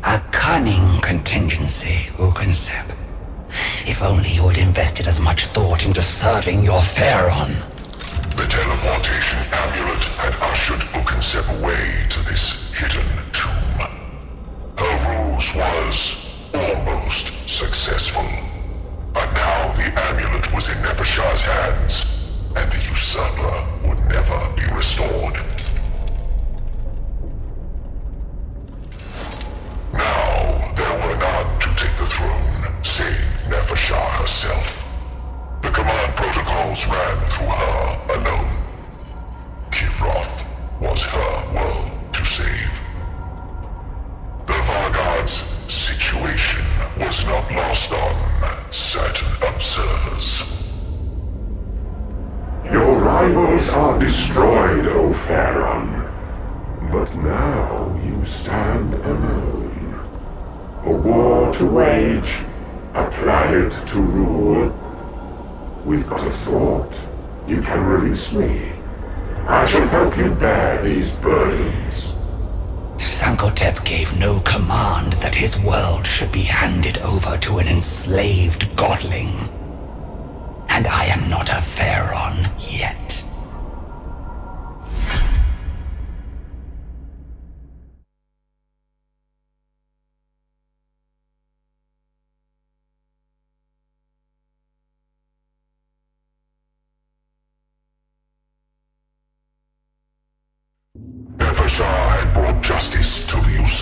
A cunning contingency, Ukonsep. If only you had invested as much thought into serving your Pharaon. The teleportation amulet had ushered Ukonsep away to this hidden tomb. Her ruse was almost successful. But now the amulet was in Nevershah's hands, and the usurper would never be restored. Now there were none to take the throne, save Nevershah herself. The command protocols ran through her alone. Givroth was her world to save. The Vargard's situation was not lost on certain observers. Your rivals are destroyed, O Pharaon. But now you stand alone. A war to wage, a planet to rule. With but a thought, you can release me. I shall help you bear these burdens. Sankotep gave no command that his world should be handed over to an enslaved godling. And I am not a Pharaon yet.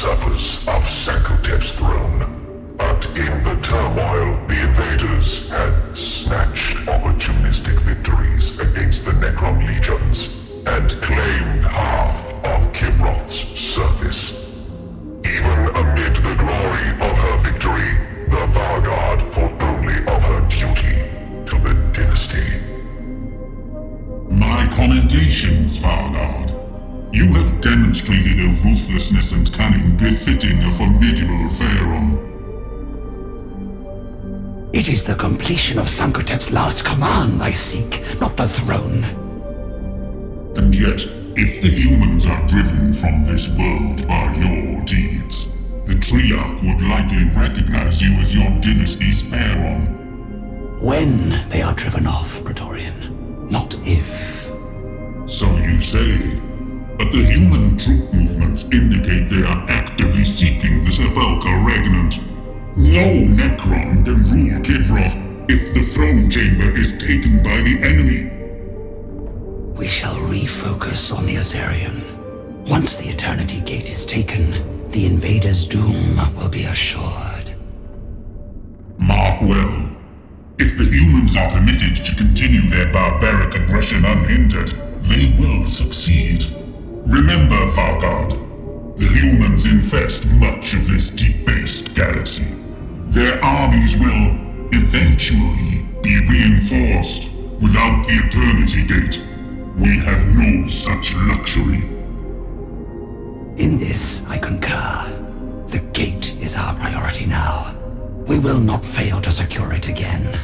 usurpers of Sankotep's throne. But in the turmoil, the invaders had snatched opportunistic victories against the Necron legions and claimed half of Kivroth's surface. Even amid the glory of her victory, the Vanguard thought only of her duty to the dynasty. My commendations, Vanguard. You have demonstrated a ruthlessness and cunning befitting a formidable pharaoh. It is the completion of Sankotep's last command I seek, not the throne. And yet, if the humans are driven from this world by your deeds, the Triarch would likely recognize you as your dynasty's pharaoh. When they are driven off, Praetorian, not if. So you say, but the human troop movements indicate they are actively seeking the Sepulchre Regnant. No Necron can rule Kivroth if the throne chamber is taken by the enemy. We shall refocus on the Azarian. Once the Eternity Gate is taken, the invaders' doom will be assured. Mark well. If the humans are permitted to continue their barbaric aggression unhindered, they will succeed. Remember, Vanguard, the humans infest much of this debased galaxy. Their armies will, eventually, be reinforced. Without the Eternity Gate, we have no such luxury. In this, I concur. The gate is our priority now. We will not fail to secure it again.